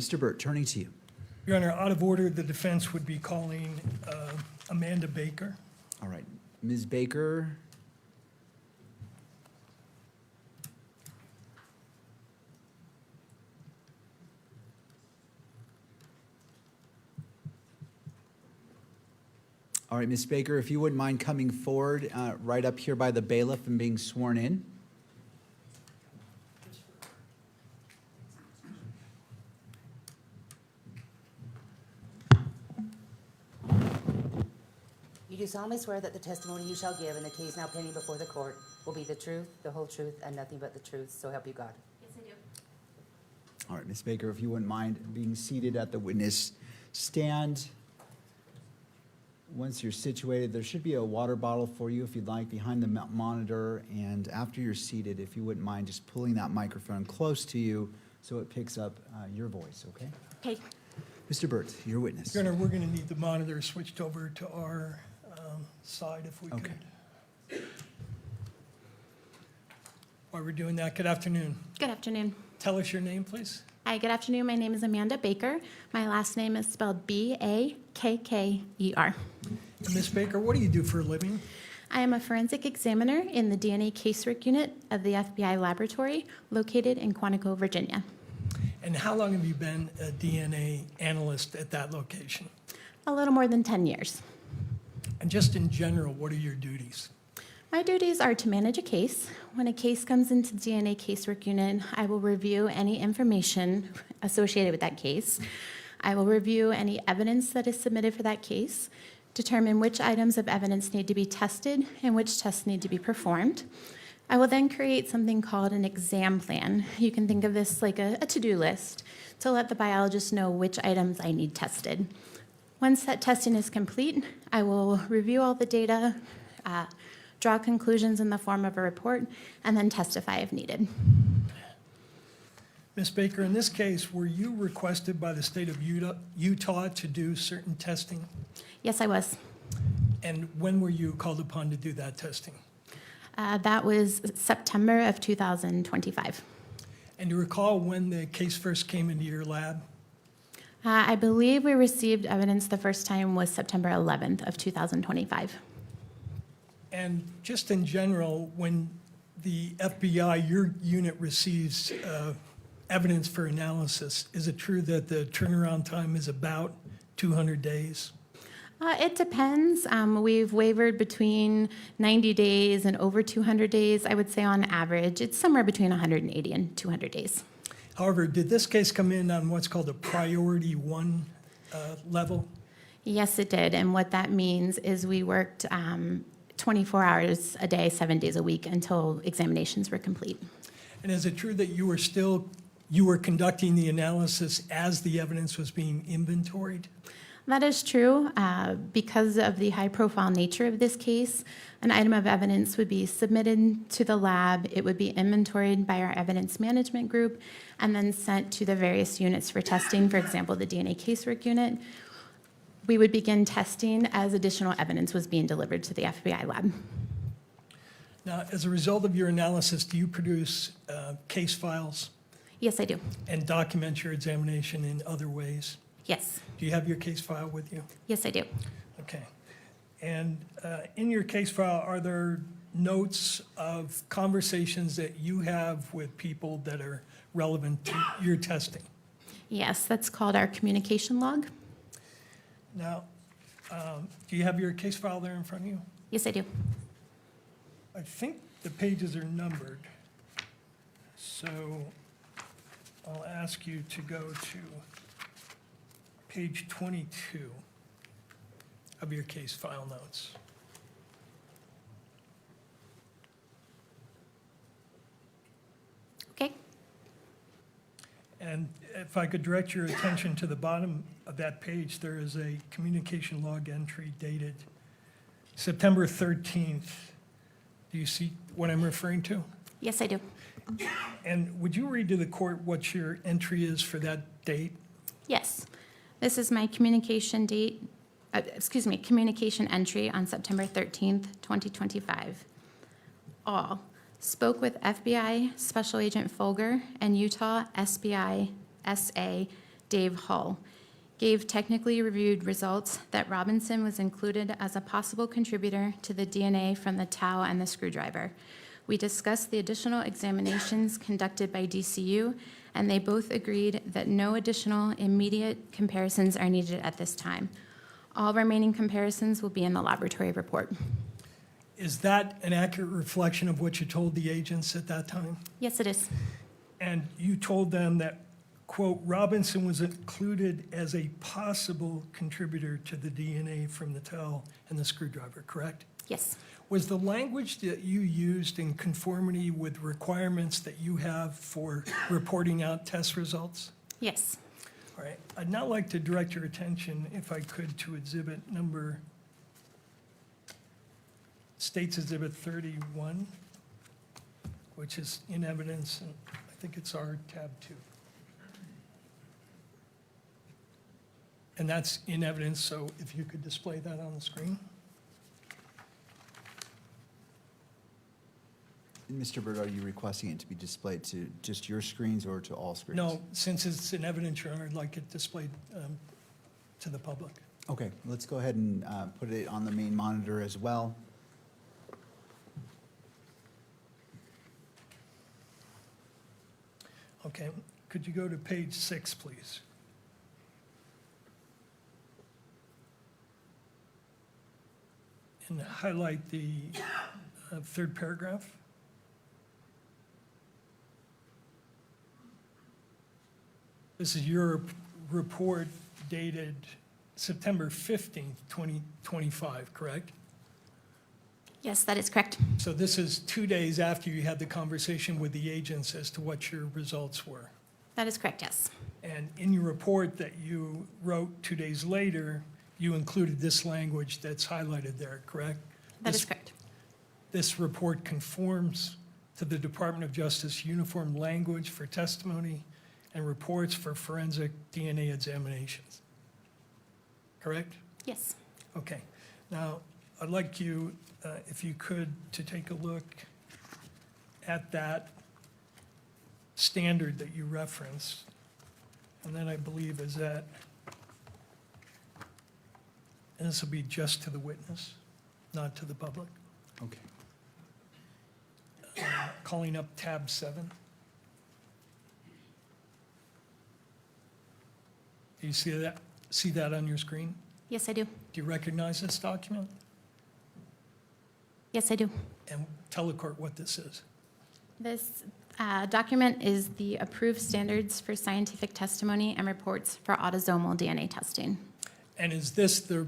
Mr. Burt, turning to you. Your Honor, out of order, the defense would be calling Amanda Bakker. All right, Ms. Baker. All right, Ms. Baker, if you wouldn't mind coming forward right up here by the bailiff and being sworn in. You do solemnly swear that the testimony you shall give in the case now pending before the court will be the truth, the whole truth, and nothing but the truth, so help you God. Yes, I do. All right, Ms. Baker, if you wouldn't mind being seated at the witness stand. Once you're situated, there should be a water bottle for you if you'd like behind the monitor. And after you're seated, if you wouldn't mind just pulling that microphone close to you so it picks up your voice, okay? Okay. Mr. Burt, your witness. Your Honor, we're going to need the monitor switched over to our side if we Okay. could. While we're doing that, good afternoon. Good afternoon. Tell us your name, please. Hi, good afternoon. My name is Amanda Bakker. My last name is spelled Bakker. And Ms. Baker, what do you do for a living? I am a forensic examiner in the DNA casework unit of the FBI laboratory located in Quantico, Virginia. And how long have you been a DNA analyst at that location? A little more than 10 years. And just in general, what are your duties? My duties are to manage a case. When a case comes into the DNA casework unit, I will review any information associated with that case. I will review any evidence that is submitted for that case, determine which items of evidence need to be tested and which tests need to be performed. I will then create something called an exam plan. You can think of this like a to-do list to let the biologist know which items I need tested. Once that testing is complete, I will review all the data, draw conclusions in the form of a report, and then testify if needed. Ms. Baker, in this case, were you requested by the state of Utah to do certain testing? Yes, I was. And when were you called upon to do that testing? That was September of 2025. And do you recall when the case first came into your lab? I believe we received evidence the first time was September 11th of 2025. And just in general, when the FBI, your unit receives evidence for analysis, is it true that the turnaround time is about 200 days? It depends. We've wavered between 90 days and over 200 days. I would say on average, it's somewhere between 180 and 200 days. However, did this case come in on what's called a priority one level? Yes, it did. And what that means is we worked 24 hours a day, 7 days a week until examinations were complete. And is it true that you were conducting the analysis as the evidence was being inventoried? That is true. Because of the high-profile nature of this case, an item of evidence would be submitted to the lab. It would be inventoried by our evidence management group and then sent to the various units for testing, for example, the DNA casework unit. We would begin testing as additional evidence was being delivered to the FBI lab. Now, as a result of your analysis, do you produce case files Yes, I do. and document your examination in other ways? Yes. Do you have your case file with you? Yes, I do. Okay. And in your case file, are there notes of conversations that you have with people that are relevant to your testing? Yes, that's called our communication log. Now, do you have your case file there in front of you? Yes, I do. I think the pages are numbered. So I'll ask you to go to page 22 of your case file notes. Okay. And if I could direct your attention to the bottom of that page, there is a communication log entry dated September 13th. Do you see what I'm referring to? Yes, I do. And would you read to the court what your entry is for that date? Yes. This is my communication communication entry on September 13th, 2025. All. Spoke with FBI Special Agent Folger and Utah SBI SA Dave Hull, gave technically reviewed results that Robinson was included as a possible contributor to the DNA from the towel and the screwdriver. We discussed the additional examinations conducted by DCU, and they both agreed that no additional immediate comparisons are needed at this time. All remaining comparisons will be in the laboratory report. Is that an accurate reflection of what you told the agents at that time? Yes, it is. And you told them that, quote, Robinson was included as a possible contributor to the DNA from the towel and the screwdriver, correct? Yes. Was the language that you used in conformity with requirements that you have for reporting out test results? Yes. All right, I'd now like to direct your attention, if I could, to exhibit number, State's Exhibit 31, which is in evidence, and I think it's our tab 2. And that's in evidence, so if you could display that on the screen. Mr. Burt, are you requesting it to be displayed to just your screens or to all screens? No, since it's in evidence, Your Honor, I'd like it displayed to the public. Okay, let's go ahead and put it on the main monitor as well. Okay, could you go to page 6, please? And highlight the third paragraph. This is your report dated September 15th, 2025, correct? Yes, that is correct. So this is 2 days after you had the conversation with the agents as to what your results were. That is correct, yes. And in your report that you wrote 2 days later, you included this language that's highlighted there, correct? That This- is correct. This report conforms to the Department of Justice uniform language for testimony and reports for forensic DNA examinations. Correct? Yes. Okay. Now, I'd like you, if you could, to take a look at that standard that you referenced. And then I believe is that, and this will be just to the witness, not to the public. Okay. Calling up tab 7. Do you see that on your screen? Yes, I do. Do you recognize this document? Yes, I do. And tell the court what this is. This document is the approved standards for scientific testimony and reports for autosomal DNA testing. And is this the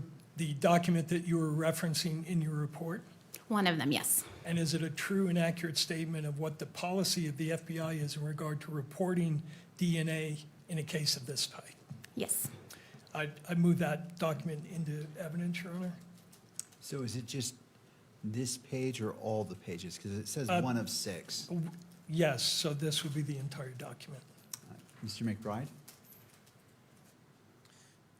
document that you were referencing in your report? One of them, yes. And is it a true and accurate statement of what the policy of the FBI is in regard to reporting DNA in a case of this type? Yes. I move that document into evidence, Your Honor. So is it just this page or all the pages? Because it says 1 of 6. Yes, so this would be the entire document. Mr. McBride?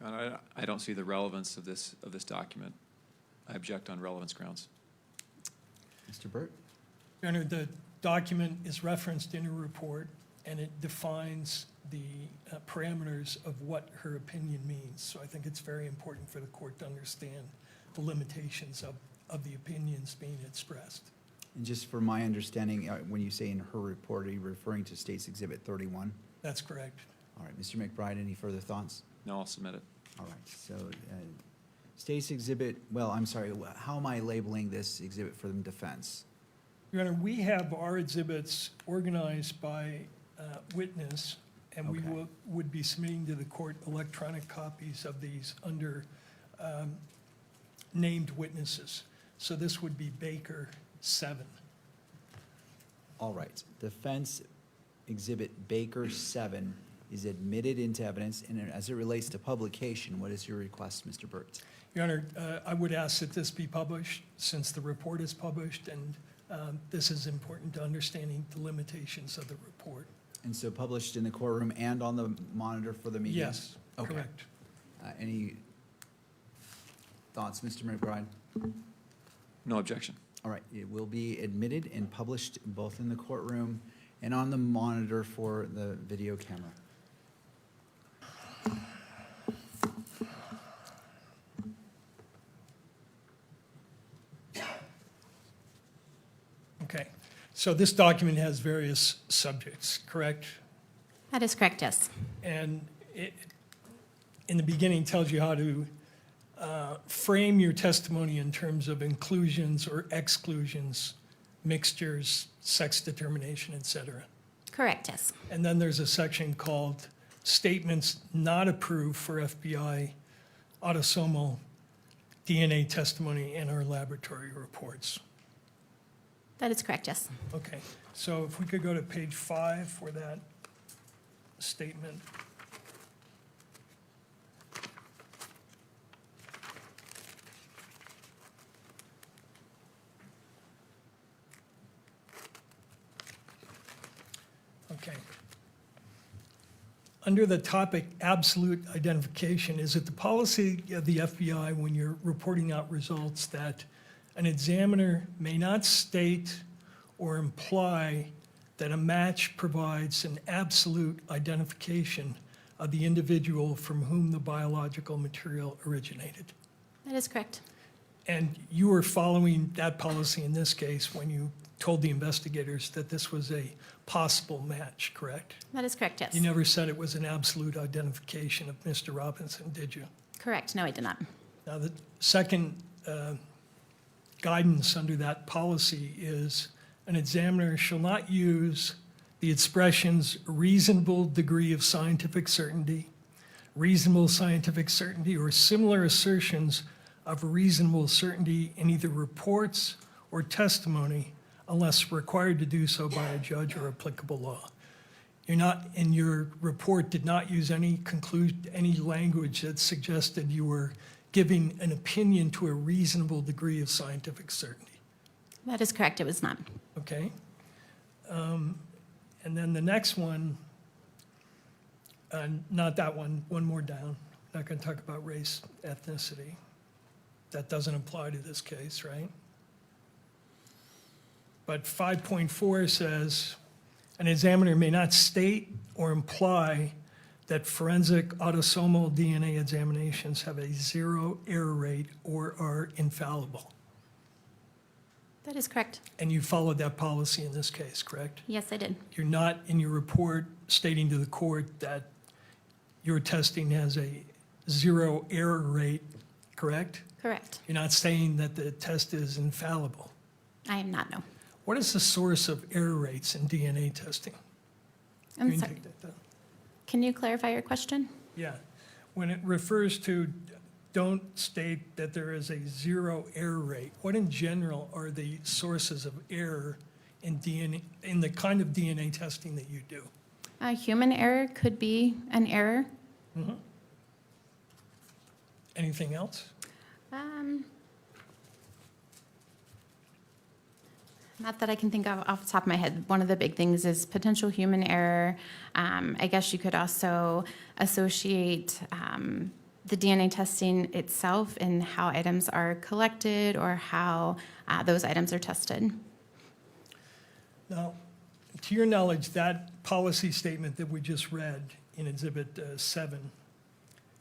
I don't see the relevance of this document. I object on relevance grounds. Mr. Burt? Your Honor, the document is referenced in her report, and it defines the parameters of what her opinion means. So I think it's very important for the court to understand the limitations of the opinions being expressed. And just for my understanding, when you say in her report, are you referring to State's Exhibit 31? That's correct. All right, Mr. McBride, any further thoughts? No, I'll submit it. All right, so State's Exhibit, well, I'm sorry, how am I labeling this exhibit for the defense? Your Honor, we have our exhibits organized by witness, and we Okay. would be submitting to the court electronic copies of these under named witnesses. So this would be Baker 7. All right, Defense Exhibit Baker 7 is admitted into evidence, and as it relates to publication, what is your request, Mr. Burt? Your Honor, I would ask that this be published since the report is published, and this is important to understanding the limitations of the report. And so published in the courtroom and on the monitor for the media? Yes, Okay. correct. Any thoughts, Mr. McBride? No objection. All right, it will be admitted and published both in the courtroom and on the monitor for the video camera. So this document has various subjects, correct? That is correct, yes. And it, in the beginning, tells you how to frame your testimony in terms of inclusions or exclusions, mixtures, sex determination, et cetera. Correct, yes. And then there's a section called Statements Not Approved for FBI Autosomal DNA Testimony in Our Laboratory Reports. That is correct, yes. Okay, so if we could go to page 5 for that statement. Okay. Under the topic absolute identification, is it the policy of the FBI when you're reporting out results that an examiner may not state or imply that a match provides an absolute identification of the individual from whom the biological material originated? That is correct. And you were following that policy in this case when you told the investigators that this was a possible match, correct? That is correct, yes. You never said it was an absolute identification of Mr. Robinson, did you? Correct, no, I did not. Now, the second guidance under that policy is an examiner shall not use the expressions reasonable degree of scientific certainty, reasonable scientific certainty, or similar assertions of reasonable certainty in either reports or testimony unless required to do so by a judge or applicable law. You're not, in your report, did not use any language that suggested you were giving an opinion to a reasonable degree of scientific certainty, That is correct, it was not. okay? And then the next one, not that one, one more down. Not going to talk about race, ethnicity. That doesn't apply to this case, right? But 5.4 says, an examiner may not state or imply that forensic autosomal DNA examinations have a 0 error rate or are infallible. That is correct. And you followed that policy in this case, correct? Yes, I did. You're not in your report stating to the court that your testing has a 0 error rate, correct? Correct. You're not saying that the test is infallible. I am not, no. What is the source of error rates in DNA testing? I'm You can sorry. take that down. Can you clarify your question? Yeah, when it refers to don't state that there is a 0 error rate, what in general are the sources of error in DNA, in the kind of DNA testing that you do? Human error could be an error. Anything else? Not that I can think of off the top of my head. One of the big things is potential human error. I guess you could also associate the DNA testing itself and how items are collected or how those items are tested. Now, to your knowledge, that policy statement that we just read in Exhibit 7,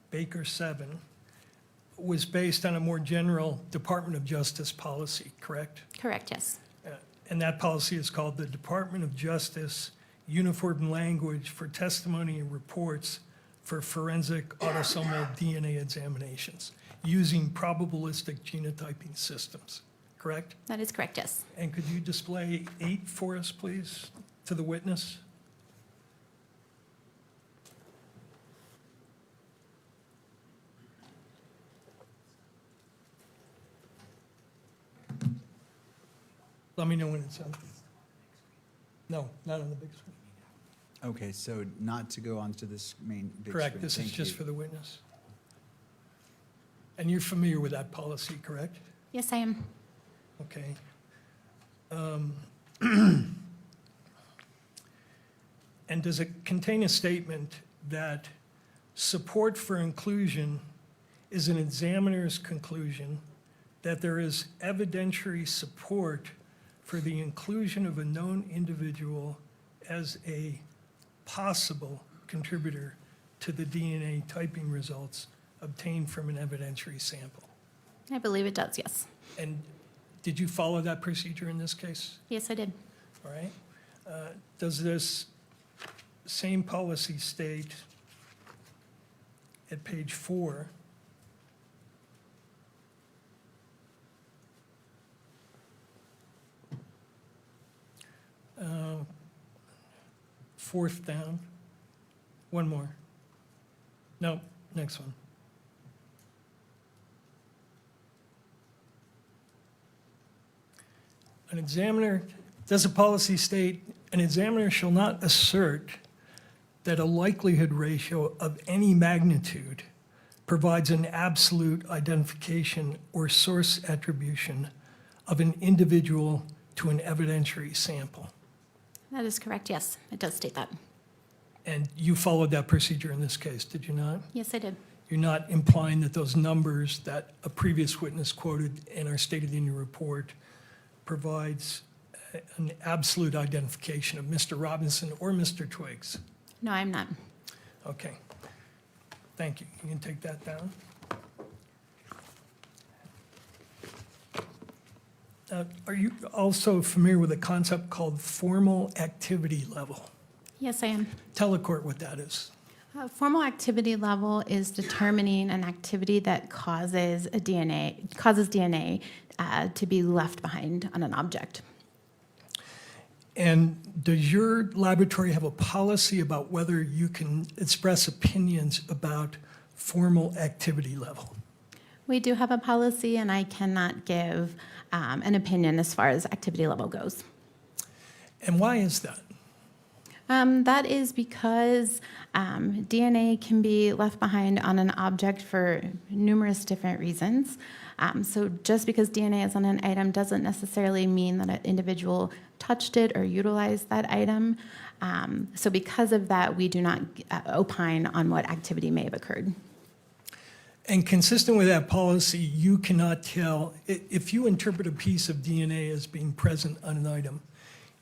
Baker 7, was based on a more general Department of Justice policy, correct? Correct, yes. And that policy is called the Department of Justice Uniform Language for Testimony and Reports for Forensic Autosomal DNA Examinations using probabilistic genotyping systems, correct? That is correct, yes. And could you display 8 for us, please, to the witness? Let me know when it's on. No, not on the big screen. Okay, so not to go onto this main big Correct, screen. this is Thank just you. for the witness. And you're familiar with that policy, correct? Yes, I am. Okay. And does it contain a statement that support for inclusion is an examiner's conclusion that there is evidentiary support for the inclusion of a known individual as a possible contributor to the DNA typing results obtained from an evidentiary sample? I believe it does, yes. And did you follow that procedure in this case? Yes, I did. all right? Does this same policy state at page 4, fourth down, one more. No, next one. An examiner, does a policy state, an examiner shall not assert that a likelihood ratio of any magnitude provides an absolute identification or source attribution of an individual to an evidentiary sample? That is correct, yes. It does state that. And you followed that procedure in this case, did you not? Yes, I did. You're not implying that those numbers that a previous witness quoted in our State of the Union report provides an absolute identification of Mr. Robinson or Mr. Twiggs? No, I'm not. Okay. Thank you. You can take that down. Are you also familiar with a concept called formal activity level? Yes, I am. Tell the court what that is. Formal activity level is determining an activity that causes DNA to be left behind on an object. And does your laboratory have a policy about whether you can express opinions about formal activity level? We do have a policy, and I cannot give an opinion as far as activity level goes. And why is that? That is because DNA can be left behind on an object for numerous different reasons. So just because DNA is on an item doesn't necessarily mean that an individual touched it or utilized that item. So because of that, we do not opine on what activity may have occurred. And consistent with that policy, you cannot tell, if you interpret a piece of DNA as being present on an item,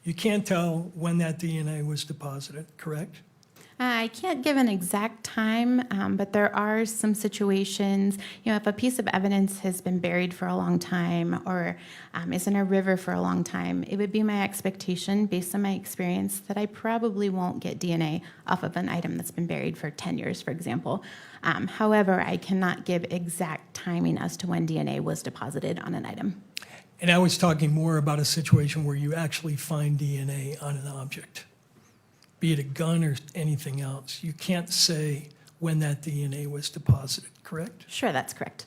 you can't tell when that DNA was deposited, correct? I can't give an exact time, but there are some situations, if a piece of evidence has been buried for a long time or is in a river for a long time, it would be my expectation, based on my experience, that I probably won't get DNA off of an item that's been buried for 10 years, for example. However, I cannot give exact timing as to when DNA was deposited on an item. And I was talking more about a situation where you actually find DNA on an object, be it a gun or anything else. You can't say when that DNA was deposited, correct? Sure, that's correct.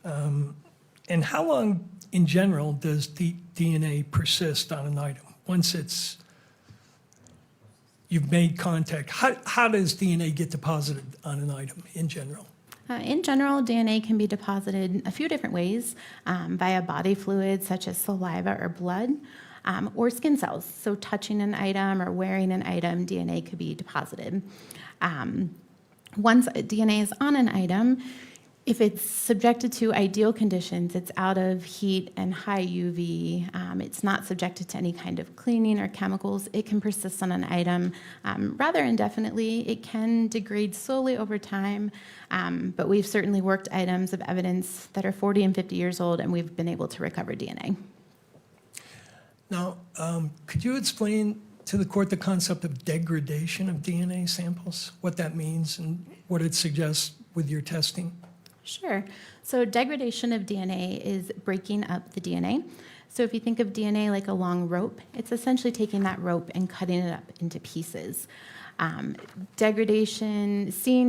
And how long, in general, does the DNA persist on an item? Once you've made contact, how does DNA get deposited on an item in general? In general, DNA can be deposited a few different ways, via body fluids such as saliva or blood, or skin cells. So touching an item or wearing an item, DNA could be deposited. Once DNA is on an item, if it's subjected to ideal conditions, it's out of heat and high UV, it's not subjected to any kind of cleaning or chemicals, it can persist on an item rather indefinitely. It can degrade slowly over time, but we've certainly worked items of evidence that are 40 and 50 years old, and we've been able to recover DNA. Now, could you explain to the court the concept of degradation of DNA samples, what that means and what it suggests with your testing? Sure. So degradation of DNA is breaking up the DNA. So if you think of DNA like a long rope, it's essentially taking that rope and cutting it up into pieces. Seeing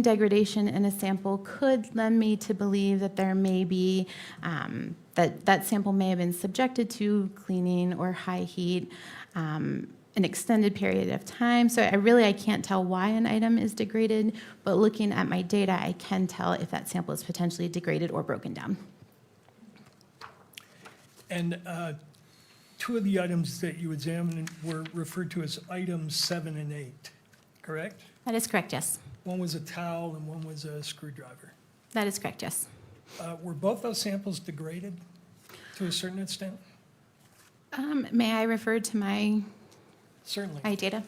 degradation in a sample could lend me to believe that there may be, that sample may have been subjected to cleaning or high heat, an extended period of time. So I can't tell why an item is degraded, but looking at my data, I can tell if that sample is potentially degraded or broken down. And two of the items that you examined were referred to as items 7 and 8, correct? That is correct, yes. One was a towel and one was a screwdriver. That is correct, yes. Were both those samples degraded to a certain extent? May I refer to my Certainly. data?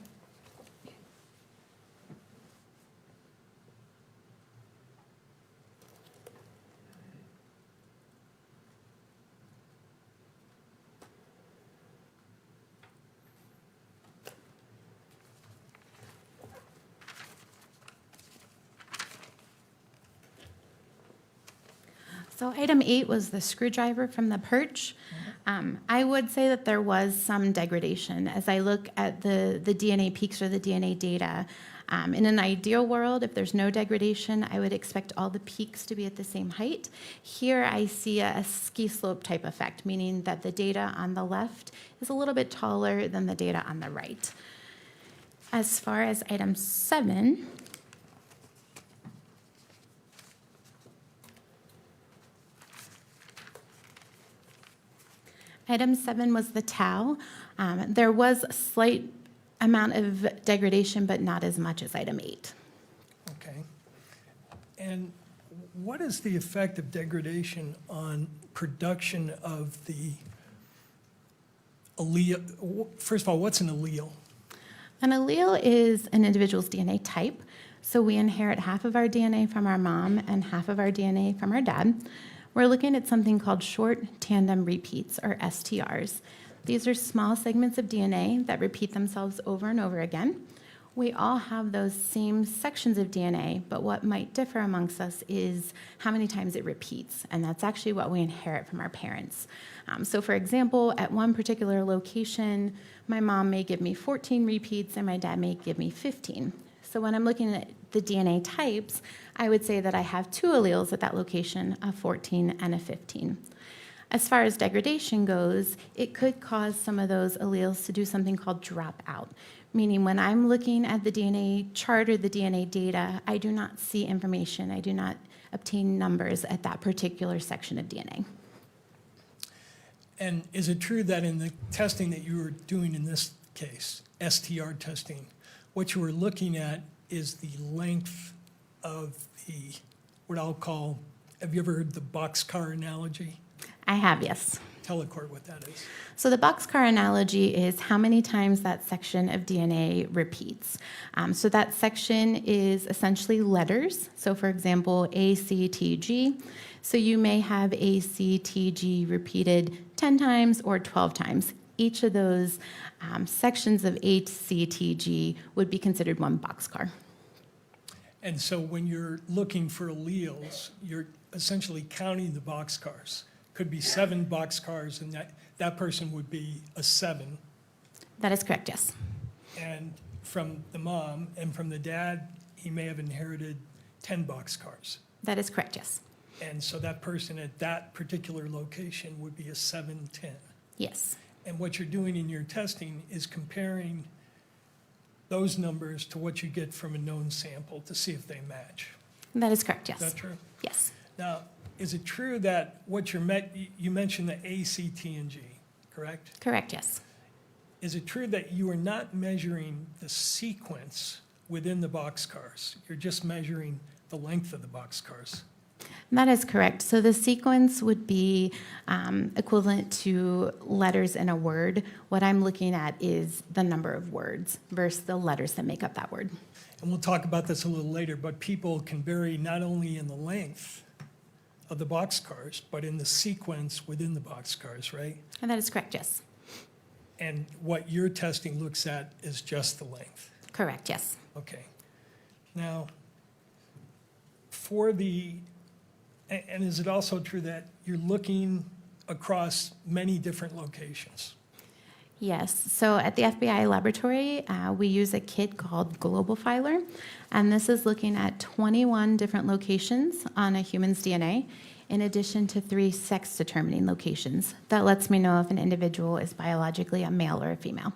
So item 8 was the screwdriver from the perch. I would say that there was some degradation. As I look at the DNA peaks or the DNA data, in an ideal world, if there's no degradation, I would expect all the peaks to be at the same height. Here I see a ski slope type effect, meaning that the data on the left is a little bit taller than the data on the right. As far as item 7, item 7 was the tau. There was a slight amount of degradation, but not as much as item 8. Okay. And what is the effect of degradation on production of the allele? First of all, what's an allele? An allele is an individual's DNA type. So we inherit half of our DNA from our mom and half of our DNA from our dad. We're looking at something called short tandem repeats, or STRs. These are small segments of DNA that repeat themselves over and over again. We all have those same sections of DNA, but what might differ amongst us is how many times it repeats, and that's actually what we inherit from our parents. So for example, at one particular location, my mom may give me 14 repeats and my dad may give me 15. So when I'm looking at the DNA types, I would say that I have 2 alleles at that location, a 14 and a 15. As far as degradation goes, it could cause some of those alleles to do something called drop out, meaning when I'm looking at the DNA chart or the DNA data, I do not see information. I do not obtain numbers at that particular section of DNA. And is it true that in the testing that you were doing in this case, STR testing, what you were looking at is the length of the, what I'll call, have you ever heard the boxcar analogy? I have, yes. Tell the court what that is. So the boxcar analogy is how many times that section of DNA repeats. So that section is essentially letters. So for example, A, C, T, G. So you may have A, C, T, G repeated 10 times or 12 times. Each of those sections of A, C, T, G would be considered one boxcar. And so when you're looking for alleles, you're essentially counting the boxcars. Could be 7 boxcars, and that person would be a 7. That is correct, yes. And from the mom and from the dad, he may have inherited 10 boxcars. That is correct, yes. And so that person at that particular location would be a 7-10. Yes. And what you're doing in your testing is comparing those numbers to what you get from a known sample to see if they match. That is correct, yes. Is that true? Yes. Now, is it true that what you mentioned the A, C, T, and G, correct? Correct, yes. Is it true that you are not measuring the sequence within the boxcars? You're just measuring the length of the boxcars? That is correct. So the sequence would be equivalent to letters in a word. What I'm looking at is the number of words versus the letters that make up that word. And we'll talk about this a little later, but people can vary not only in the length of the boxcars, but in the sequence within the boxcars, right? And that is correct, yes. And what your testing looks at is just the length. Correct, yes. Okay. Now, for the, and is it also true that you're looking across many different locations? Yes. So at the FBI laboratory, we use a kit called Global Filer, and this is looking at 21 different locations on a human's DNA, in addition to 3 sex-determining locations. That lets me know if an individual is biologically a male or a female.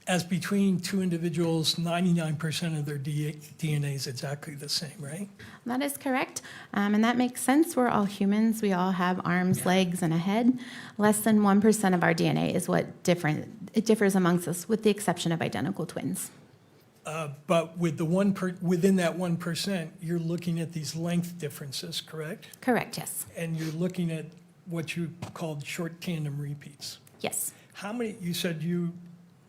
As between 2 individuals, 99% of their DNA is exactly the same, right? That is correct, and that makes sense. We're all humans. We all have arms, legs, and a head. Less than 1% of our DNA is what differs amongst us, with the exception of identical twins. But with the within that 1%, you're looking at these length differences, correct? Correct, yes. And you're looking at what you called short tandem repeats. Yes. How many, you said you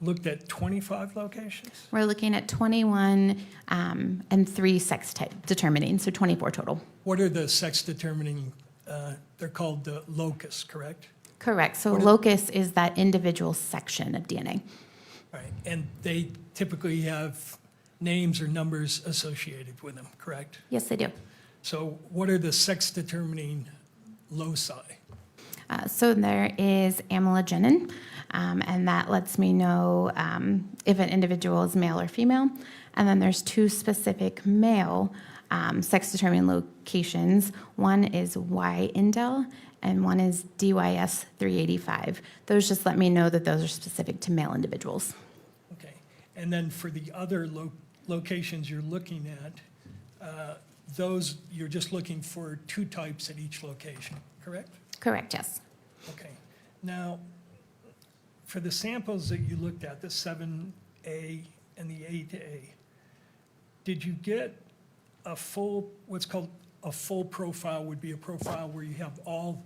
looked at 25 locations? We're looking at 21 and 3 sex type determining, so 24 total. What are the sex determining, they're called the locus, correct? Correct. So What are- locus is that individual section of DNA. Right, and they typically have names or numbers associated with them, correct? Yes, they do. So what are the sex-determining loci? So there is amylogenin, and that lets me know if an individual is male or female. And then there's two specific male sex-determining locations. One is Y-indel, and one is DYS 385. Those just let me know that those are specific to male individuals. Okay. And then for the other locations you're looking at, those, you're just looking for two types at each location, correct? Correct, yes. Okay. Now, for the samples that you looked at, the 7A and the 8A, did you get a full, what's called a full profile would be a profile where you have all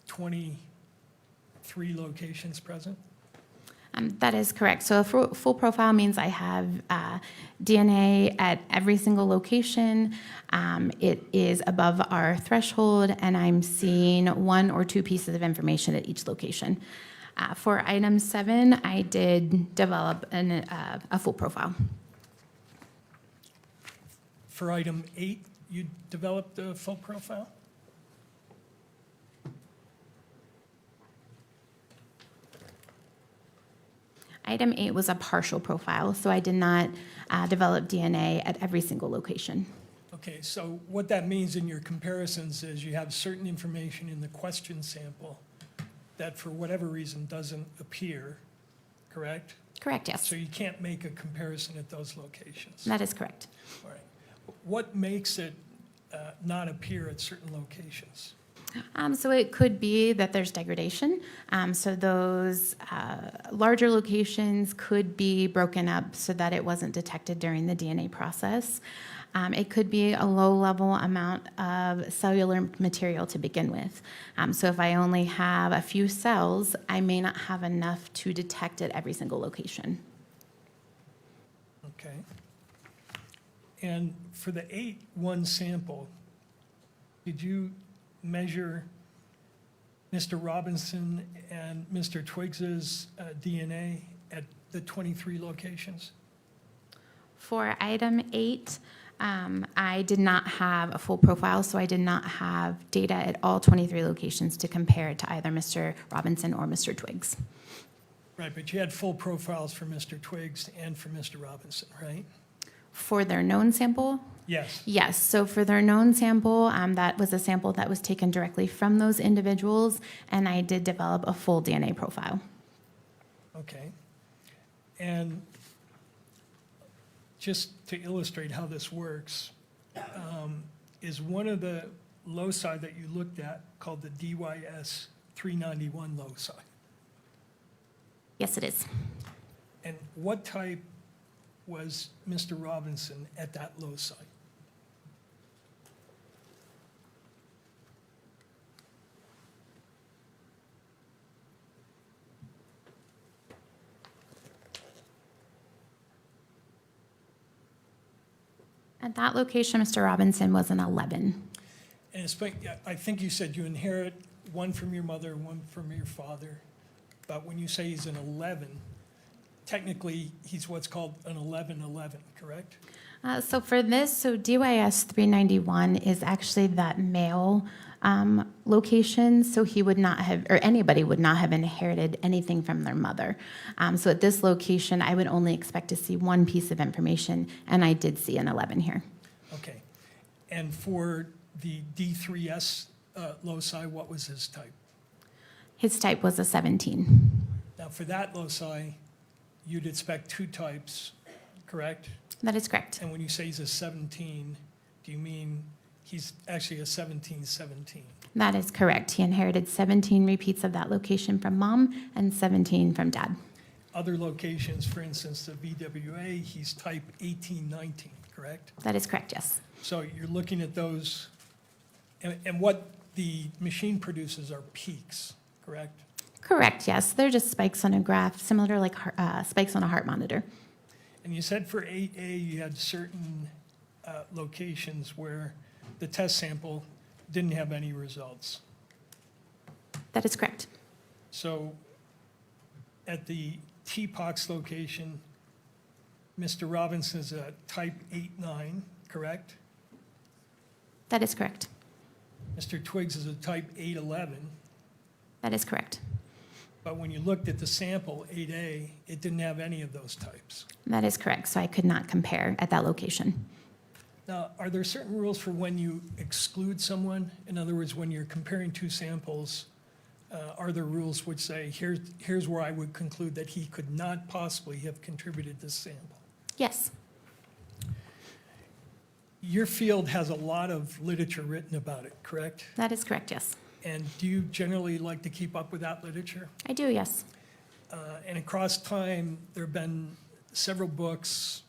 23 locations present? That is correct. So a full profile means I have DNA at every single location. It is above our threshold, and I'm seeing one or two pieces of information at each location. For item 7, I did develop a full profile. For item 8, you developed a full profile? Item 8 was a partial profile, so I did not develop DNA at every single location. Okay, so what that means in your comparisons is you have certain information in the question sample that for whatever reason doesn't appear, correct? Correct, yes. So you can't make a comparison at those locations. That is correct. All right. What makes it not appear at certain locations? So it could be that there's degradation. So those larger locations could be broken up so that it wasn't detected during the DNA process. It could be a low-level amount of cellular material to begin with. So if I only have a few cells, I may not have enough to detect at every single location. Okay. And for the 8-1 sample, did you measure Mr. Robinson and Mr. Twiggs's DNA at the 23 locations? For item 8, I did not have a full profile, so I did not have data at all 23 locations to compare to either Mr. Robinson or Mr. Twiggs. Right, but you had full profiles for Mr. Twiggs and for Mr. Robinson, right? For their known sample, Yes. yes. So for their known sample, that was a sample that was taken directly from those individuals, and I did develop a full DNA profile. Okay. And just to illustrate how this works, is one of the loci that you looked at called the DYS 391 loci? Yes, it is. And what type was Mr. Robinson at that loci? At that location, Mr. Robinson was an 11. And it's, I think you said you inherit one from your mother, one from your father. But when you say he's an 11, technically he's what's called an 11-11, correct? So for this, so DYS 391 is actually that male location, so he would not have, or anybody would not have inherited anything from their mother. So at this location, I would only expect to see one piece of information, and I did see an 11 here. Okay. And for the D3S loci, what was his type? His type was a 17. Now, for that loci, you'd expect two types, correct? That is correct. And when you say he's a 17, do you mean he's actually a 17-17? That is correct. He inherited 17 repeats of that location from mom and 17 from dad. Other locations, for instance, the VWA, he's type 18-19, correct? That is correct, yes. So you're looking at those, and what the machine produces are peaks, correct? Correct, yes. They're just spikes on a graph, similar to like spikes on a heart monitor. And you said for 8A, you had certain locations where the test sample didn't have any results. That is correct. So at the TPOX location, Mr. Robinson is a type 8-9, correct? That is correct. Mr. Twiggs is a type 811, That is correct. but when you looked at the sample, 8A, it didn't have any of those types. That is correct. So I could not compare at that location. Now, are there certain rules for when you exclude someone? In other words, when you're comparing two samples, are there rules which say, here's where I would conclude that he could not possibly have contributed this sample? Yes. Your field has a lot of literature written about it, correct? That is correct, yes. And do you generally like to keep up with that literature? I do, yes. And across time, there have been several books,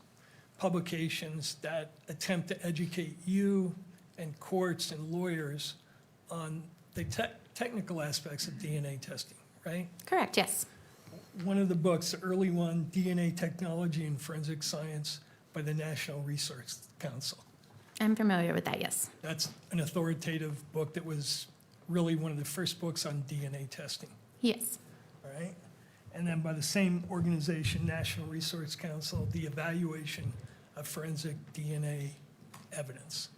publications that attempt to educate you and courts and lawyers on the technical aspects of DNA testing, right? Correct, yes. One of the books, the early one, DNA Technology and Forensic Science by the National Research Council. I'm familiar with that, yes. That's an authoritative book that was really one of the first books on DNA testing, Yes. all right? And then by the same organization, National Research Council, the Evaluation of Forensic DNA Evidence,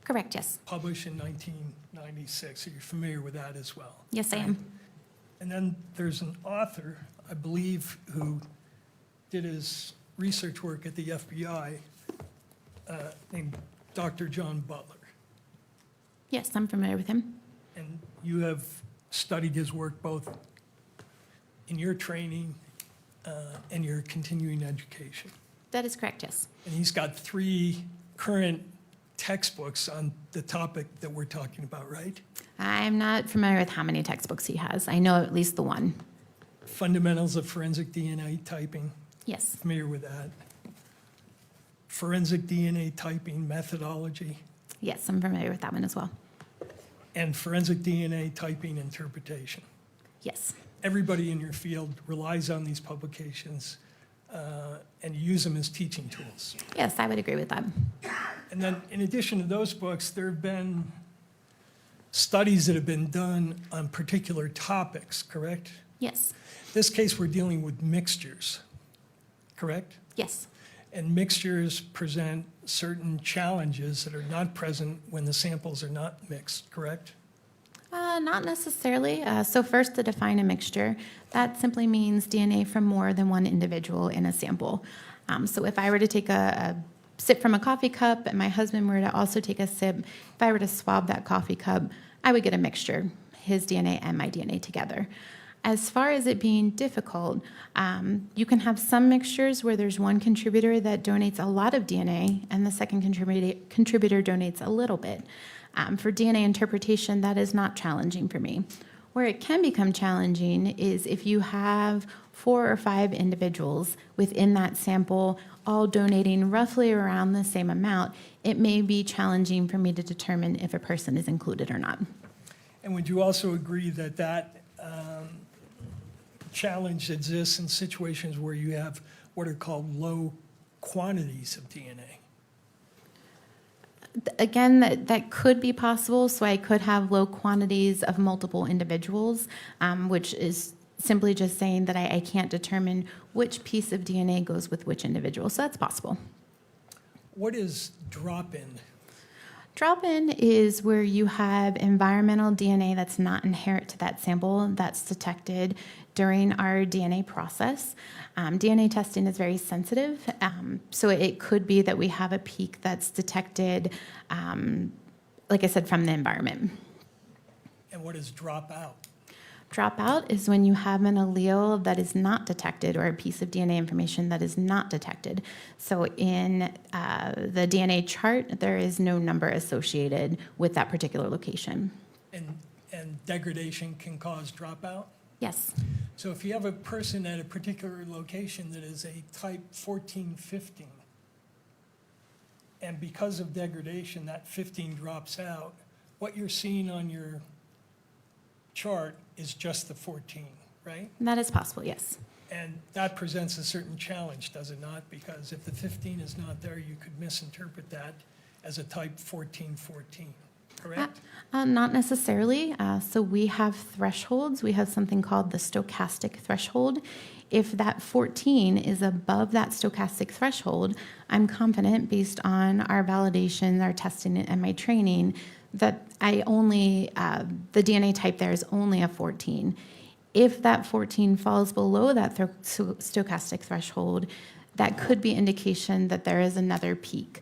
Correct, yes. published in 1996. So you're familiar with that as well. Yes, I am. And then there's an author, I believe, who did his research work at the FBI, named Dr. John Butler. Yes, I'm familiar with him. And you have studied his work both in your training and your continuing education. That is correct, yes. And he's got 3 current textbooks on the topic that we're talking about, right? I'm not familiar with how many textbooks he has. I know at least the one. Fundamentals of Forensic DNA Typing, Yes. familiar with that. Forensic DNA Typing Methodology, Yes, I'm familiar with that one as well. and Forensic DNA Typing Interpretation. Yes. Everybody in your field relies on these publications and use them as teaching tools. Yes, I would agree with that. And then, in addition to those books, there have been studies that have been done on particular topics, correct? Yes. This case, we're dealing with mixtures, correct? Yes. And mixtures present certain challenges that are not present when the samples are not mixed, correct? Not necessarily. So first, to define a mixture, that simply means DNA from more than one individual in a sample. So if I were to take a sip from a coffee cup and my husband were to also take a sip, if I were to swab that coffee cup, I would get a mixture, his DNA and my DNA together. As far as it being difficult, you can have some mixtures where there's one contributor that donates a lot of DNA and the second contributor donates a little bit. For DNA interpretation, that is not challenging for me. Where it can become challenging is if you have 4 or 5 individuals within that sample all donating roughly around the same amount, it may be challenging for me to determine if a person is included or not. And would you also agree that that challenge exists in situations where you have what are called low quantities of DNA? Again, that could be possible, so I could have low quantities of multiple individuals, which is simply just saying that I can't determine which piece of DNA goes with which individual, so that's possible. What is drop-in? Drop-in is where you have environmental DNA that's not inherent to that sample that's detected during our DNA process. DNA testing is very sensitive, so it could be that we have a peak that's detected, like I said, from the environment. And what is drop-out? Dropout is when you have an allele that is not detected or a piece of DNA information that is not detected. So in the DNA chart, there is no number associated with that particular location. And degradation can cause dropout? Yes. So if you have a person at a particular location that is a type 1415, and because of degradation, that 15 drops out, what you're seeing on your chart is just the 14, right? That is possible, yes. And that presents a certain challenge, does it not? Because if the 15 is not there, you could misinterpret that as a type 1414, correct? Not necessarily. So we have thresholds. We have something called the stochastic threshold. If that 14 is above that stochastic threshold, I'm confident, based on our validation, our testing, and my training, that the DNA type there is only a 14. If that 14 falls below that stochastic threshold, that could be indication that there is another peak.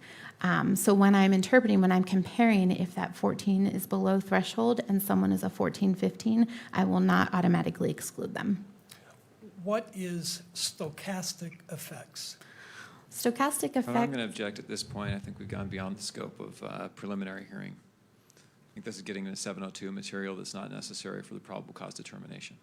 So when I'm interpreting, when I'm comparing, if that 14 is below threshold and someone is a 14, 15, I will not automatically exclude them. What is stochastic effects? Stochastic I'm effect, going to object at this point. I think we've gone beyond the scope of preliminary hearing. I think this is getting into 702 material that's not necessary for the probable cause determination.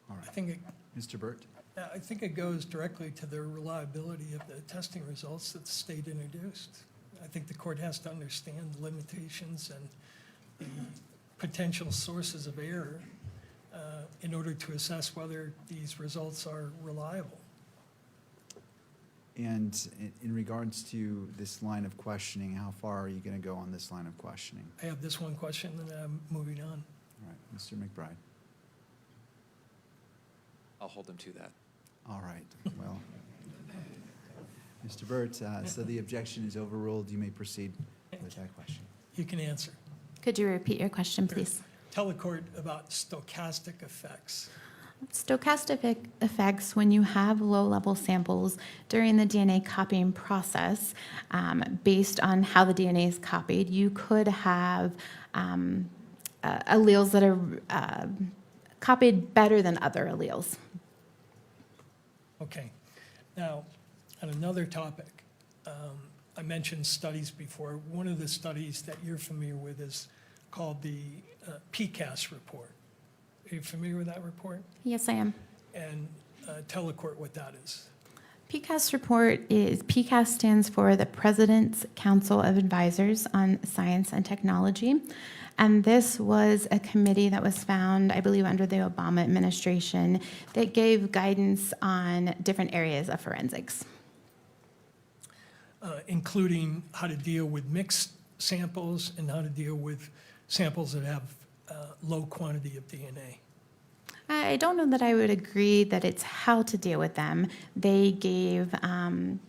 All I right. think Mr. Burt? it goes directly to the reliability of the testing results that the state introduced. I think the court has to understand the limitations and the potential sources of error in order to assess whether these results are reliable. And in regards to this line of questioning, how far are you going to go on this line of questioning? I have this one question, and I'm moving on. All right, Mr. McBride. I'll hold them to that. All right, well, Mr. Burt, so the objection is overruled. You may proceed with that question. You can answer. could you repeat your question, please? Tell the court about stochastic effects. Stochastic effects, when you have low-level samples during the DNA copying process, based on how the DNA is copied, you could have alleles that are copied better than other alleles. Okay. Now, on another topic, I mentioned studies before. One of the studies that you're familiar with is called the PCAS report. Are you familiar with that report? Yes, I am. And tell the court what that is. PCAS stands for the President's Council of Advisors on Science and Technology. And this was a committee that was found, I believe, under the Obama administration that gave guidance on different areas of forensics. Including how to deal with mixed samples and how to deal with samples that have low quantity of DNA. I don't know that I would agree that it's how to deal with them. They gave some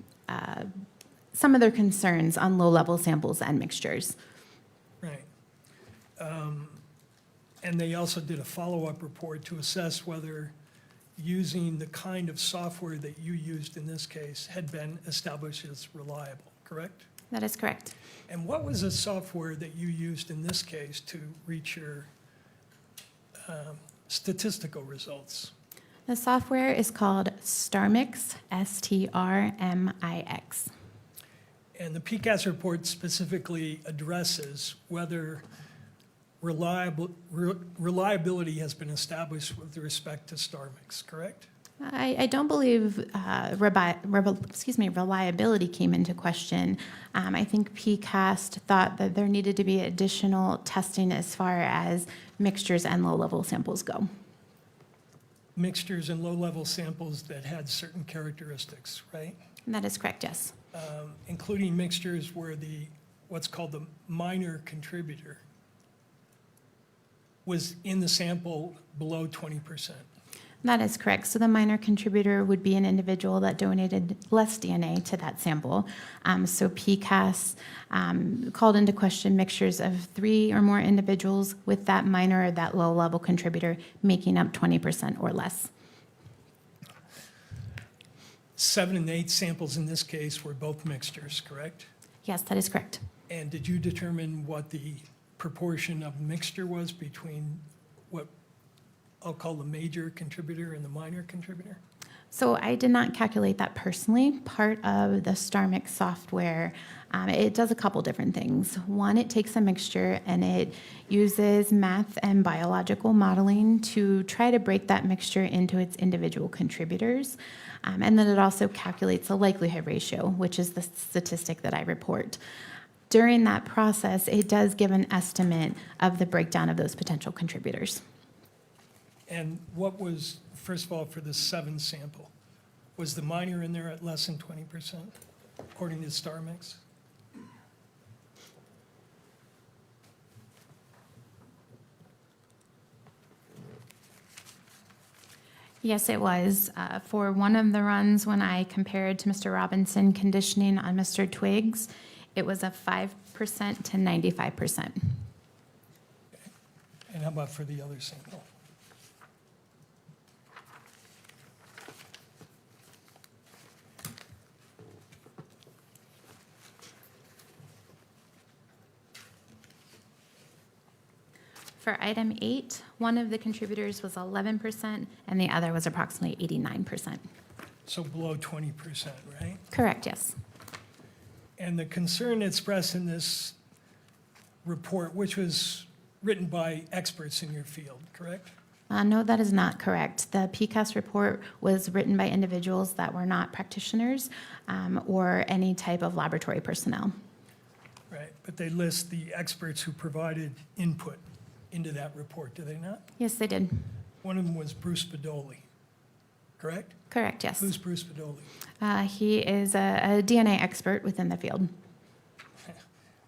of their concerns on low-level samples and mixtures. Right. And they also did a follow-up report to assess whether using the kind of software that you used in this case had been established as reliable, correct? That is correct. And what was the software that you used in this case to reach your statistical results? The software is called StarMix, STRMIX. And the PCAS report specifically addresses whether reliability has been established with respect to StarMix, correct? I don't believe reliability came into question. I think PCAST thought that there needed to be additional testing as far as mixtures and low-level samples go. Mixtures and low-level samples that had certain characteristics, right? That is correct, yes. Including mixtures where what's called the minor contributor was in the sample below 20%. That is correct. So the minor contributor would be an individual that donated less DNA to that sample. So PCAS called into question mixtures of 3 or more individuals with that minor or that low-level contributor making up 20% or less. 7 and 8 samples in this case were both mixtures, correct? Yes, that is correct. And did you determine what the proportion of mixture was between what I'll call the major contributor and the minor contributor? So I did not calculate that personally. Part of the StarMix software, it does a couple different things. One, it takes a mixture and it uses math and biological modeling to try to break that mixture into its individual contributors. And then it also calculates a likelihood ratio, which is the statistic that I report. During that process, it does give an estimate of the breakdown of those potential contributors. And what was, first of all, for the 7 sample, was the minor in there at less than 20%, according to StarMix? Yes, it was. For one of the runs, when I compared to Mr. Robinson conditioning on Mr. Twiggs, it was a 5% to 95%. And how about for the other sample? For item 8, one of the contributors was 11% and the other was approximately 89%. So below 20%, right? Correct, yes. And the concern expressed in this report, which was written by experts in your field, correct? No, that is not correct. The PCAST report was written by individuals that were not practitioners or any type of laboratory personnel. Right, but they list the experts who provided input into that report, do they not? Yes, they did. One of them was Bruce Bedoli, correct? Correct, yes. Who's Bruce Bedoli? He is a DNA expert within the field.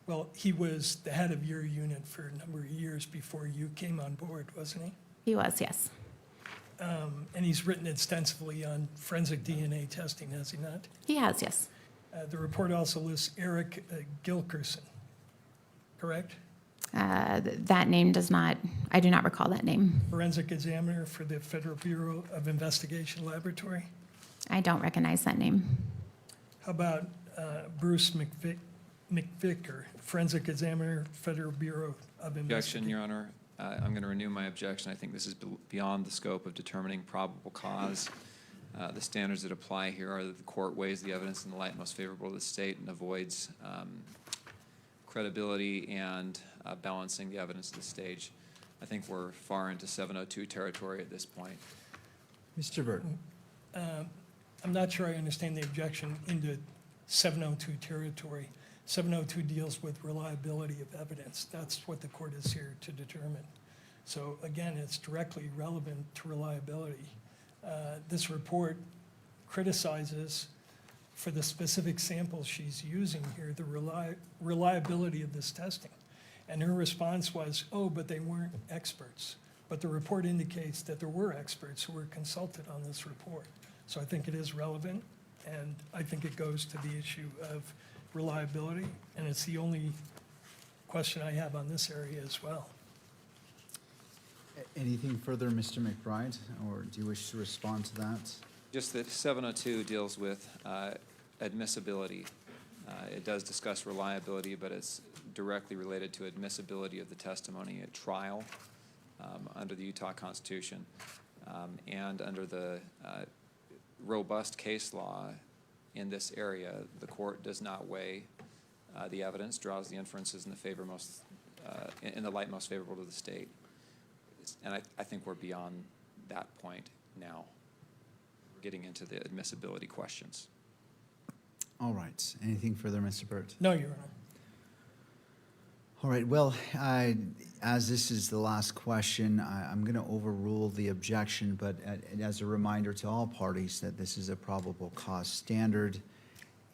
Well, he was the head of your unit for a number of years before you came on board, wasn't he? He was, yes. And he's written extensively on forensic DNA testing, has he not? He has, yes. The report also lists Eric Gilkerson, correct? That name does not, I do not recall that name. Forensic examiner for the Federal Bureau of Investigation Laboratory. I don't recognize that name. How about Bruce McVicker, forensic examiner, Federal Bureau of Objection, Investigation? Your Honor. I'm going to renew my objection. I think this is beyond the scope of determining probable cause. The standards that apply here are that the court weighs the evidence in the light most favorable to the state and avoids credibility and balancing the evidence to the stage. I think we're far into 702 territory at this point. Mr. Burton. I'm not sure I understand the objection into 702 territory. 702 deals with reliability of evidence. That's what the court is here to determine. So again, it's directly relevant to reliability. This report criticizes, for the specific samples she's using here, the reliability of this testing. And her response was, oh, but they weren't experts. But the report indicates that there were experts who were consulted on this report. So I think it is relevant, and I think it goes to the issue of reliability, and it's the only question I have on this area as well. Anything further, Mr. McBride, or do you wish to respond to that? Just that 702 deals with admissibility. It does discuss reliability, but it's directly related to admissibility of the testimony at trial under the Utah Constitution and under the robust case law in this area. The court does not weigh the evidence, draws the inferences in the favor most in the light most favorable to the state, and I think we're beyond that point now. We're getting into the admissibility questions. All right. Anything further, Mr. Burt? No, Your Honor. All right. Well, as this is the last question, I'm going to overrule the objection, but as a reminder to all parties that this is a probable cause standard,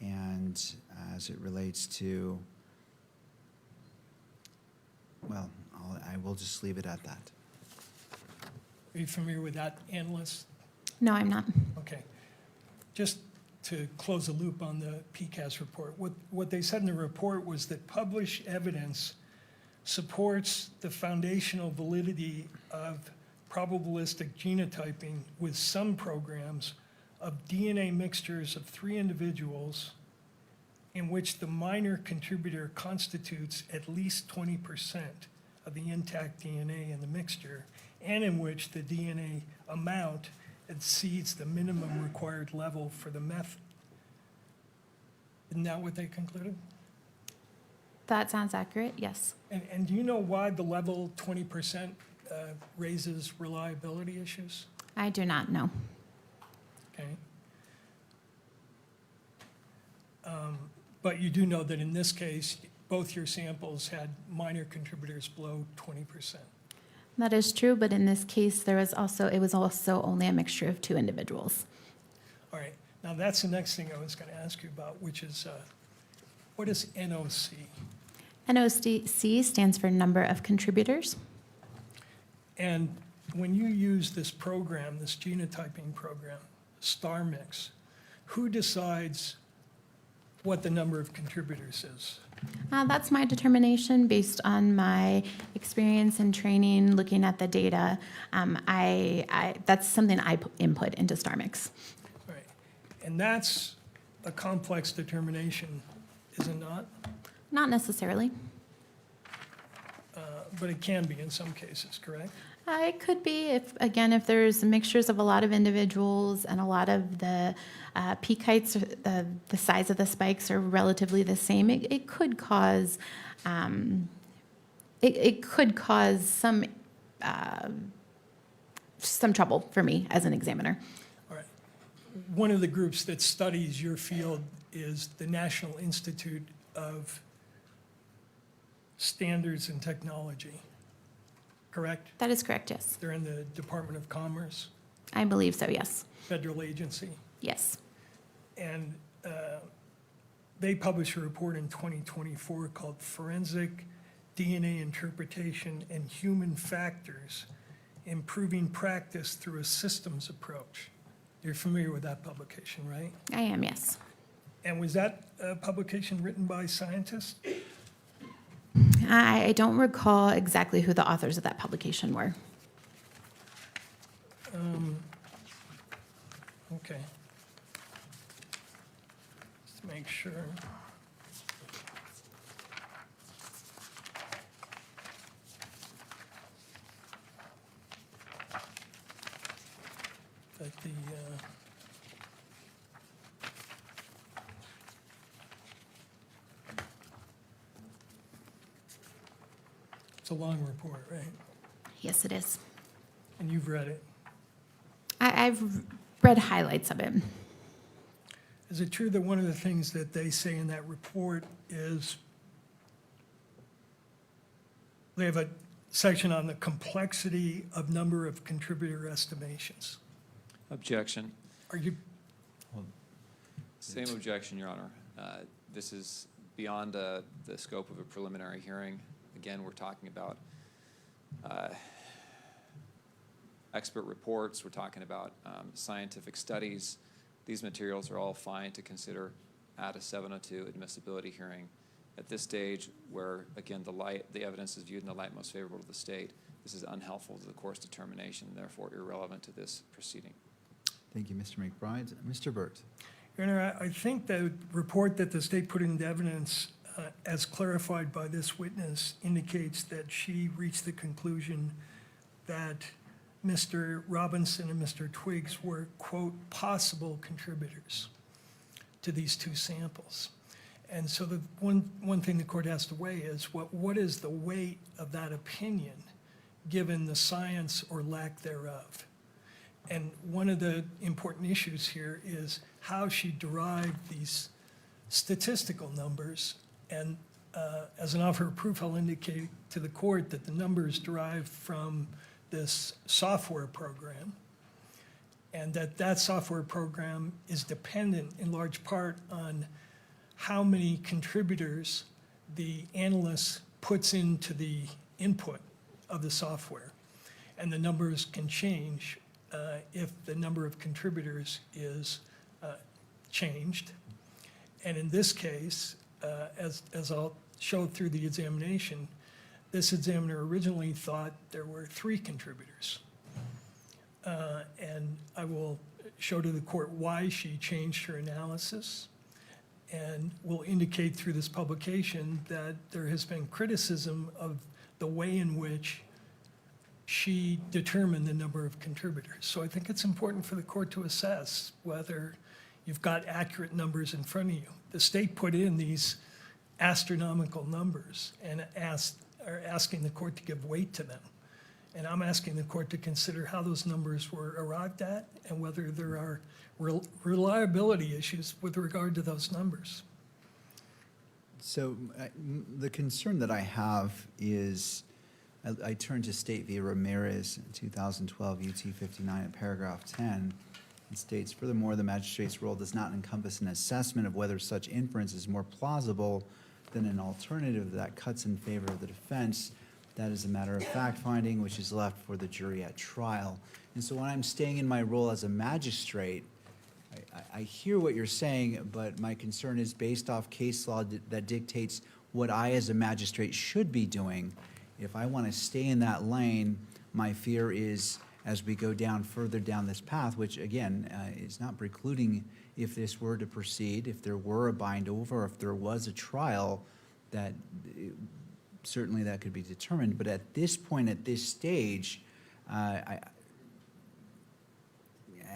and as it relates to, well, I will just leave it at that. Are you familiar with that, analyst? No, I'm not. Okay. Just to close the loop on the PCAST report, what they said in the report was that published evidence supports the foundational validity of probabilistic genotyping with some programs of DNA mixtures of 3 individuals in which the minor contributor constitutes at least 20% of the intact DNA in the mixture, and in which the DNA amount exceeds the minimum required level for the method. Isn't that what they concluded? That sounds accurate, yes. And do you know why the level 20% raises reliability issues? I do not know. Okay. But you do know that in this case, both your samples had minor contributors below 20%. That is true, but in this case, it was also only a mixture of 2 individuals. All right. Now that's the next thing I was going to ask you about, which is what is NOC? NOC stands for number of contributors. And when you use this program, this genotyping program, star mix, who decides what the number of contributors is? That's my determination based on my experience and training, looking at the data. That's something I input into StarMix. Right. And that's a complex determination, is it not? Not necessarily. But it can be in some cases, correct? It could be if there's mixtures of a lot of individuals and a lot of the peak heights, the size of the spikes are relatively the same. It could cause some trouble for me as an examiner. All right. One of the groups that studies your field is the National Institute of Standards and Technology, correct? That is correct. Yes, They're in the Department of Commerce, I believe so. Yes, federal agency. yes. And they published a report in 2024 called Forensic DNA Interpretation and Human Factors, Improving Practice Through a Systems Approach. You're familiar with that publication, right? I am. Yes. And was that publication written by scientists? I don't recall exactly who the authors of that publication were. Okay. Just to make sure. That the, it's a long report, right? Yes, it is. And you've read it. I've read highlights of it. Is it true that one of the things that they say in that report is they have a section on the complexity of number of contributor estimations? Objection. Are you, Same objection, Your Honor. This is beyond the scope of a preliminary hearing. Again, we're talking about expert reports. We're talking about scientific studies. These materials are all fine to consider at a 702 admissibility hearing. At this stage, where, again, the evidence is viewed in the light most favorable to the state, this is unhelpful to the court's determination and therefore irrelevant to this proceeding. Thank you, Mr. McBride. Mr. Burt. Your Honor, I think the report that the state put into evidence, as clarified by this witness, indicates that she reached the conclusion that Mr. Robinson and Mr. Twiggs were, quote, possible contributors to these two samples. And so the one thing the court has to weigh is what is the weight of that opinion given the science or lack thereof? And one of the important issues here is how she derived these statistical numbers. And as an offer of proof, I'll indicate to the court that the numbers derived from this software program, and that software program is dependent in large part on how many contributors the analyst puts into the input of the software. And the numbers can change if the number of contributors is changed. And in this case, as I'll show through the examination, this examiner originally thought there were 3 contributors. And I will show to the court why she changed her analysis, and will indicate through this publication that there has been criticism of the way in which she determined the number of contributors. So I think it's important for the court to assess whether you've got accurate numbers in front of you. The state put in these astronomical numbers and are asking the court to give weight to them. And I'm asking the court to consider how those numbers were arrived at and whether there are reliability issues with regard to those numbers. So the concern that I have is, I turn to State v. Ramirez, 2012 UT 59 at paragraph 10. It states, furthermore, the magistrate's role does not encompass an assessment of whether such inference is more plausible than an alternative that cuts in favor of the defense. That is a matter of fact-finding, which is left for the jury at trial. And so when I'm staying in my role as a magistrate, I hear what you're saying, but my concern is based off case law that dictates what I as a magistrate should be doing. If I want to stay in that lane, my fear is as we go down further down this path, which again, is not precluding if this were to proceed, if there were a bind over, if there was a trial, that certainly that could be determined. But at this point, at this stage,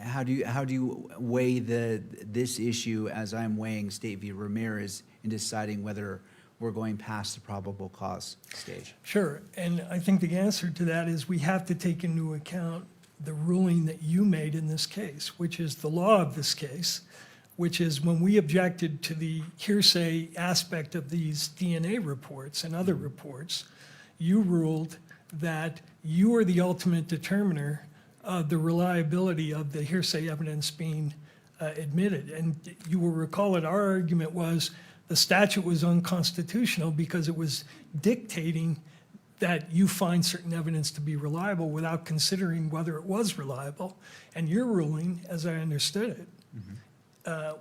how do you weigh this issue as I'm weighing State v. Ramirez in deciding whether we're going past the probable cause stage? Sure, and I think the answer to that is we have to take into account the ruling that you made in this case, which is the law of this case, which is when we objected to the hearsay aspect of these DNA reports and other reports, you ruled that you are the ultimate determiner of the reliability of the hearsay evidence being admitted. And you will recall that our argument was the statute was unconstitutional because it was dictating that you find certain evidence to be reliable without considering whether it was reliable. And your ruling, as I understood it,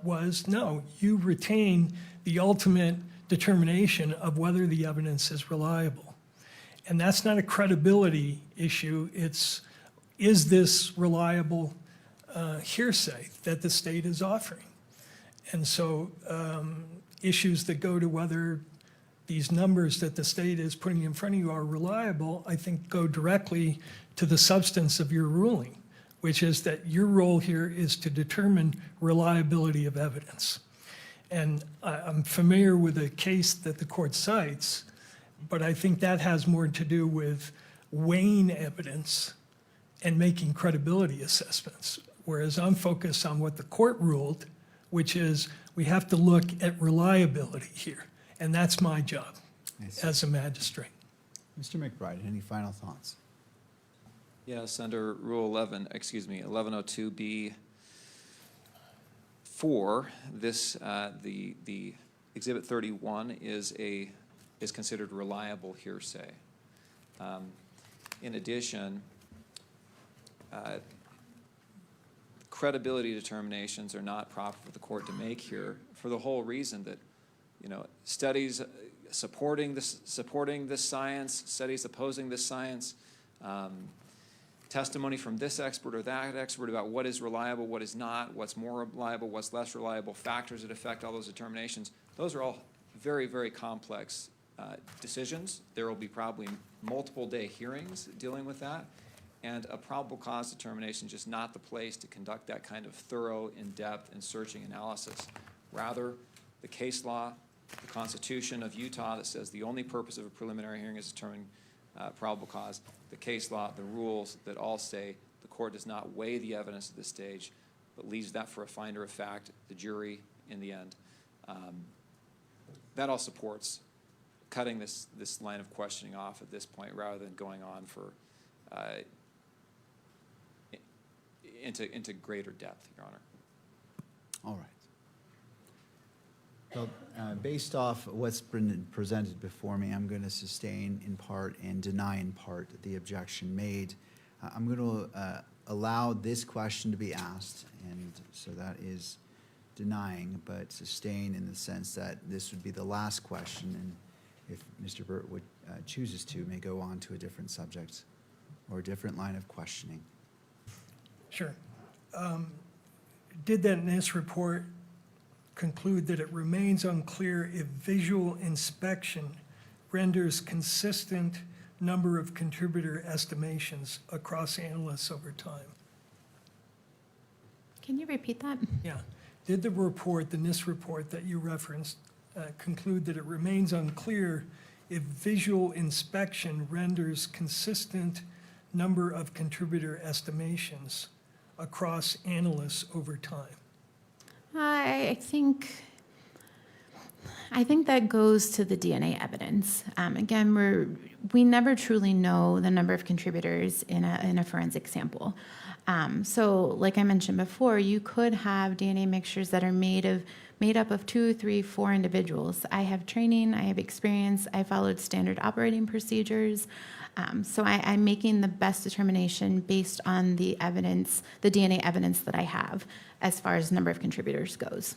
was no, you retain the ultimate determination of whether the evidence is reliable. And that's not a credibility issue. It's, is this reliable hearsay that the state is offering? And so issues that go to whether these numbers that the state is putting in front of you are reliable, I think go directly to the substance of your ruling, which is that your role here is to determine reliability of evidence. And I'm familiar with a case that the court cites, but I think that has more to do with weighing evidence and making credibility assessments, whereas I'm focused on what the court ruled, which is we have to look at reliability here, and that's my job as a magistrate. Mr. McBride, any final thoughts? Yes, under Rule 1102B4, this, the Exhibit 31 is considered reliable hearsay. In addition, credibility determinations are not proper for the court to make here for the whole reason that, you know, studies supporting this science, studies opposing this science, testimony from this expert or that expert about what is reliable, what is not, what's more reliable, what's less reliable, factors that affect all those determinations. Those are all very, very complex decisions. There will be probably multiple day hearings dealing with that. And a probable cause determination is just not the place to conduct that kind of thorough, in-depth, and searching analysis. Rather, the case law, the Constitution of Utah that says the only purpose of a preliminary hearing is determining probable cause, the case law, the rules that all say the court does not weigh the evidence at this stage, but leaves that for a finder of fact, the jury, in the end. That all supports cutting this line of questioning off at this point rather than going on for into greater depth, Your Honor. All right. Well, based off what's been presented before me, I'm going to sustain in part and deny in part the objection made. I'm going to allow this question to be asked, and so that is denying, but sustain in the sense that this would be the last question, and if Mr. Burt would chooses to, may go on to a different subject or a different line of questioning. Sure. Did that NIST report conclude that it remains unclear if visual inspection renders consistent number of contributor estimations across analysts over time? Can you repeat that? Yeah. Did the report, the NIST report that you referenced, conclude that it remains unclear if visual inspection renders consistent number of contributor estimations across analysts over time? I think that goes to the DNA evidence. Again, we never truly know the number of contributors in a forensic sample. So like I mentioned before, you could have DNA mixtures that are made of made up of 2, 3, 4 individuals. I have training, I have experience, I followed standard operating procedures. So I'm making the best determination based on the evidence, the DNA evidence that I have as far as number of contributors goes.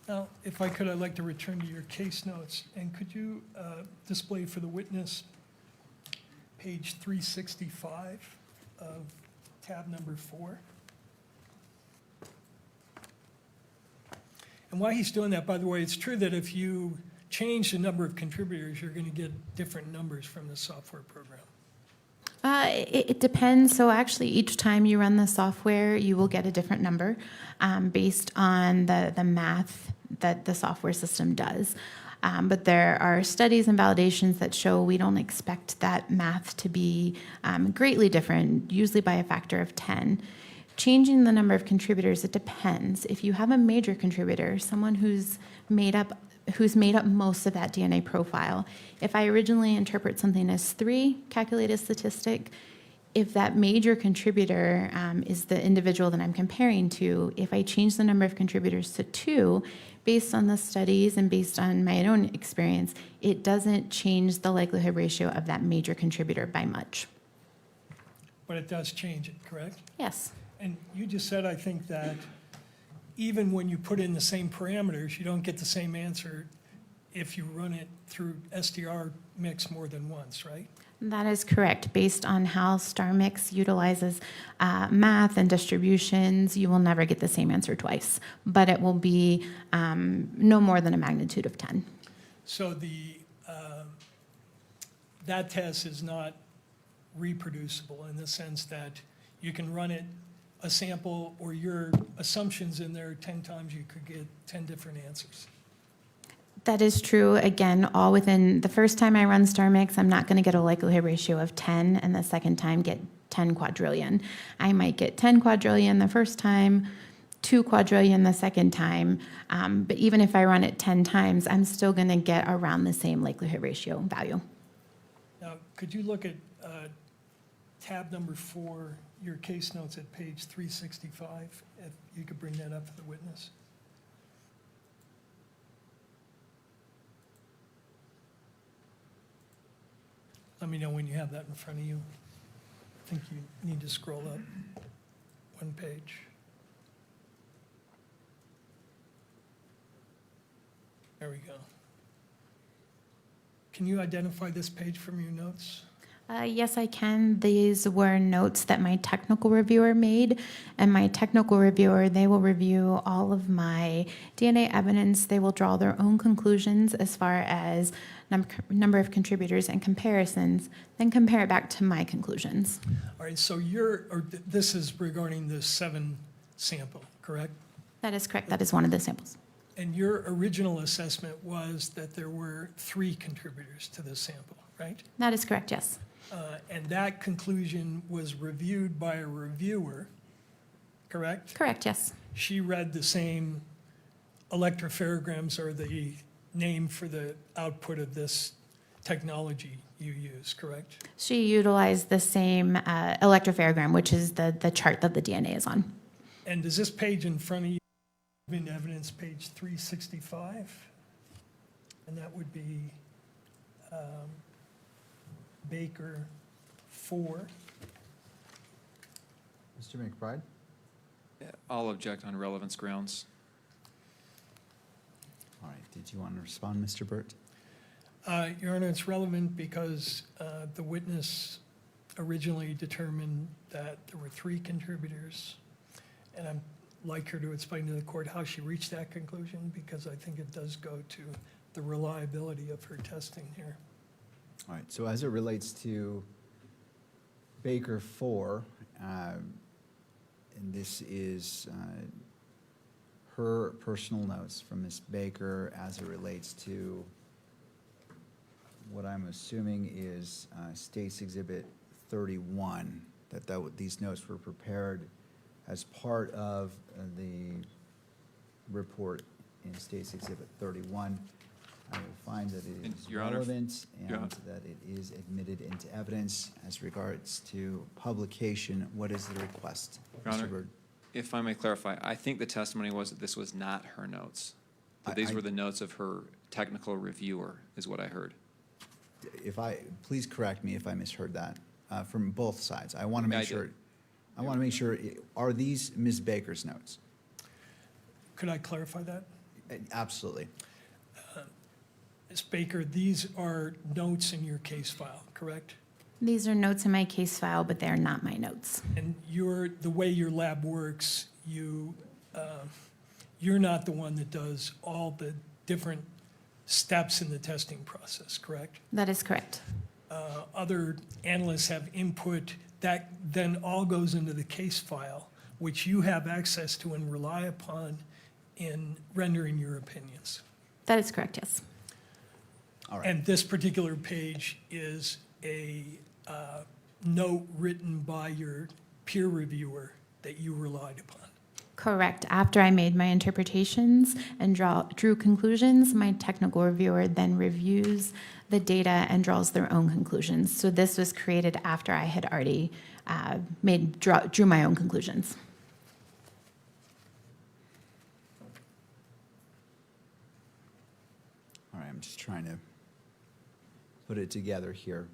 Now, if I could, I'd like to return to your case notes, and could you display for the witness page 365 of tab number 4? And while he's doing that, by the way, it's true that if you change the number of contributors, you're going to get different numbers from the software program. It depends. So actually, each time you run the software, you will get a different number based on the math that the software system does. But there are studies and validations that show we don't expect that math to be greatly different, usually by a factor of 10. Changing the number of contributors, it depends. If you have a major contributor, someone who's made up most of that DNA profile, if I originally interpret something as 3, calculate a statistic, if that major contributor is the individual that I'm comparing to, if I change the number of contributors to 2, based on the studies and based on my own experience, it doesn't change the likelihood ratio of that major contributor by much. But it does change it, correct? Yes. And you just said, I think, that even when you put in the same parameters, you don't get the same answer if you run it through STR mix more than once, right? That is correct. Based on how StarMix utilizes math and distributions, you will never get the same answer twice, but it will be no more than a magnitude of 10. So that test is not reproducible in the sense that you can run it a sample or your assumptions in there 10 times, you could get 10 different answers. That is true. Again, all within the first time I run StarMix, I'm not going to get a likelihood ratio of 10, and the second time get 10 quadrillion. I might get 10 quadrillion the first time, 2 quadrillion the second time, but even if I run it 10 times, I'm still going to get around the same likelihood ratio value. Now, could you look at tab number 4, your case notes at page 365, if you could bring that up for the witness? Let me know when you have that in front of you. I think you need to scroll up one page. There we go. Can you identify this page from your notes? Yes, I can. These were notes that my technical reviewer made, and my technical reviewer, they will review all of my DNA evidence. They will draw their own conclusions as far as number of contributors and comparisons, then compare it back to my conclusions. All right, so this is regarding the 7 sample, correct? That is correct. That is one of the samples. And your original assessment was that there were 3 contributors to this sample, right? That is correct, yes. And that conclusion was reviewed by a reviewer, correct? Correct, yes. She read the same electropherograms, or the name for the output of this technology you use, correct? She utilized the same electropherogram, which is the chart that the DNA is on. And does this page in front of you have in evidence page 365? And that would be Baker 4. Mr. McBride? I'll object on relevance grounds. All right, did you want to respond, Mr. Burt? Your Honor, it's relevant because the witness originally determined that there were 3 contributors, and I'd like her to explain to the court how she reached that conclusion, because I think it does go to the reliability of her testing here. All right, so as it relates to Baker 4, and this is her personal notes from Ms. Baker as it relates to what I'm assuming is State's Exhibit 31, that these notes were prepared as part of the report in State's Exhibit 31. I will find that it And is Your Honor, relevant Your and that it is admitted into evidence as regards to publication. What is the request, Your Honor, Mr. Byrd? If I may clarify, I think the testimony was that this was not her notes. That these were the notes of her technical reviewer, is what I heard. Please correct me if I misheard that, from both sides. I want to Yeah, I make did. sure, are these Ms. Baker's notes? Could I clarify that? Absolutely. Ms. Baker, these are notes in your case file, correct? These are notes in my case file, but they're not my notes. And the way your lab works, you're not the one that does all the different steps in the testing process, correct? That is correct. Other analysts have input that then all goes into the case file, which you have access to and rely upon in rendering your opinions. That is correct, yes. All right. And this particular page is a note written by your peer reviewer that you relied upon. Correct. After I made my interpretations and drew conclusions, my technical reviewer then reviews the data and draws their own conclusions. So this was created after I had already drew my own conclusions. All right, I'm just trying to put it together here.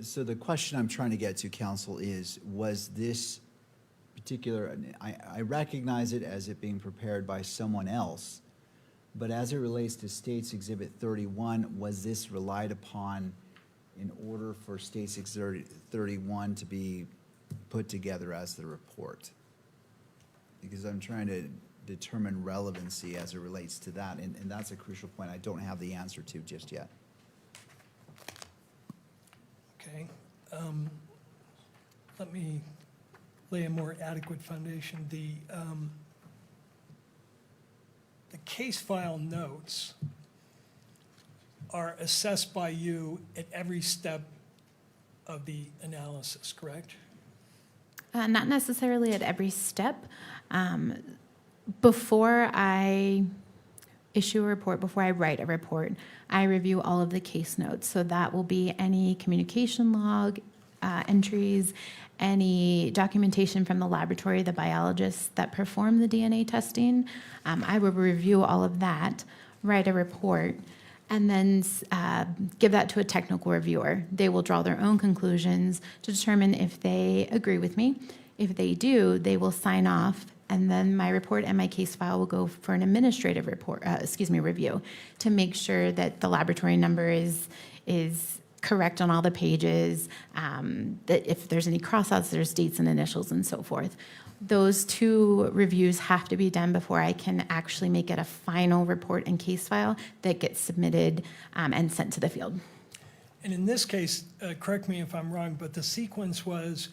So the question I'm trying to get to, counsel, is, was this particular, I recognize it as it being prepared by someone else, but as it relates to States Exhibit 31, was this relied upon in order for States Exhibit 31 to be put together as the report? Because I'm trying to determine relevancy as it relates to that, and that's a crucial point I don't have the answer to just yet. Okay. Let me lay a more adequate foundation. The case file notes are assessed by you at every step of the analysis, correct? Not necessarily at every step. Before I issue a report, before I write a report, I review all of the case notes. So that will be any communication log entries, any documentation from the laboratory, the biologists that perform the DNA testing. I will review all of that, write a report, and then give that to a technical reviewer. They will draw their own conclusions to determine if they agree with me. If they do, they will sign off, and then my report and my case file will go for an administrative review to make sure that the laboratory number is correct on all the pages, that if there's any crossouts, there's dates and initials and so forth. Those two reviews have to be done before I can actually make it a final report and case file that gets submitted and sent to the field. And in this case, correct me if I'm wrong, but the sequence was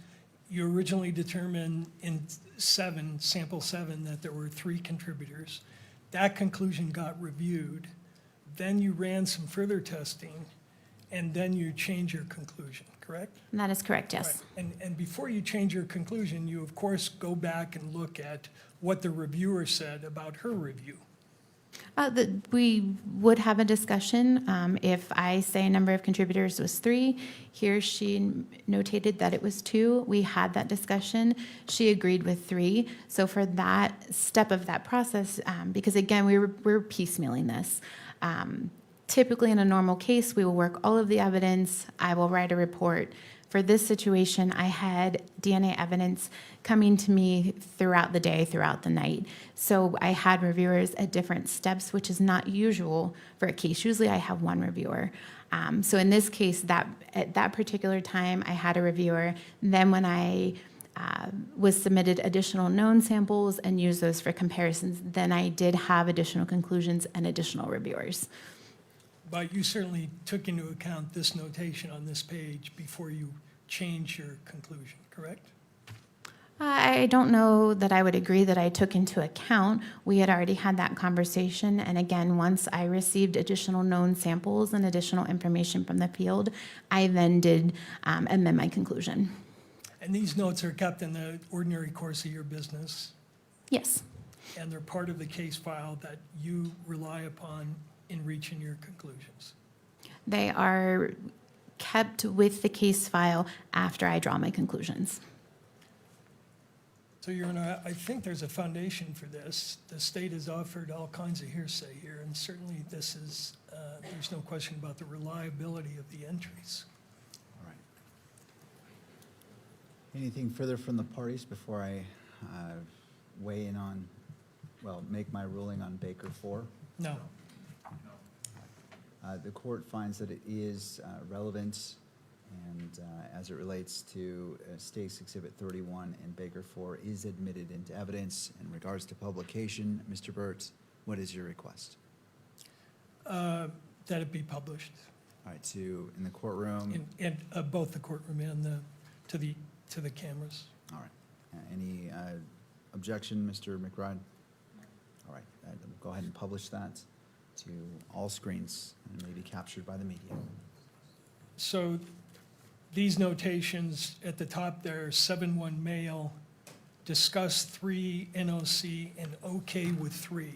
you originally determined in sample 7, that there were 3 contributors. That conclusion got reviewed. Then you ran some further testing, and then you change your conclusion, correct? And that is correct, yes. Right. And before you change your conclusion, you of course go back and look at what the reviewer said about her review. We would have a discussion. If I say a number of contributors was 3, he or she notated that it was 2. We had that discussion. She agreed with 3. So for that step of that process, because again, we're piecemealing this. Typically in a normal case, we will work all of the evidence. I will write a report. For this situation, I had DNA evidence coming to me throughout the day, throughout the night. So I had reviewers at different steps, which is not usual for a case. Usually I have one reviewer. So in this case, at that particular time, I had a reviewer. Then when I was submitted additional known samples and used those for comparisons, then I did have additional conclusions and additional reviewers. But you certainly took into account this notation on this page before you changed your conclusion, correct? I don't know that I would agree that I took into account. We had already had that conversation, and again, once I received additional known samples and additional information from the field, I then did amend my conclusion. And these notes are kept in the ordinary course of your business, Yes, and they're part of the case file that you rely upon in reaching your conclusions. they are kept with the case file after I draw my conclusions. So, Your Honor, I think there's a foundation for this. The state has offered all kinds of hearsay here, and certainly this is, there's no question about the reliability of the entries. All right. Anything further from the parties before I weigh in on, well, make my ruling on Baker 4? No. The court finds that it is relevant, and as it relates to State's Exhibit 31 and Baker 4 is admitted into evidence. In regards to publication, Mr. Burt, what is your request? That it be published All right, to, in the courtroom. in both the courtroom and to the cameras. All right. Any objection, Mr. McBride? All right, we'll go ahead and publish that to all screens and may be captured by the media. So these notations at the top there, 7-1 mail, discuss 3 NOC and okay with 3.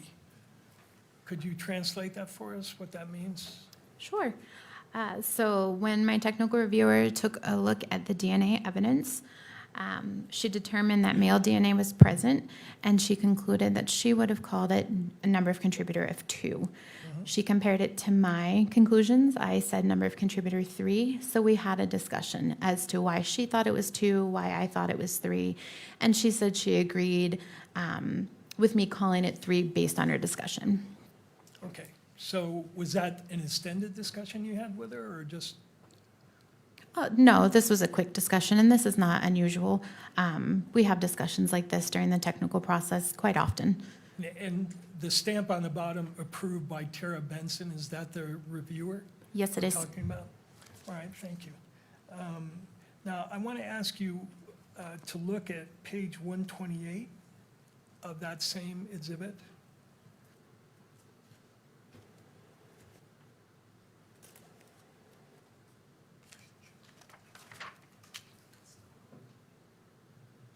Could you translate that for us, what that means? Sure. So when my technical reviewer took a look at the DNA evidence, she determined that male DNA was present, and she concluded that she would have called it a number of contributor of 2. She compared it to my conclusions. I said number of contributor 3, so we had a discussion as to why she thought it was 2, why I thought it was 3, and she said she agreed with me calling it 3 based on her discussion. Okay, so was that an extended discussion you had with her, or just? No, this was a quick discussion, and this is not unusual. We have discussions like this during the technical process quite often. And the stamp on the bottom, approved by Tara Benson, is that the reviewer? Yes, it we're is. talking about? All right, thank you. Now, I want to ask you to look at page 128 of that same exhibit.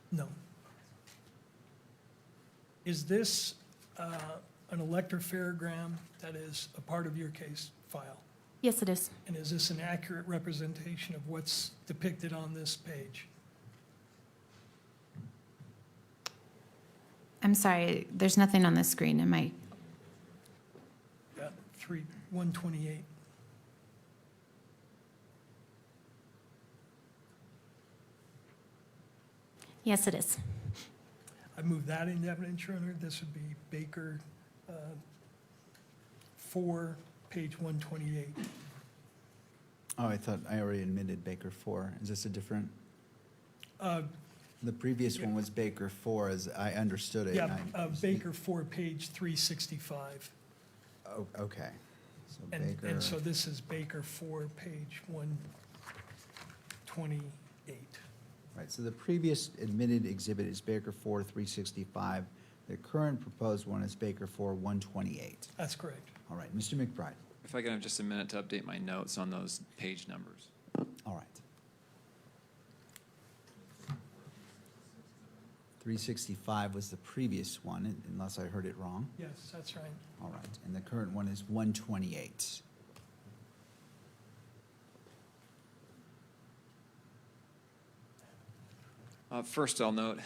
No. Is this an electropherogram that is a part of your case file? Yes, it is. And is this an accurate representation of what's depicted on this page? I'm sorry, there's nothing on the screen. Am I? Yeah, 128. Yes, it is. I move that into evidence, Your Honor. This would be Baker 4, page 128. Oh, I thought I already admitted Baker 4. Is this a different? The previous one was Baker 4, as I understood it. Yeah, Baker 4, page 365. Oh, okay. So And Baker, so this is Baker 4, page 128. right, so the previous admitted exhibit is Baker 4, 365. The current proposed one is Baker 4, 128. That's correct. All right, Mr. McBride. If I could have just a minute to update my notes on those page numbers. All right. 365 was the previous one, unless I heard it wrong. Yes, that's right. All right, and the current one is 128. First, I'll note,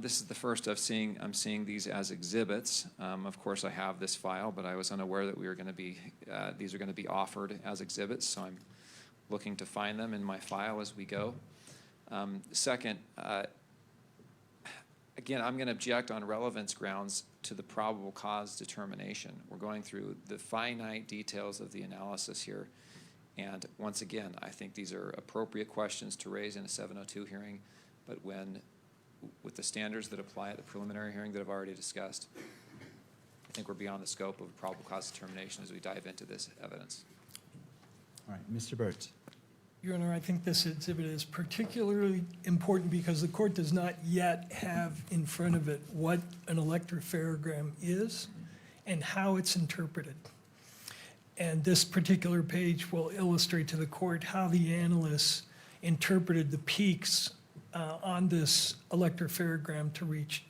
this is the first I'm seeing these as exhibits. Of course, I have this file, but I was unaware that we were going to be, these are going to be offered as exhibits, so I'm looking to find them in my file as we go. Second, again, I'm going to object on relevance grounds to the probable cause determination. We're going through the finite details of the analysis here, and once again, I think these are appropriate questions to raise in a 702 hearing. But with the standards that apply at the preliminary hearing that I've already discussed, I think we're beyond the scope of probable cause determination as we dive into this evidence. All right, Mr. Burt. Your Honor, I think this exhibit is particularly important because the court does not yet have in front of it what an electropherogram is and how it's interpreted. And this particular page will illustrate to the court how the analysts interpreted the peaks on this electropherogram to reach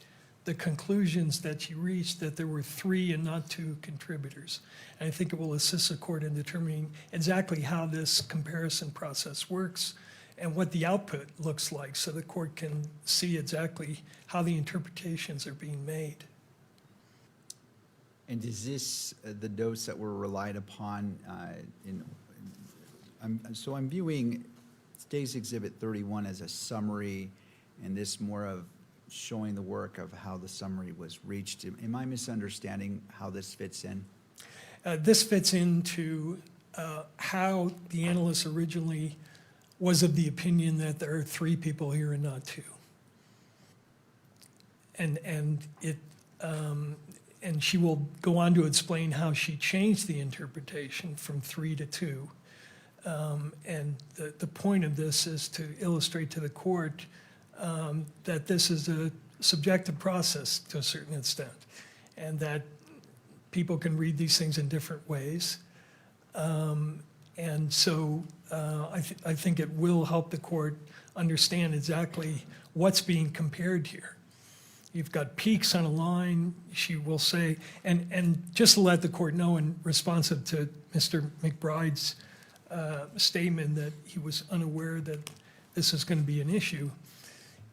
the conclusions that she reached, that there were 3 and not 2 contributors. And I think it will assist the court in determining exactly how this comparison process works and what the output looks like, so the court can see exactly how the interpretations are being made. And is this the notes that were relied upon so I'm viewing today's Exhibit 31 as a summary, and this more of showing the work of how the summary was reached. Am I misunderstanding how this fits in? This fits into how the analyst originally was of the opinion that there are 3 people here and not 2. And she will go on to explain how she changed the interpretation from 3 to 2. And the point of this is to illustrate to the court that this is a subjective process to a certain extent, and that people can read these things in different ways. And so I think it will help the court understand exactly what's being compared here. You've got peaks on a line, she will say, and just to let the court know, in responsive to Mr. McBride's statement that he was unaware that this is going to be an issue,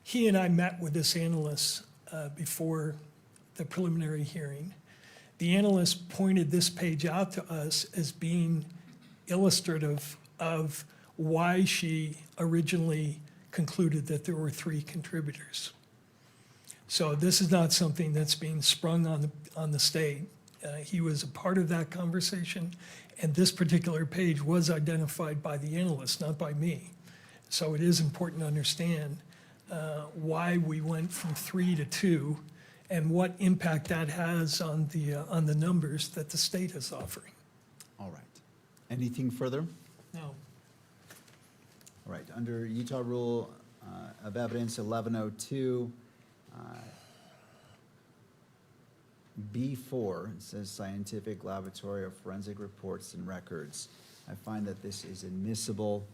he and I met with this analyst before the preliminary hearing. The analyst pointed this page out to us as being illustrative of why she originally concluded that there were 3 contributors. So this is not something that's being sprung on the state. He was a part of that conversation, and this particular page was identified by the analyst, not by me. So it is important to understand why we went from 3 to 2 and what impact that has on the numbers that the state is offering. All right. Anything further? No. All right. Under Utah Rule of Evidence 1102, B4, it says scientific, laboratory, or forensic reports and records. I find that this is admissible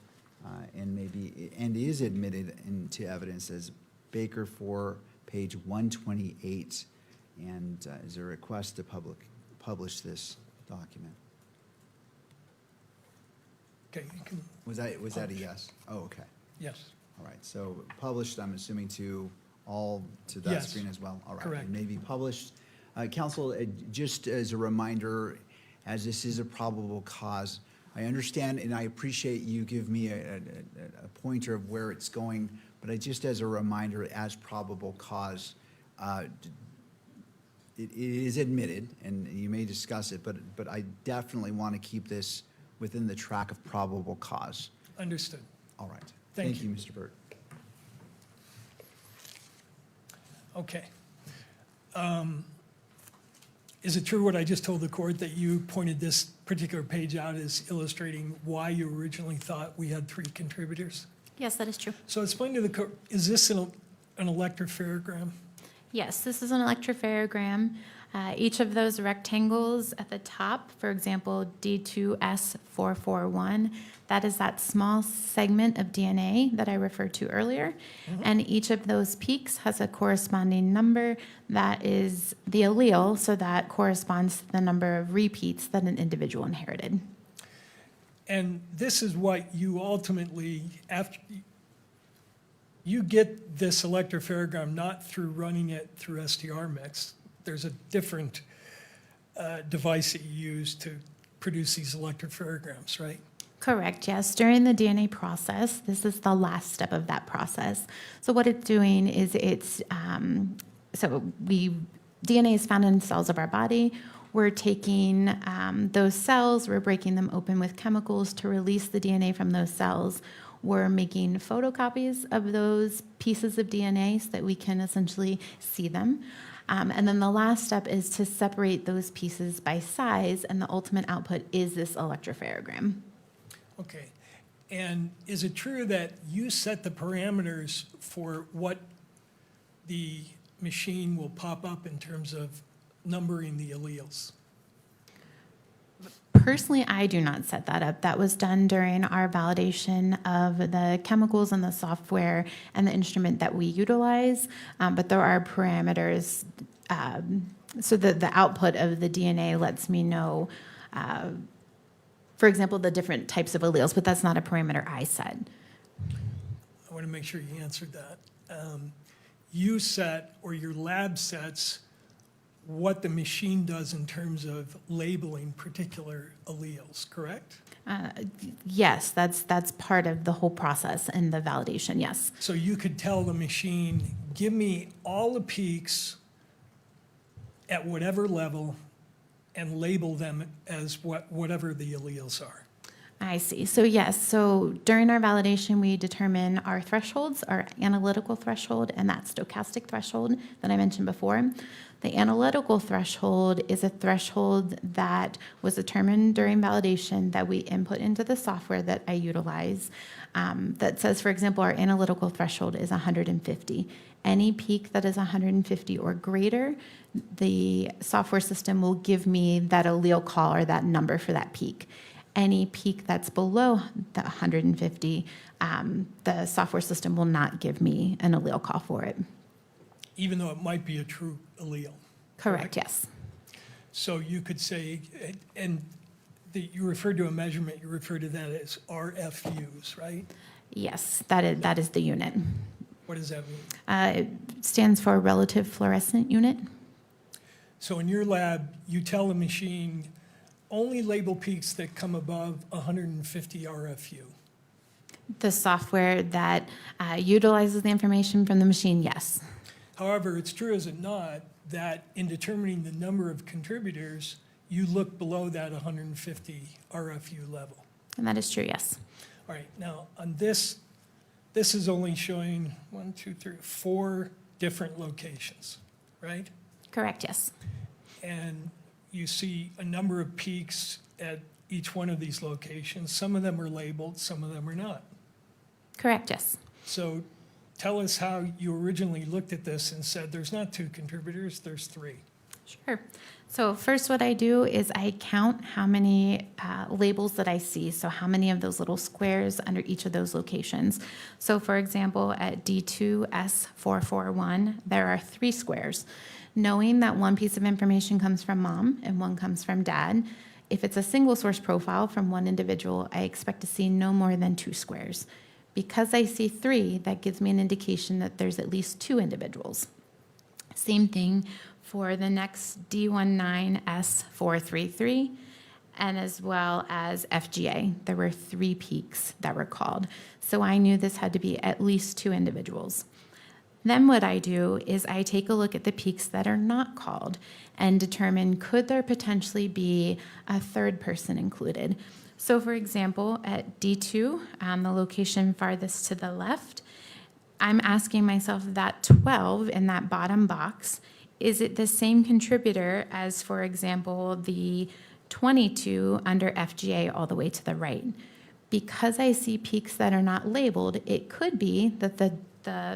and is admitted into evidence as Baker 4, page 128, and is a request to publish this document. Okay, you can, Was that a yes? Oh, okay. yes, All right, so published, I'm assuming to that Yes, screen as well? All right, correct. it may be published. Counsel, just as a reminder, as this is a probable cause, I understand and I appreciate you give me a pointer of where it's going, but just as a reminder, as probable cause, it is admitted, and you may discuss it, but I definitely want to keep this within the track of probable cause. understood. All right. Thank you. Mr. Burt. Okay. Is it true what I just told the court, that you pointed this particular page out as illustrating why you originally thought we had 3 contributors? Yes, that is true. So explain to the court, is this an electropharogram? Yes, this is an electropharogram. Each of those rectangles at the top, for example, D2S441, that is that small segment of DNA that I referred to earlier. And each of those peaks has a corresponding number that is the allele, so that corresponds to the number of repeats that an individual inherited. And this is what you ultimately, after you get this electropharogram not through running it through STR-Mix. There's a different device that you use to produce these electropharograms, right? Correct, yes. During the DNA process, this is the last step of that process. So what it's doing is DNA is found in cells of our body. We're taking those cells, we're breaking them open with chemicals to release the DNA from those cells. We're making photocopies of those pieces of DNA so that we can essentially see them. And then the last step is to separate those pieces by size, and the ultimate output is this electropharogram. Okay. And is it true that you set the parameters for what the machine will pop up in terms of numbering the alleles? Personally, I do not set that up. That was done during our validation of the chemicals and the software and the instrument that we utilize, but there are parameters. So the output of the DNA lets me know, for example, the different types of alleles, but that's not a parameter I set. I want to make sure you answered that. You set, or your lab sets, what the machine does in terms of labeling particular alleles, correct? Yes, that's part of the whole process and the validation, yes. So you could tell the machine, give me all the peaks at whatever level and label them as whatever the alleles are. I see. So yes, so during our validation, we determine our thresholds, our analytical threshold, and that stochastic threshold that I mentioned before. The analytical threshold is a threshold that was determined during validation that we input into the software that I utilize that says, for example, our analytical threshold is 150. Any peak that is 150 or greater, the software system will give me that allele call or that number for that peak. Any peak that's below the 150, the software system will not give me an allele call for it. Even though it might be a true allele. Correct, yes. So you could say, and you referred to a measurement, you refer to that as RFUs, right? Yes, that is the unit. What does that mean? It stands for relative fluorescent unit. So in your lab, you tell the machine, only label peaks that come above 150 RFU. The software that utilizes the information from the machine, yes. However, it's true, is it not, that in determining the number of contributors, you look below that 150 RFU level. And that is true, yes. All right, now on this is only showing 4 different locations, right? Correct, yes. And you see a number of peaks at each one of these locations. Some of them are labeled, some of them are not. Correct, yes. So tell us how you originally looked at this and said there's not 2 contributors, there's 3. Sure. So first what I do is I count how many labels that I see, so how many of those little squares under each of those locations. So for example, at D2S441, there are 3 squares. Knowing that one piece of information comes from mom and one comes from dad, if it's a single source profile from one individual, I expect to see no more than 2 squares. Because I see 3, that gives me an indication that there's at least 2 individuals. Same thing for the next D19S433, and as well as FGA. There were 3 peaks that were called. So I knew this had to be at least 2 individuals. Then what I do is I take a look at the peaks that are not called and determine, could there potentially be a third person included? So for example, at D2, the location farthest to the left, I'm asking myself, that 12 in that bottom box, is it the same contributor as, for example, the 22 under FGA all the way to the right? Because I see peaks that are not labeled, it could be that the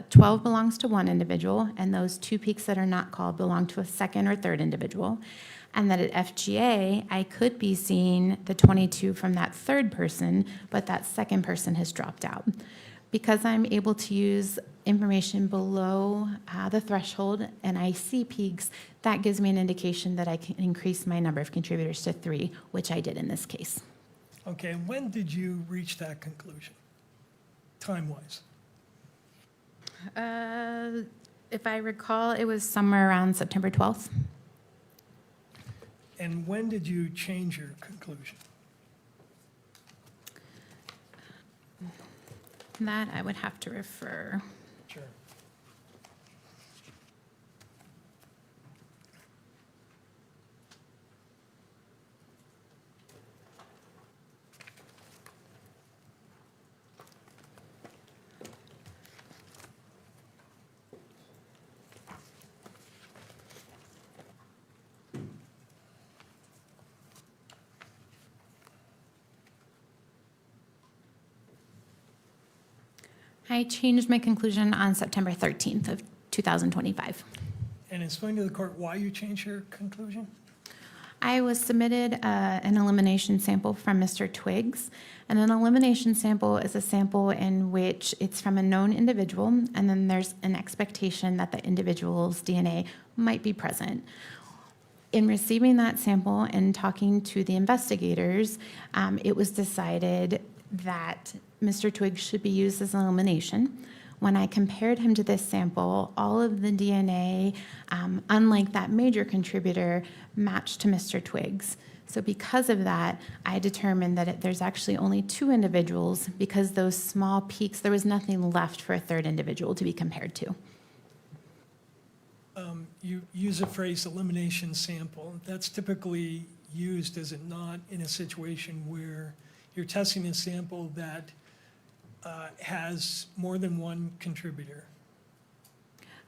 12 belongs to one individual and those 2 peaks that are not called belong to a second or third individual. And that at FGA, I could be seeing the 22 from that third person, but that second person has dropped out. Because I'm able to use information below the threshold and I see peaks, that gives me an indication that I can increase my number of contributors to 3, which I did in this case. Okay, and when did you reach that conclusion, time-wise? If I recall, it was somewhere around September 12th. And when did you change your conclusion? That I would have to refer. Sure. I changed my conclusion on September 13th of 2025. And explain to the court why you changed your conclusion? I was submitted an elimination sample from Mr. Twiggs, and an elimination sample is a sample in which it's from a known individual, and then there's an expectation that the individual's DNA might be present. In receiving that sample and talking to the investigators, it was decided that Mr. Twiggs should be used as an elimination. When I compared him to this sample, all of the DNA, unlike that major contributor, matched to Mr. Twiggs. So because of that, I determined that there's actually only 2 individuals because those small peaks, there was nothing left for a third individual to be compared to. You use the phrase elimination sample. That's typically used, is it not, in a situation where you're testing a sample that has more than one contributor?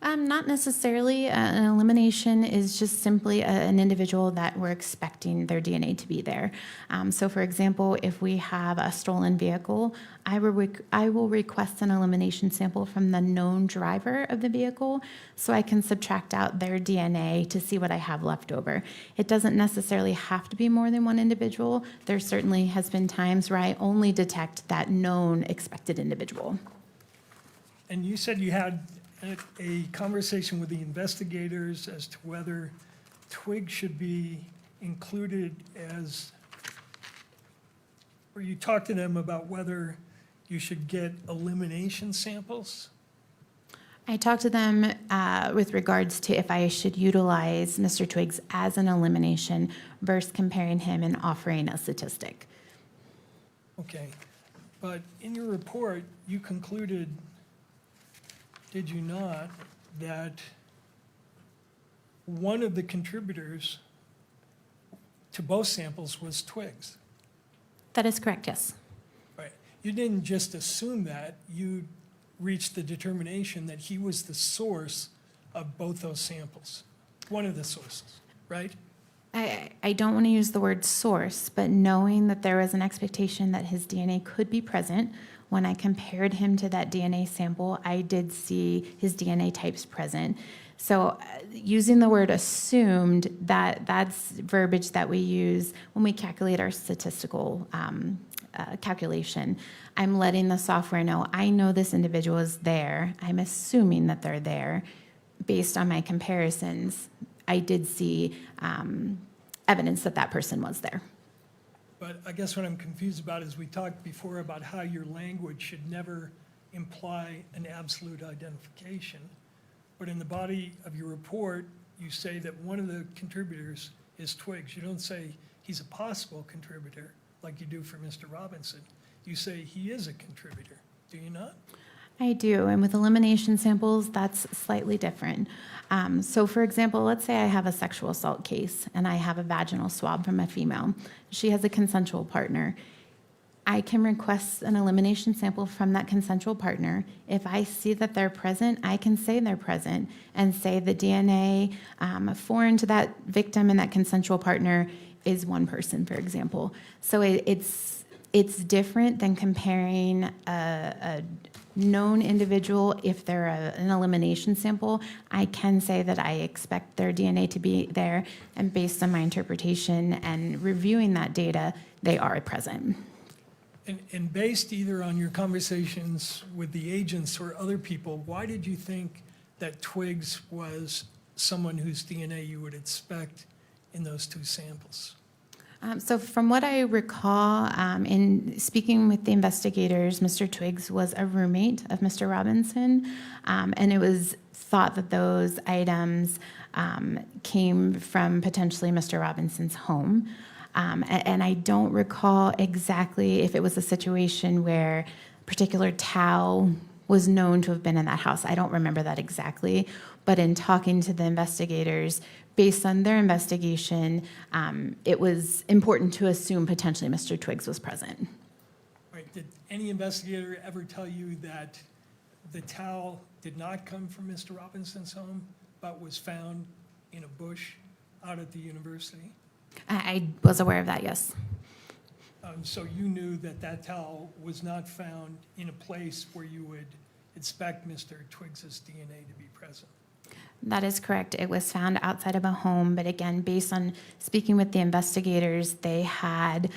Not necessarily. An elimination is just simply an individual that we're expecting their DNA to be there. So for example, if we have a stolen vehicle, I will request an elimination sample from the known driver of the vehicle so I can subtract out their DNA to see what I have left over. It doesn't necessarily have to be more than one individual. There certainly has been times where I only detect that known expected individual. And you said you had a conversation with the investigators as to whether Twiggs should be included as, or you talked to them about whether you should get elimination samples? I talked to them with regards to if I should utilize Mr. Twiggs as an elimination versus comparing him and offering a statistic. Okay, but in your report, you concluded, did you not, that one of the contributors to both samples was Twiggs? That is correct, yes. Right. You didn't just assume that, you reached the determination that he was the source of both those samples, one of the sources, right? I don't want to use the word source, but knowing that there was an expectation that his DNA could be present, when I compared him to that DNA sample, I did see his DNA types present. So using the word assumed, that's verbiage that we use when we calculate our statistical calculation. I'm letting the software know, I know this individual is there. I'm assuming that they're there. Based on my comparisons, I did see evidence that that person was there. But I guess what I'm confused about is we talked before about how your language should never imply an absolute identification. But in the body of your report, you say that one of the contributors is Twiggs. You don't say he's a possible contributor like you do for Mr. Robinson. You say he is a contributor, do you not? I do, and with elimination samples, that's slightly different. So for example, let's say I have a sexual assault case and I have a vaginal swab from a female. She has a consensual partner. I can request an elimination sample from that consensual partner. If I see that they're present, I can say they're present and say the DNA foreign to that victim and that consensual partner is one person, for example. So it's different than comparing a known individual. If they're an elimination sample, I can say that I expect their DNA to be there, and based on my interpretation and reviewing that data, they are present. And based either on your conversations with the agents or other people, why did you think that Twiggs was someone whose DNA you would expect in those 2 samples? So from what I recall, in speaking with the investigators, Mr. Twiggs was a roommate of Mr. Robinson, and it was thought that those items came from potentially Mr. Robinson's home. And I don't recall exactly if it was a situation where a particular towel was known to have been in that house. I don't remember that exactly, but in talking to the investigators, based on their investigation, it was important to assume potentially Mr. Twiggs was present. Right, did any investigator ever tell you that the towel did not come from Mr. Robinson's home, but was found in a bush out at the university? I was aware of that, yes. So you knew that that towel was not found in a place where you would expect Mr. Twiggs's DNA to be present? That is correct. It was found outside of a home, but again, based on speaking with the investigators, they had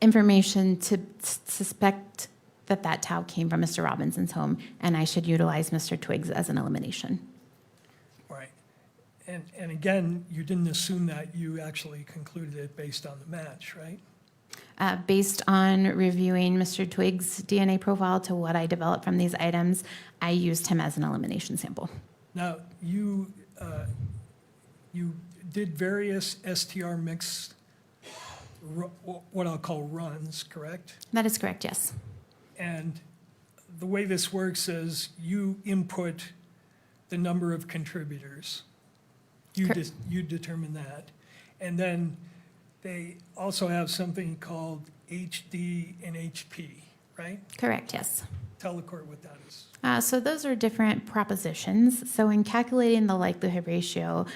information to suspect that that towel came from Mr. Robinson's home, and I should utilize Mr. Twiggs as an elimination. Right. And again, you didn't assume that, you actually concluded it based on the match, right? Based on reviewing Mr. Twiggs' DNA profile to what I developed from these items, I used him as an elimination sample. Now, you did various STR mix, what I'll call runs, correct? That is correct, yes. And the way this works is you input the number of contributors. You determine that. And then they also have something called HD and HP, right? Correct, yes. Tell the court what that is. So those are different propositions. So in calculating the likelihood ratio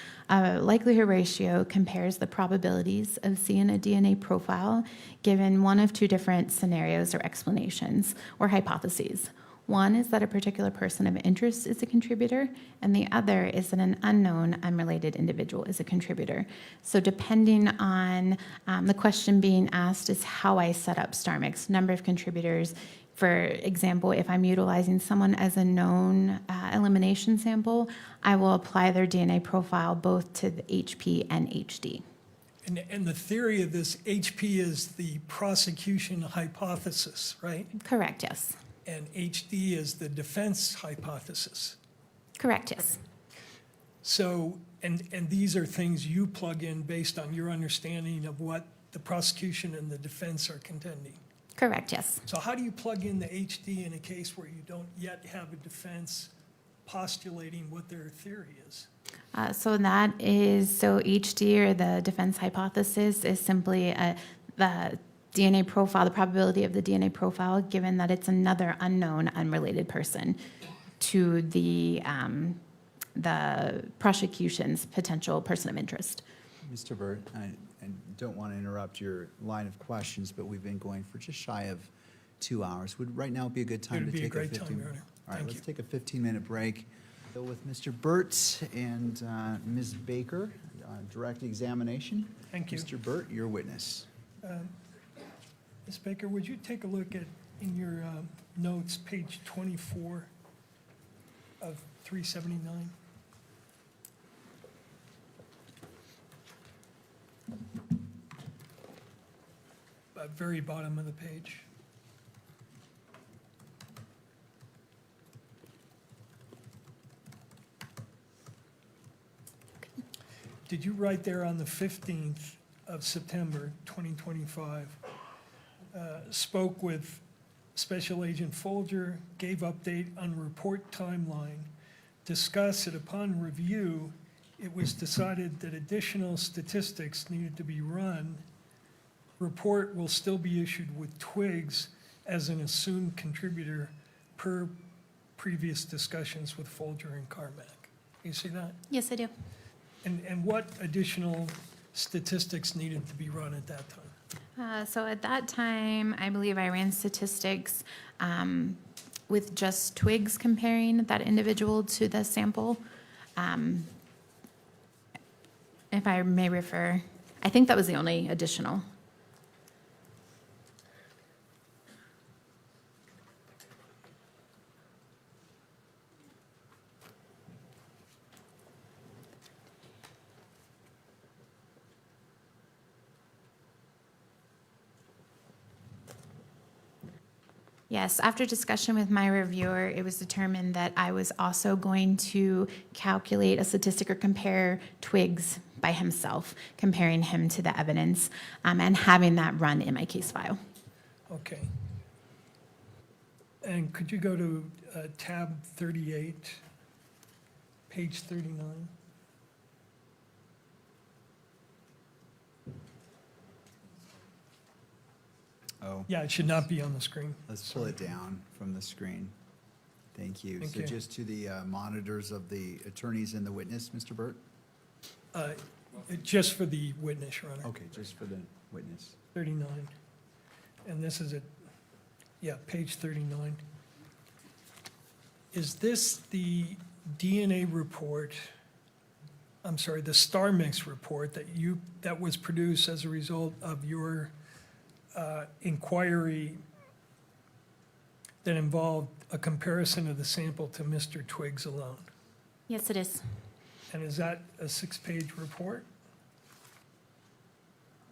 compares the probabilities of seeing a DNA profile given one of two different scenarios or explanations or hypotheses. One is that a particular person of interest is a contributor, and the other is that an unknown, unrelated individual is a contributor. So depending on the question being asked is how I set up star mix, number of contributors. For example, if I'm utilizing someone as a known elimination sample, I will apply their DNA profile both to the HP and HD. And the theory of this, HP is the prosecution hypothesis, right? Correct, yes. And HD is the defense hypothesis. Correct, yes. So, and these are things you plug in based on your understanding of what the prosecution and the defense are contending. Correct, yes. So how do you plug in the HD in a case where you don't yet have a defense postulating what their theory is? So HD, or the defense hypothesis, is simply the DNA profile, the probability of the DNA profile, given that it's another unknown, unrelated person to the prosecution's potential person of interest. Mr. Burt, I don't want to interrupt your line of questions, but we've been going for just shy of 2 hours. Would right now be a good time It'd to be a take great 15? time, Your Honor. All right, Thank let's you. take a 15-minute break. Go with Mr. Burt and Ms. Bakker, direct examination. Thank you. Mr. Burt, your witness. Ms. Baker, would you take a look at, in your notes, page 24 of 379? Very bottom of the page. Did you write there on the 15th of September 2025, spoke with Special Agent Folger, gave update on report timeline, discussed that upon review, it was decided that additional statistics needed to be run. Report will still be issued with Twiggs as an assumed contributor per previous discussions with Folger and Carmack. You see that? Yes, I do. And what additional statistics needed to be run at that time? So at that time, I believe I ran statistics with just Twiggs comparing that individual to the sample. If I may refer, I think that was the only additional. Yes, after discussion with my reviewer, it was determined that I was also going to calculate a statistic or compare Twiggs by himself, comparing him to the evidence, and having that run in my case file. Okay. And could you go to tab 38, page 39? Oh, Yeah, it should not be on the screen. let's pull it down from the screen. Thank you. Thank So you. just to the monitors of the attorneys and the witness, Mr. Burt? Just for the witness, Your Honor. Okay, just for the witness. 39. And this is page 39. Is this the DNA report, I'm sorry, the star mix report that was produced as a result of your inquiry that involved a comparison of the sample to Mr. Twiggs alone. Yes, it is. And is that a 6-page report?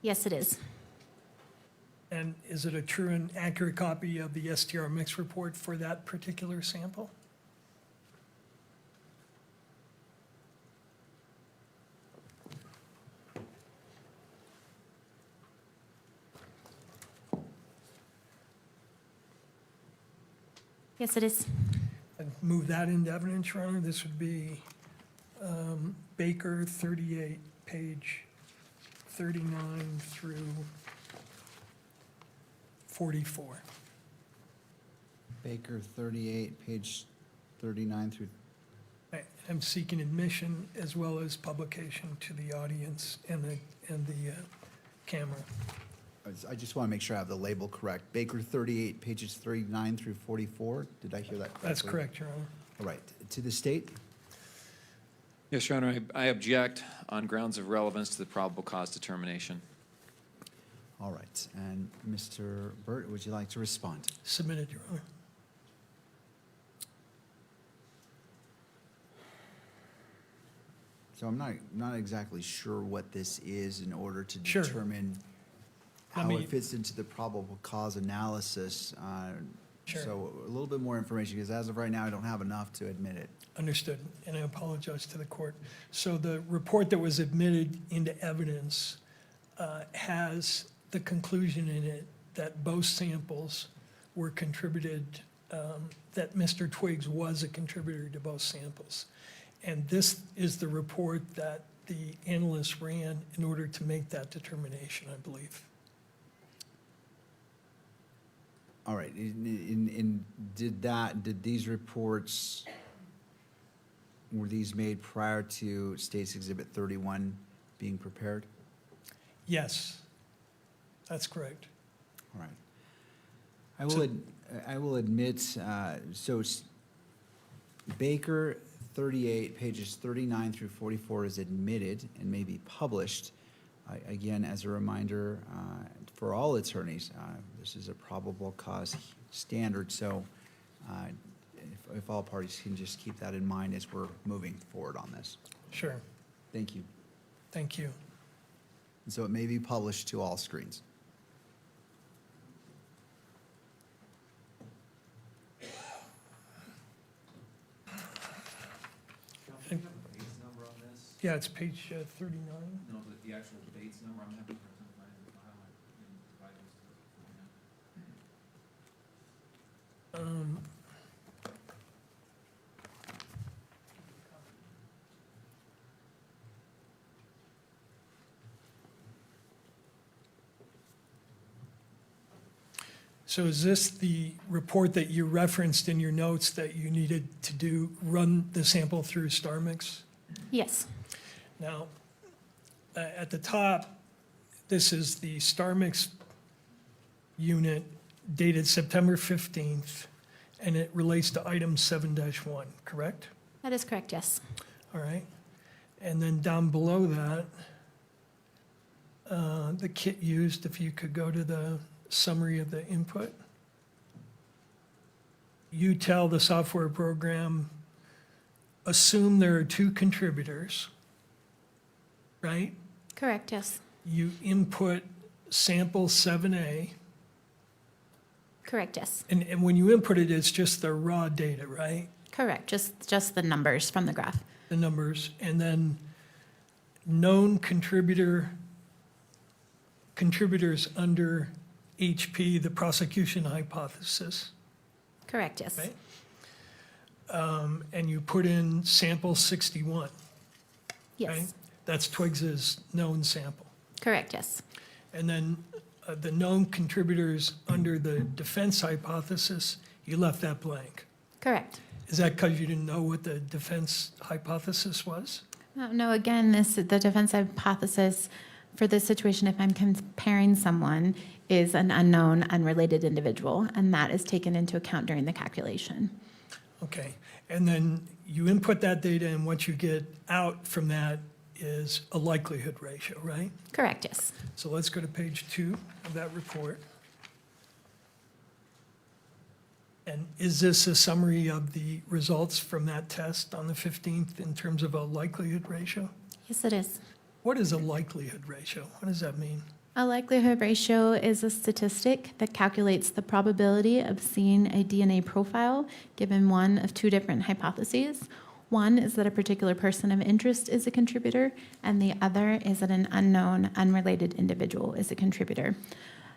Yes, it is. And is it a true and accurate copy of the STR mix report for that particular sample? Yes, it is. I'd move that into evidence, Your Honor. This would be Baker 38, page 39 through 44. Baker 38, page 39 through, I'm seeking admission as well as publication to the audience and the camera. I just want to make sure I have the label correct. Baker 38, pages 39 through 44. Did I hear that correctly? That's correct, Your Honor. All right. To the state? Yes, Your Honor, I object on grounds of relevance to the probable cause determination. All right. And Mr. Burt, would you like to respond? Submitted, Your Honor. So I'm not exactly sure what this is in order to Sure. determine Let how me- it fits into the probable cause analysis. Sure. So a little bit more information, because as of right now, I don't have enough to admit it. Understood, and I apologize to the court. So the report that was admitted into evidence has the conclusion in it that both samples were contributed, that Mr. Twiggs was a contributor to both samples. And this is the report that the analyst ran in order to make that determination, I believe. All right. Did these reports, were these made prior to State's Exhibit 31 being prepared? Yes, that's correct. All right. I will admit, Baker 38, pages 39 through 44 is admitted and may be published. Again, as a reminder, for all attorneys, this is a probable cause standard, so if all parties can just keep that in mind as we're moving forward on this. Sure, Thank you. thank you. And so it may be published to all screens. Yeah, it's page 39. No, but the actual Bates number, I'm happy to find the file and provide those to you. So is this the report that you referenced in your notes that you needed to run the sample through StarMix? Yes. Now, at the top, this is the StarMix unit dated September 15th, and it relates to item 7-1, correct? That is correct, yes. All right. And then down below that, the kit used, if you could go to the summary of the input. You tell the software program, assume there are 2 contributors, right? Correct, yes. You input sample 7A, Correct, yes. and when you input it, it's just the raw data, right? Correct, just the numbers from the graph. The numbers, and then known contributors under HP, the prosecution hypothesis, Correct, yes. right? And you put in sample 61, right? Yes. That's Twiggs's known sample. Correct, yes. And then the known contributors under the defense hypothesis, you left that blank. Correct. Is that because you didn't know what the defense hypothesis was? No, again, the defense hypothesis for this situation, if I'm comparing someone, is an unknown, unrelated individual, and that is taken into account during the calculation. Okay, and then you input that data, and what you get out from that is a likelihood ratio, right? Correct, yes. So let's go to page 2 of that report. And is this a summary of the results from that test on the 15th in terms of a likelihood ratio? Yes, it is. What is a likelihood ratio? What does that mean? A likelihood ratio is a statistic that calculates the probability of seeing a DNA profile given one of two different hypotheses. One is that a particular person of interest is a contributor, and the other is that an unknown, unrelated individual is a contributor.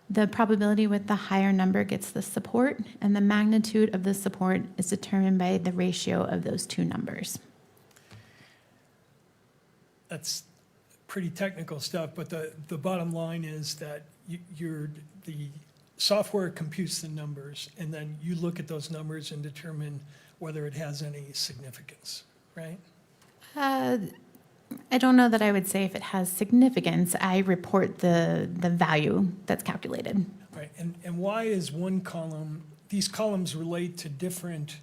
The probability with the higher number gets the support, and the magnitude of the support is determined by the ratio of those two numbers. That's pretty technical stuff, but the bottom line is that the software computes the numbers, and then you look at those numbers and determine whether it has any significance, right? I don't know that I would say if it has significance. I report the value that's calculated. Right, and why is one column, these columns relate to different,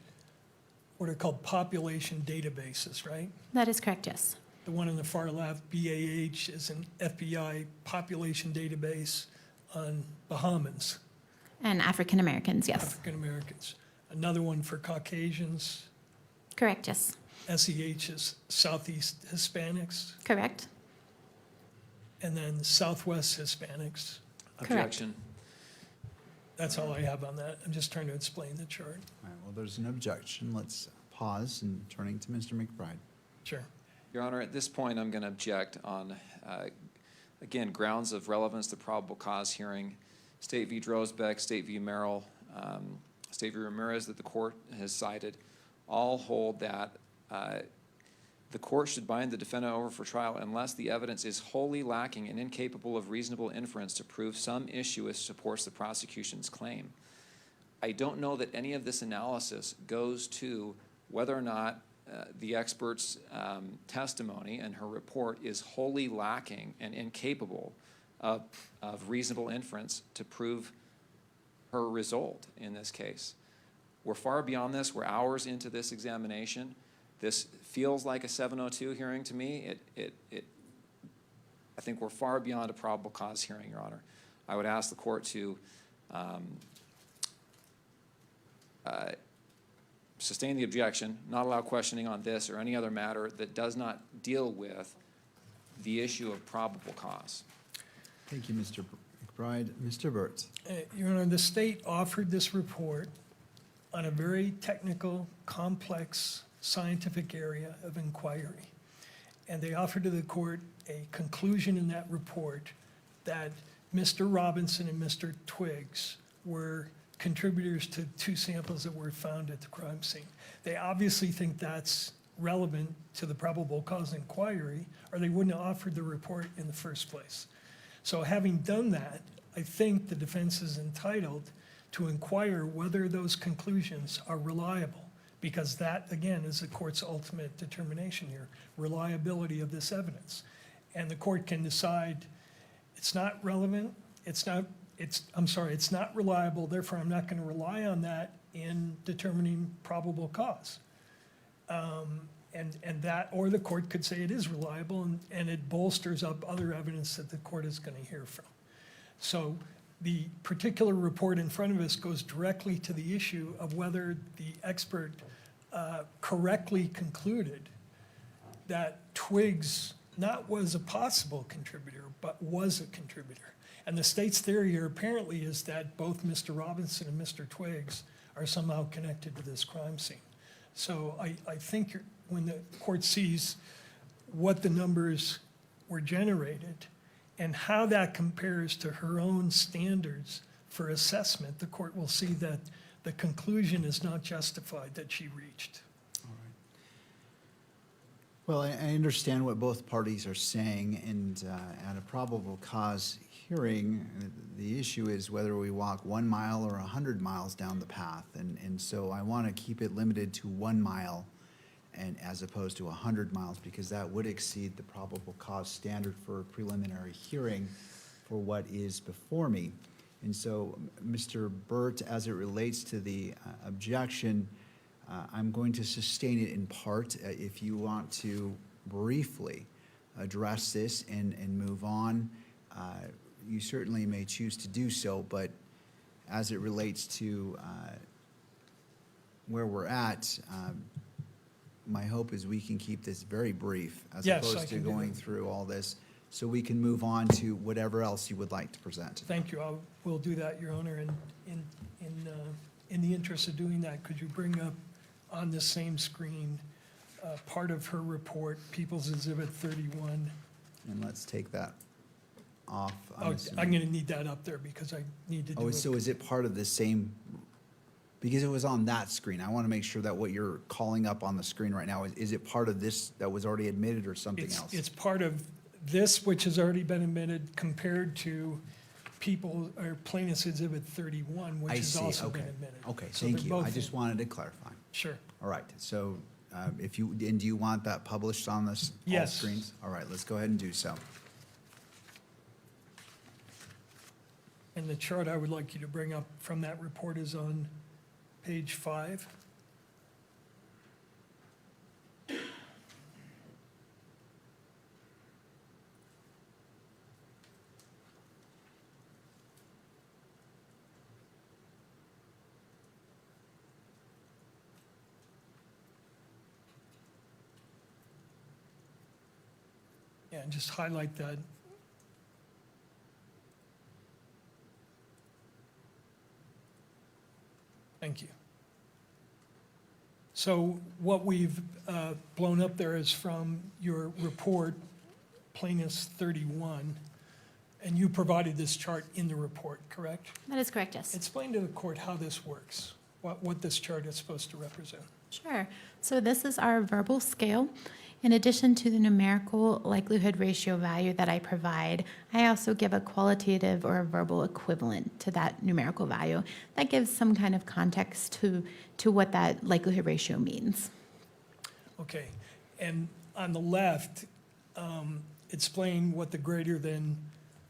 what are called population databases, right? That is correct, yes. The one on the far left, BAH, is an FBI population database on Bahamians, And African Americans, yes. African Americans. Another one for Caucasians, Correct, yes. SEH is Southeast Hispanics, Correct. and then Southwest Hispanics. Correct. Objection. That's all I have on that. I'm just trying to explain the chart. All right, well, there's an objection. Let's pause and turning to Mr. McBride. Sure. Your Honor, at this point, I'm going to object on, again, grounds of relevance to probable cause hearing. State v. Drosbeck, State v. Merrill, State v. Ramirez that the court has cited, all hold that the court should bind the defendant over for trial unless the evidence is wholly lacking and incapable of reasonable inference to prove some issue which supports the prosecution's claim. I don't know that any of this analysis goes to whether or not the expert's testimony and her report is wholly lacking and incapable of reasonable inference to prove her result in this case. We're far beyond this. We're hours into this examination. This feels like a 702 hearing to me. I think we're far beyond a probable cause hearing, Your Honor. I would ask the court to sustain the objection, not allow questioning on this or any other matter that does not deal with the issue of probable cause. Thank you, Mr. McBride. Mr. Burt. Your Honor, the state offered this report on a very technical, complex, scientific area of inquiry. And they offered to the court a conclusion in that report that Mr. Robinson and Mr. Twiggs were contributors to two samples that were found at the crime scene. They obviously think that's relevant to the probable cause inquiry, or they wouldn't have offered the report in the first place. So having done that, I think the defense is entitled to inquire whether those conclusions are reliable, because that, again, is the court's ultimate determination here, reliability of this evidence. And the court can decide it's not relevant, it's not reliable, therefore I'm not going to rely on that in determining probable cause. And that, or the court could say it is reliable and it bolsters up other evidence that the court is going to hear from. So the particular report in front of us goes directly to the issue of whether the expert correctly concluded that Twiggs not was a possible contributor, but was a contributor. And the state's theory here apparently is that both Mr. Robinson and Mr. Twiggs are somehow connected to this crime scene. So I think when the court sees what the numbers were generated and how that compares to her own standards for assessment, the court will see that the conclusion is not justified that she reached. All right. Well, I understand what both parties are saying, and at a probable cause hearing, the issue is whether we walk 1 mile or 100 miles down the path, and so I want to keep it limited to 1 mile and as opposed to 100 miles, because that would exceed the probable cause standard for a preliminary hearing for what is before me. And so, Mr. Burt, as it relates to the objection, I'm going to sustain it in part. If you want to briefly address this and move on, you certainly may choose to do so, but as it relates to where we're at, my hope is we can keep this very brief as Yes, I opposed to can do going that. through all this, so we can move on to whatever else you would like to present. Thank you. We'll do that, Your Honor. And in the interest of doing that, could you bring up on the same screen part of her report, People's Exhibit 31? And let's take that off. I'm assuming. going to need that up there because I need to do Oh, it. so is it part of the same, because it was on that screen, I want to make sure that what you're calling up on the screen right now, is it part of this that was already admitted or something else? It's part of this, which has already been admitted, compared to Plaintiff's Exhibit 31, which I has see, also been okay. admitted. Okay, So thank they're you. both I just in. wanted to clarify. Sure. All right, so if you, and do you want that published on this, all Yes. screens? All right, let's go ahead and do so. And the chart I would like you to bring up from that report is on page 5. Yeah, and just highlight that. Thank you. So what we've blown up there is from your report, Plaintiff's 31, and you provided this chart in the report, correct? That is correct, yes. Explain to the court how this works, what this chart is supposed to represent. Sure. So this is our verbal scale. In addition to the numerical likelihood ratio value that I provide, I also give a qualitative or a verbal equivalent to that numerical value. That gives some kind of context to what that likelihood ratio means. Okay, and on the left, explain what the greater than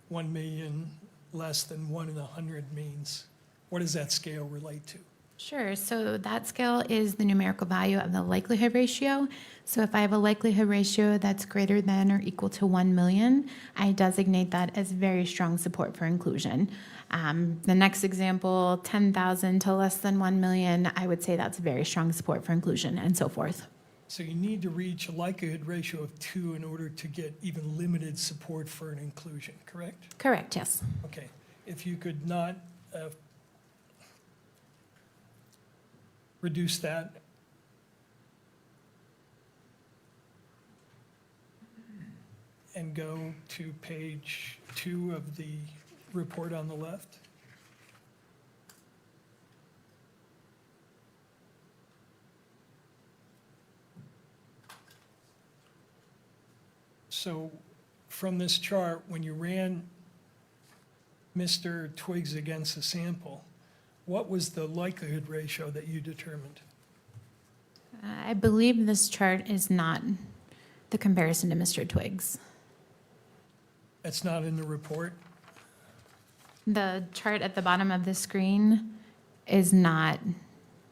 1 million, less than 1 in 100 means. What does that scale relate to? Sure. So that scale is the numerical value of the likelihood ratio. So if I have a likelihood ratio that's greater than or equal to 1 million, I designate that as very strong support for inclusion. The next example, 10,000 to less than 1 million, I would say that's very strong support for inclusion, and so forth. So you need to reach a likelihood ratio of 2 in order to get even limited support for an inclusion, correct? Correct, yes. Okay, if you could not reduce that. And go to page 2 of the report on the left. So from this chart, when you ran Mr. Twiggs against the sample, what was the likelihood ratio that you determined? I believe this chart is not the comparison to Mr. Twiggs. That's not in the report? The chart at the bottom of the screen is not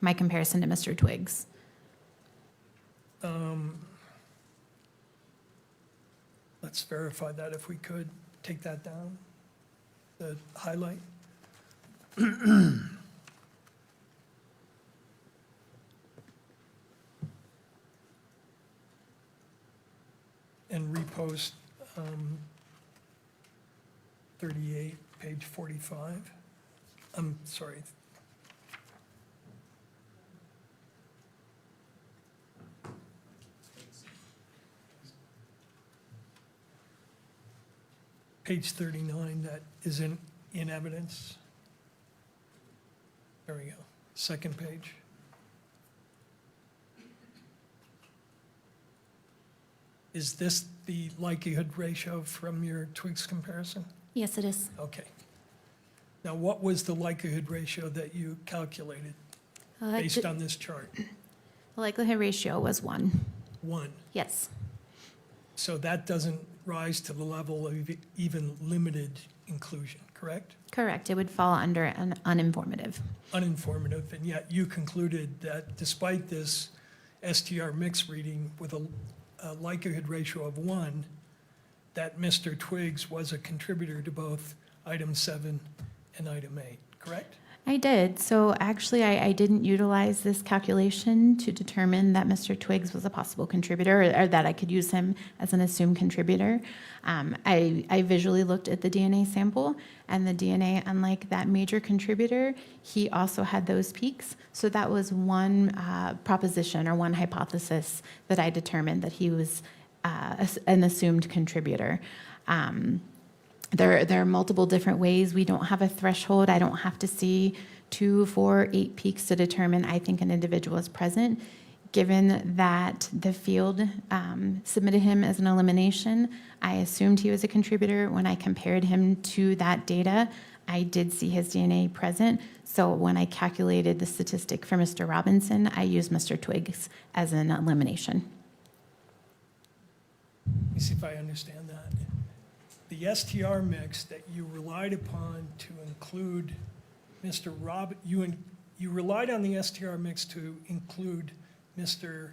my comparison to Mr. Twiggs. Let's verify that if we could. Take that down, the highlight. And repost 38, page 45. I'm sorry. Page 39, that is in evidence. There we go, second page. Is this the likelihood ratio from your Twiggs comparison? Yes, it is. Okay. Now, what was the likelihood ratio that you calculated based on this chart? The likelihood ratio was 1. 1. Yes. So that doesn't rise to the level of even limited inclusion, correct? Correct. It would fall under an uninformative. Uninformative, and yet you concluded that despite this STR mix reading with a likelihood ratio of 1, that Mr. Twiggs was a contributor to both item 7 and item 8, correct? I did. So actually, I didn't utilize this calculation to determine that Mr. Twiggs was a possible contributor, or that I could use him as an assumed contributor. I visually looked at the DNA sample, and the DNA, unlike that major contributor, he also had those peaks. So that was one proposition or one hypothesis that I determined that he was an assumed contributor. There are multiple different ways. We don't have a threshold. I don't have to see 2, 4, 8 peaks to determine I think an individual is present. Given that the field submitted him as an elimination, I assumed he was a contributor. When I compared him to that data, I did see his DNA present. So when I calculated the statistic for Mr. Robinson, I used Mr. Twiggs as an elimination. Let me see if I understand that. The STR mix that you relied upon to include Mr. you relied on the STR mix to include Mr.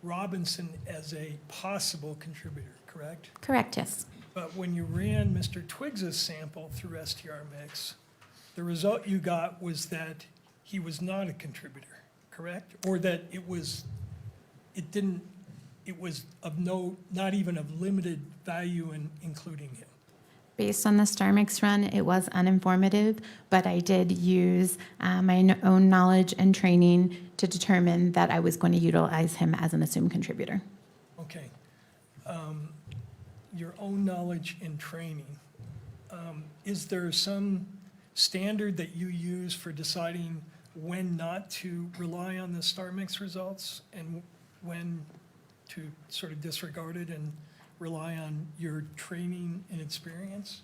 Robinson as a possible contributor, correct? Correct, yes. But when you ran Mr. Twiggs's sample through STR mix, the result you got was that he was not a contributor, correct? Or that it was of not even of limited value in including him. Based on the star mix run, it was uninformative, but I did use my own knowledge and training to determine that I was going to utilize him as an assumed contributor. Okay. Your own knowledge and training. Is there some standard that you use for deciding when not to rely on the star mix results and when to sort of disregard it and rely on your training and experience?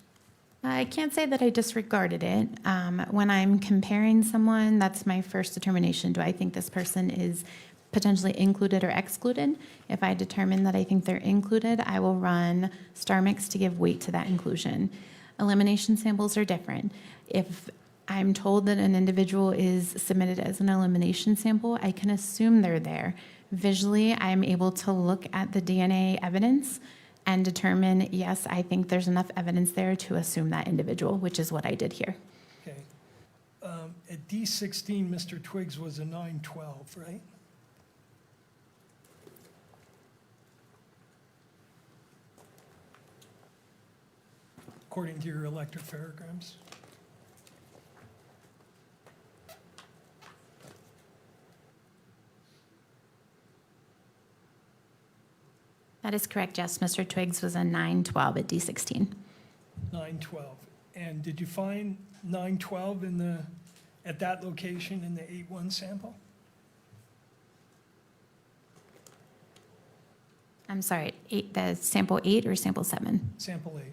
I can't say that I disregarded it. When I'm comparing someone, that's my first determination. Do I think this person is potentially included or excluded? If I determine that I think they're included, I will run star mix to give weight to that inclusion. Elimination samples are different. If I'm told that an individual is submitted as an elimination sample, I can assume they're there. Visually, I'm able to look at the DNA evidence and determine, yes, I think there's enough evidence there to assume that individual, which is what I did here. Okay. At D16, Mr. Twiggs was a 912, right? According to your electropherograms? That is correct, yes. Mr. Twiggs was a 912 at D16. 912. And did you find 912 at that location in the 8-1 sample? I'm sorry, the sample 8 or sample 7? Sample 8.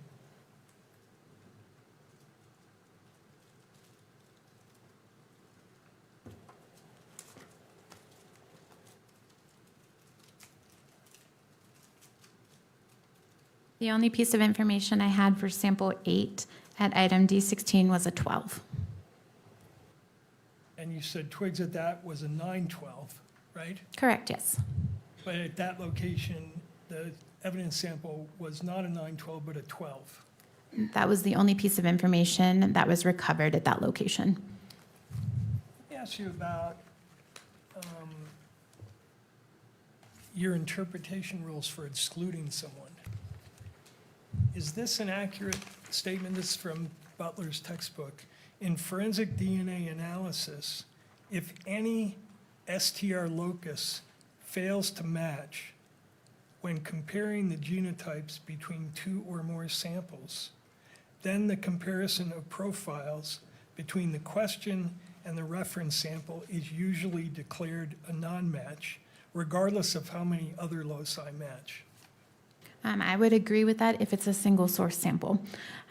The only piece of information I had for sample 8 at item D16 was a 12. And you said Twiggs at that was a 912, right? Correct, yes. But at that location, the evidence sample was not a 912, but a 12. That was the only piece of information that was recovered at that location. Let me ask you about your interpretation rules for excluding someone. Is this an accurate statement? This is from Butler's textbook. In forensic DNA analysis, if any STR locus fails to match when comparing the genotypes between 2 or more samples, then the comparison of profiles between the question and the reference sample is usually declared a non-match, regardless of how many other loci match. I would agree with that if it's a single source sample.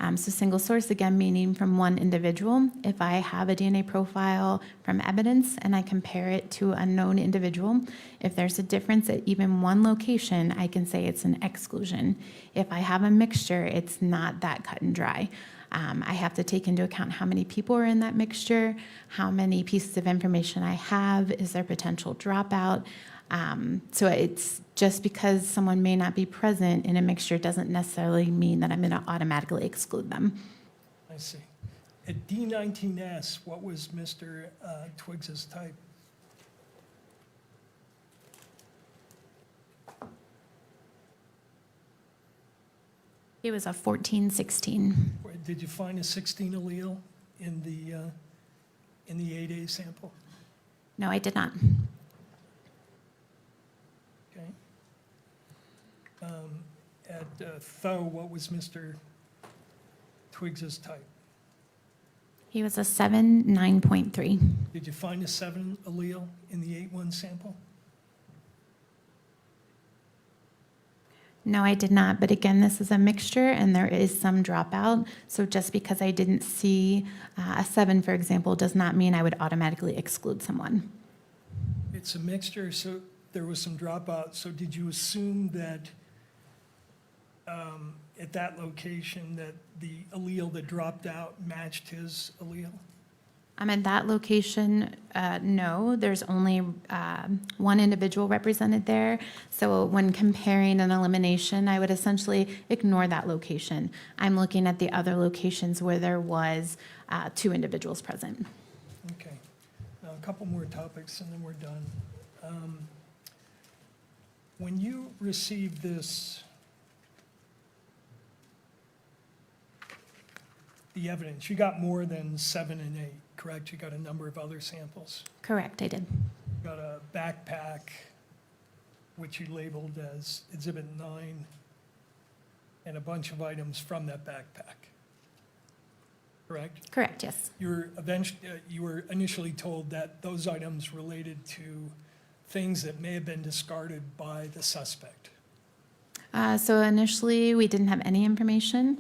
So single source, again, meaning from one individual. If I have a DNA profile from evidence and I compare it to a known individual, if there's a difference at even one location, I can say it's an exclusion. If I have a mixture, it's not that cut and dry. I have to take into account how many people are in that mixture, how many pieces of information I have, is there potential dropout. So it's just because someone may not be present in a mixture doesn't necessarily mean that I'm going to automatically exclude them. I see. At D19S, what was Mr. Twiggs's type? It was a 1416. Did you find a 16 allele in the 8A sample? No, I did not. Okay. At Tho, what was Mr. Twiggs's type? He was a 79.3. Did you find a 7 allele in the 8-1 sample? No, I did not. But again, this is a mixture and there is some dropout. So just because I didn't see a 7, for example, does not mean I would automatically exclude someone. It's a mixture, so there was some dropout. So did you assume that at that location that the allele that dropped out matched his allele? At that location, no, there's only one individual represented there. So when comparing an elimination, I would essentially ignore that location. I'm looking at the other locations where there was 2 individuals present. Okay. Now, a couple more topics and then we're done. When you received this, the evidence, you got more than 7 and 8, correct? You got a number of other samples. Correct, I did. You got a backpack, which you labeled as Exhibit 9, and a bunch of items from that backpack, correct? Correct, yes. You were initially told that those items related to things that may have been discarded by the suspect. So initially, we didn't have any information.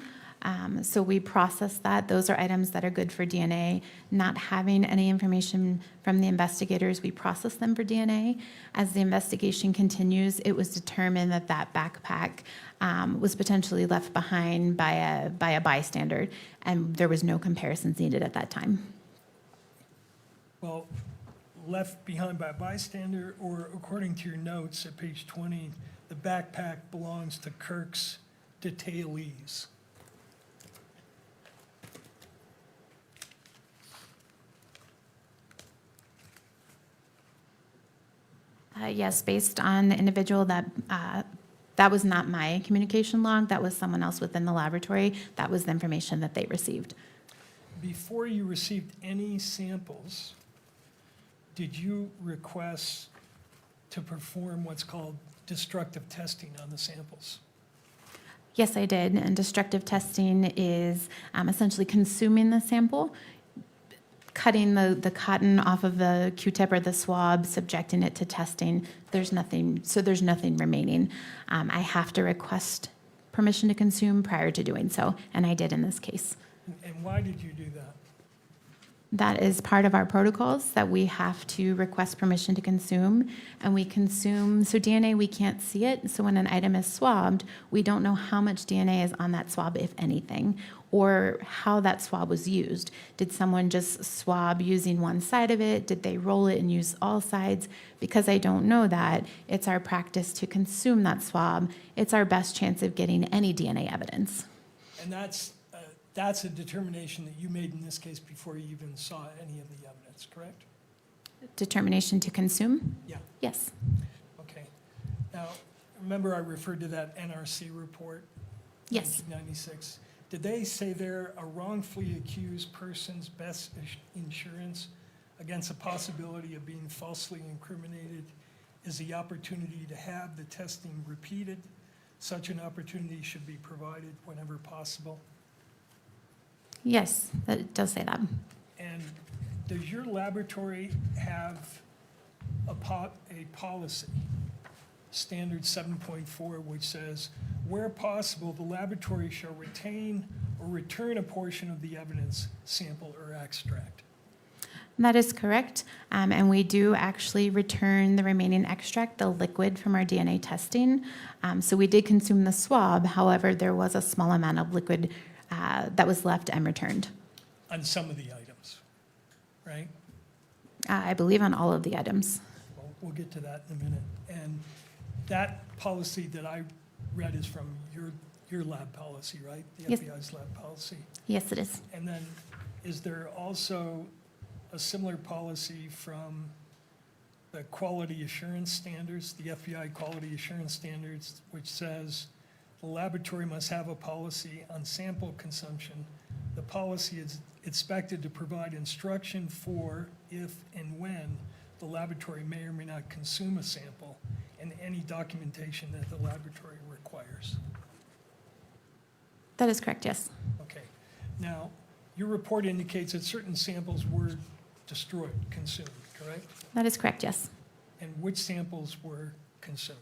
So we processed that. Those are items that are good for DNA. Not having any information from the investigators, we process them for DNA. As the investigation continues, it was determined that that backpack was potentially left behind by a bystander, and there was no comparisons needed at that time. Well, left behind by a bystander, or according to your notes at page 20, the backpack belongs to Kirk's detailees. Yes, based on the individual that was not my communication log, that was someone else within the laboratory. That was the information that they received. Before you received any samples, did you request to perform what's called destructive testing on the samples? Yes, I did. And destructive testing is essentially consuming the sample, cutting the cotton off of the Q-tip or the swab, subjecting it to testing. There's nothing remaining. I have to request permission to consume prior to doing so, and I did in this case. And why did you do that? That is part of our protocols, that we have to request permission to consume, and we consume, so DNA, we can't see it, so when an item is swabbed, we don't know how much DNA is on that swab, if anything, or how that swab was used. Did someone just swab using one side of it? Did they roll it and use all sides? Because I don't know that, it's our practice to consume that swab. It's our best chance of getting any DNA evidence. And that's a determination that you made in this case before you even saw any of the evidence, correct? Determination to consume? Yeah. Yes. Okay. Now, remember I referred to that NRC report? Yes. 1996. Did they say there a wrongfully accused person's best insurance against a possibility of being falsely incriminated is the opportunity to have the testing repeated? Such an opportunity should be provided whenever possible. Yes, that does say that. And does your laboratory have a policy, standard 7.4, which says where possible, the laboratory shall retain or return a portion of the evidence, sample, or extract. That is correct. And we do actually return the remaining extract, the liquid from our DNA testing. So we did consume the swab. However, there was a small amount of liquid that was left and returned. On some of the items, right? I believe on all of the items. We'll get to that in a minute. And that policy that I read is from your lab policy, right? The Yes. FBI's lab policy. Yes, it is. And then is there also a similar policy from the quality assurance standards, the FBI quality assurance standards, which says the laboratory must have a policy on sample consumption. The policy is expected to provide instruction for if and when the laboratory may or may not consume a sample and any documentation that the laboratory requires. That is correct, yes. Okay. Now, your report indicates that certain samples were destroyed, consumed, correct? That is correct, yes. And which samples were consumed?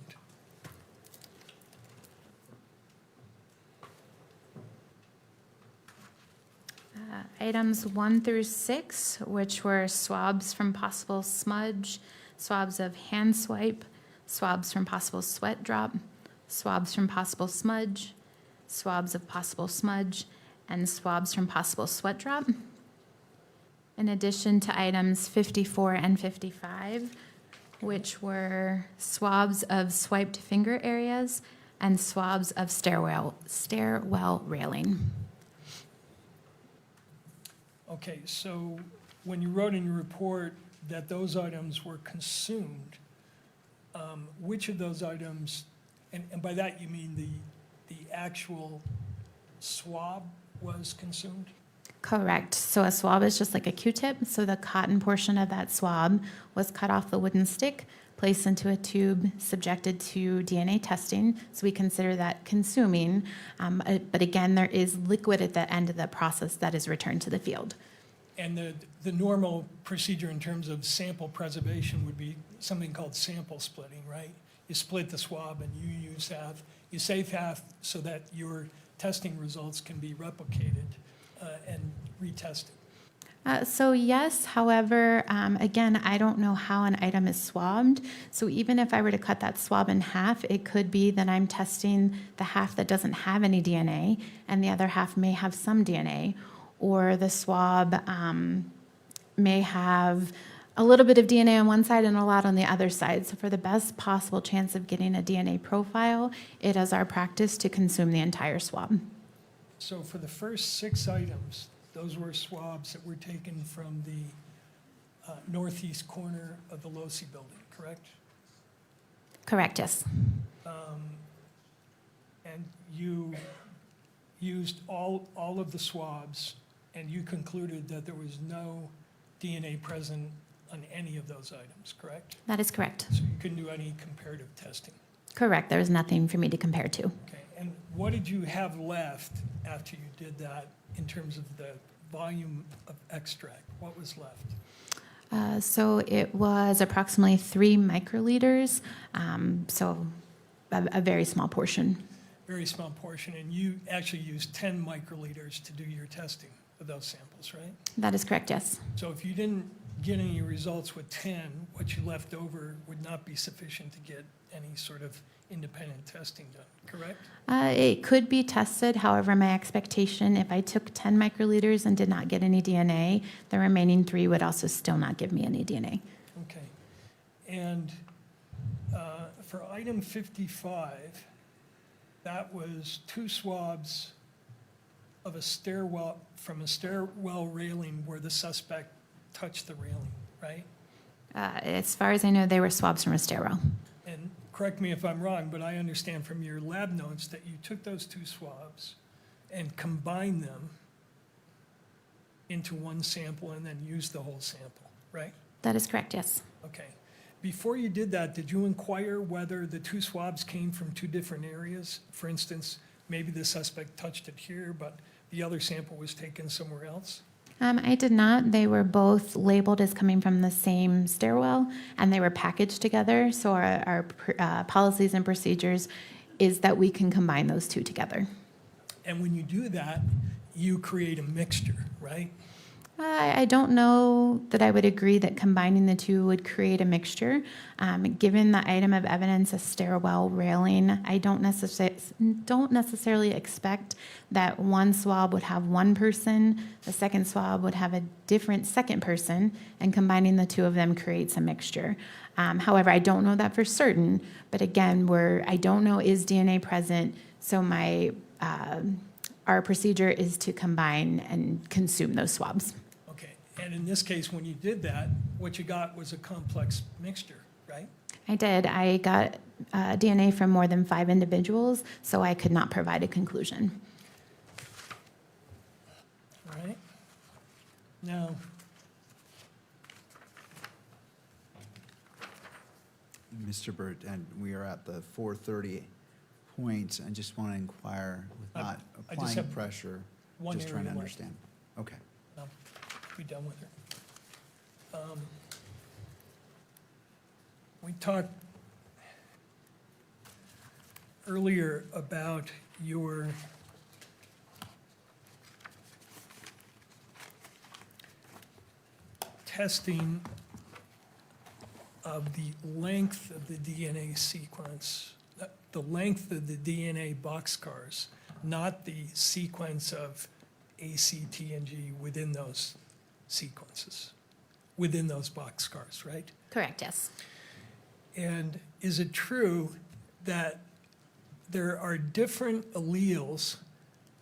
Items 1 through 6, which were swabs from possible smudge, swabs of hand swipe, swabs from possible sweat drop, swabs from possible smudge, swabs of possible smudge, and swabs from possible sweat drop. In addition to items 54 and 55, which were swabs of swiped finger areas and swabs of stairwell railing. Okay, so when you wrote in your report that those items were consumed, which of those items, and by that you mean the actual swab was consumed? Correct. So a swab is just like a Q-tip. So the cotton portion of that swab was cut off the wooden stick, placed into a tube, subjected to DNA testing. So we consider that consuming. But again, there is liquid at the end of the process that is returned to the field. And the normal procedure in terms of sample preservation would be something called sample splitting, right? You split the swab and you use half, you save half so that your testing results can be replicated and retested. So yes, however, again, I don't know how an item is swabbed. So even if I were to cut that swab in half, it could be that I'm testing the half that doesn't have any DNA and the other half may have some DNA, or the swab may have a little bit of DNA on one side and a lot on the other side. So for the best possible chance of getting a DNA profile, it is our practice to consume the entire swab. So for the first 6 items, those were swabs that were taken from the northeast corner of the Losi building, correct? Correct, yes. And you used all of the swabs, and you concluded that there was no DNA present on any of those items, correct? That is correct. So you couldn't do any comparative testing. Correct. There was nothing for me to compare to. Okay, and what did you have left after you did that in terms of the volume of extract? What was left? So it was approximately 3 microliters, so a very small portion. Very small portion, and you actually used 10 microliters to do your testing of those samples, right? That is correct, yes. So if you didn't get any results with 10, what you left over would not be sufficient to get any sort of independent testing done, correct? It could be tested. However, my expectation, if I took 10 microliters and did not get any DNA, the remaining 3 would also still not give me any DNA. Okay. And for item 55, that was 2 swabs of a stairwell, from a stairwell railing where the suspect touched the railing, right? As far as I know, they were swabs from a stairwell. And correct me if I'm wrong, but I understand from your lab notes that you took those 2 swabs and combined them into one sample and then used the whole sample, right? That is correct, yes. Okay. Before you did that, did you inquire whether the 2 swabs came from 2 different areas? For instance, maybe the suspect touched it here, but the other sample was taken somewhere else? I did not. They were both labeled as coming from the same stairwell, and they were packaged together. So our policies and procedures is that we can combine those two together. And when you do that, you create a mixture, right? I don't know that I would agree that combining the two would create a mixture. Given the item of evidence, a stairwell railing, I don't necessarily expect that one swab would have one person, the second swab would have a different second person, and combining the two of them creates a mixture. However, I don't know that for certain, but again, I don't know is DNA present, so our procedure is to combine and consume those swabs. Okay, and in this case, when you did that, what you got was a complex mixture, right? I did. I got DNA from more than 5 individuals, so I could not provide a conclusion. All right? Now, Mr. Burt, and we are at the 4:30 point. I just want to inquire, with I- not I just applying have pressure, one just trying to area left. understand. Okay. I'll be done with her. We talked earlier about your testing of the length of the DNA sequence, the length of the DNA boxcars, not the sequence of A, C, T, and G within those sequences, within those boxcars, right? Correct, yes. And is it true that there are different alleles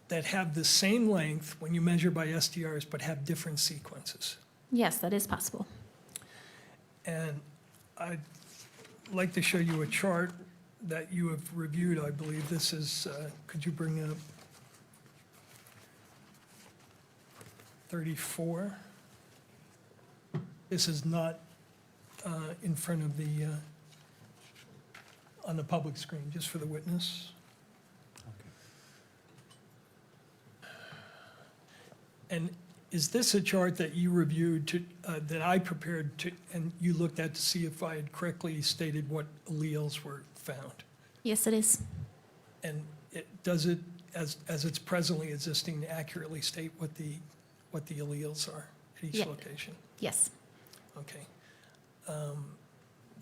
that have the same length when you measure by SDRs, but have different sequences? Yes, that is possible. And I'd like to show you a chart that you have reviewed, I believe. This is, could you bring up 34? This is not in front of the, on the public screen, just for the witness. And is this a chart that you reviewed to, that I prepared to, and you looked at to see if I had correctly stated what alleles were found? Yes, it is. And does it, as it's presently existing, accurately state what the alleles are at each Yeah. location? Yes. Okay.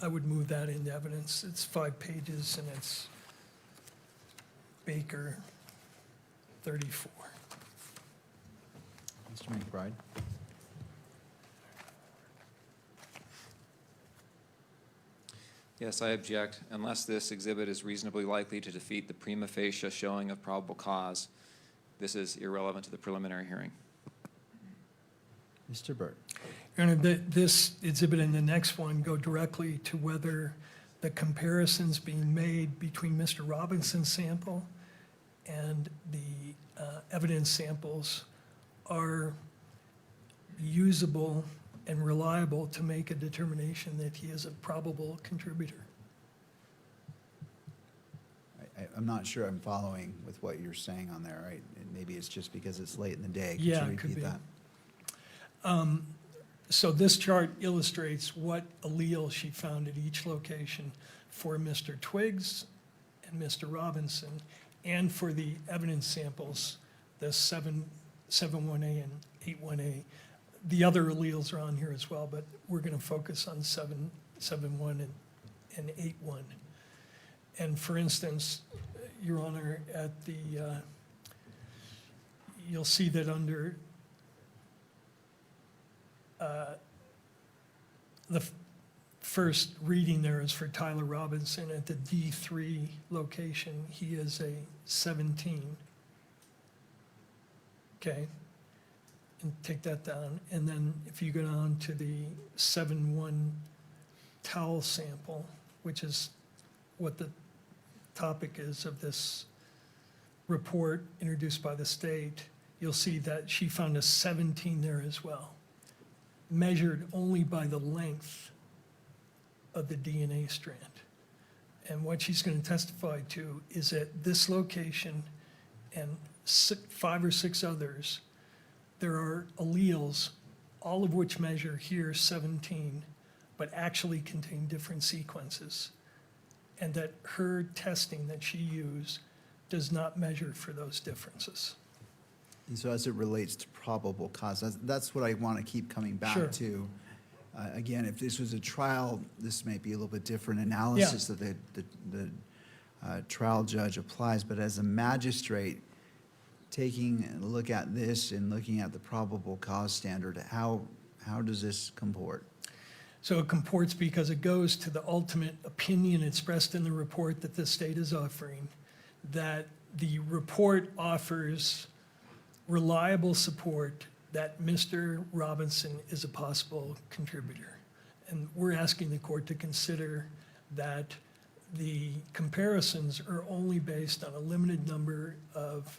I would move that into evidence. It's 5 pages and it's Baker 34. Mr. McBride? Yes, I object. Unless this exhibit is reasonably likely to defeat the prima facie showing of probable cause, this is irrelevant to the preliminary hearing. Mr. Burt? Your Honor, this exhibit and the next one go directly to whether the comparisons being made between Mr. Robinson's sample and the evidence samples are usable and reliable to make a determination that he is a probable contributor. I'm not sure I'm following with what you're saying on there, right? And maybe it's just because it's late in the day. Could Yeah, you it could repeat be. that? So this chart illustrates what allele she found at each location for Mr. Twiggs and Mr. Robinson, and for the evidence samples, the 7-1A and 8-1A. The other alleles are on here as well, but we're going to focus on 7-1 and 8-1. And for instance, Your Honor, at the, you'll see that under the first reading there is for Tyler Robinson at the D3 location. He is a 17. Okay, and take that down. And then if you go down to the 7-1 towel sample, which is what the topic is of this report introduced by the state, you'll see that she found a 17 there as well, measured only by the length of the DNA strand. And what she's going to testify to is at this location and 5 or 6 others, there are alleles, all of which measure here 17, but actually contain different sequences. and that her testing that she used does not measure for those differences. And so as it relates to probable cause, that's what I want to keep coming Sure. back to. Again, if this was a trial, this may be a little bit different analysis that the trial judge applies, but as a magistrate, taking a look at this and looking at the probable cause standard, how does this comport? So it comports because it goes to the ultimate opinion expressed in the report that the state is offering, that the report offers reliable support that Mr. Robinson is a possible contributor. And we're asking the court to consider that the comparisons are only based on a limited number of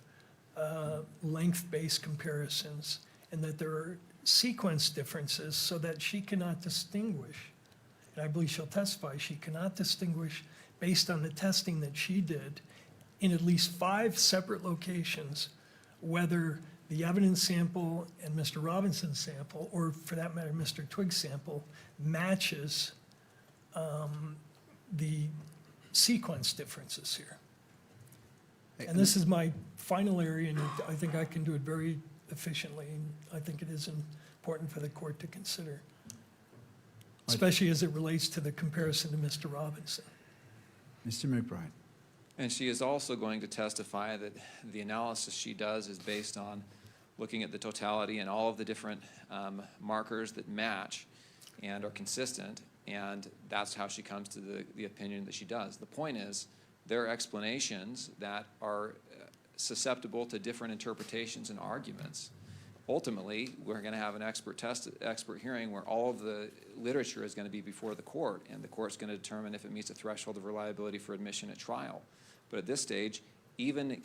length-based comparisons, and that there are sequence differences so that she cannot distinguish, and I believe she'll testify, she cannot distinguish based on the testing that she did in at least 5 separate locations, whether the evidence sample and Mr. Robinson's sample, or for that matter, Mr. Twiggs' sample, matches the sequence differences here. And this is my final area, and I think I can do it very efficiently, and I think it is important for the court to consider, especially as it relates to the comparison to Mr. Robinson. Mr. McBride. And she is also going to testify that the analysis she does is based on looking at the totality and all of the different markers that match and are consistent, and that's how she comes to the opinion that she does. The point is, there are explanations that are susceptible to different interpretations and arguments. Ultimately, we're going to have an expert hearing where all of the literature is going to be before the court, and the court's going to determine if it meets a threshold of reliability for admission at trial. But at this stage, even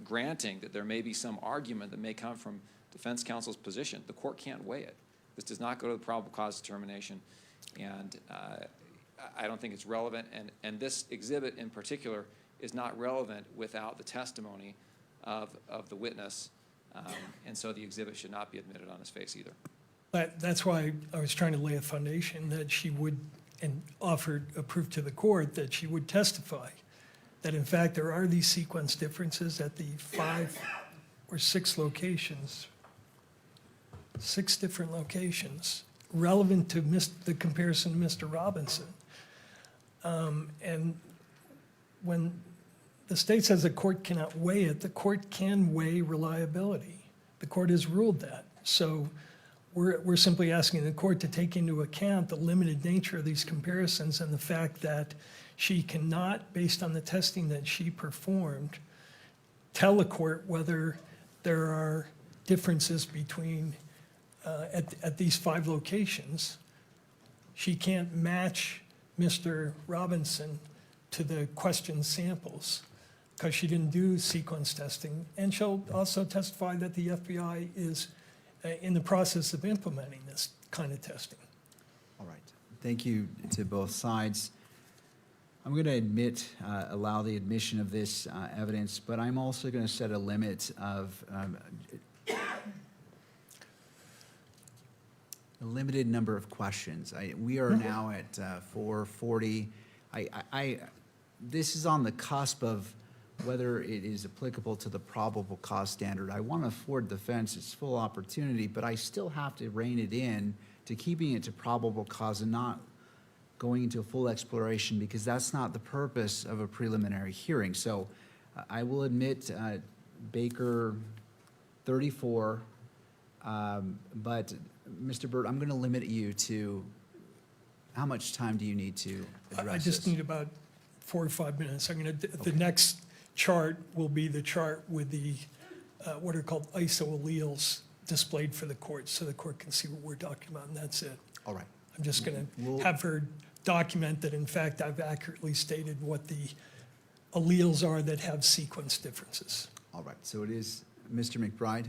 granting that there may be some argument that may come from defense counsel's position, the court can't weigh it. This does not go to the probable cause determination, and I don't think it's relevant. And this exhibit in particular is not relevant without the testimony of the witness, and so the exhibit should not be admitted on its face either. That's why I was trying to lay a foundation that she would, and offered a proof to the court that she would testify that in fact there are these sequence differences at the 5 or 6 locations, 6 different locations, relevant to the comparison to Mr. Robinson. And when the state says the court cannot weigh it, the court can weigh reliability. The court has ruled that. So we're simply asking the court to take into account the limited nature of these comparisons and the fact that she cannot, based on the testing that she performed, tell the court whether there are differences between, at these 5 locations. She can't match Mr. Robinson to the question samples because she didn't do sequence testing. And she'll also testify that the FBI is in the process of implementing this kind of testing. All right. Thank you to both sides. I'm going to allow the admission of this evidence, but I'm also going to set a limit of a limited number of questions. We are now at 4:40. This is on the cusp of whether it is applicable to the probable cause standard. I want to afford defense its full opportunity, but I still have to rein it in to keeping it to probable cause and not going into a full exploration, because that's not the purpose of a preliminary hearing. So I will admit Bakker 34, but Mr. Burt, I'm going to limit you to how much time do you need to address I just this? need about 4 or 5 minutes. The next chart will be the chart with the, what are called isoalleles displayed for the court, so the court can see what we're talking about, and that's it. All right. I'm just going We'll- to have her document that, in fact, I've accurately stated what the alleles are that have sequence differences. All right. So it is Mr. McBride.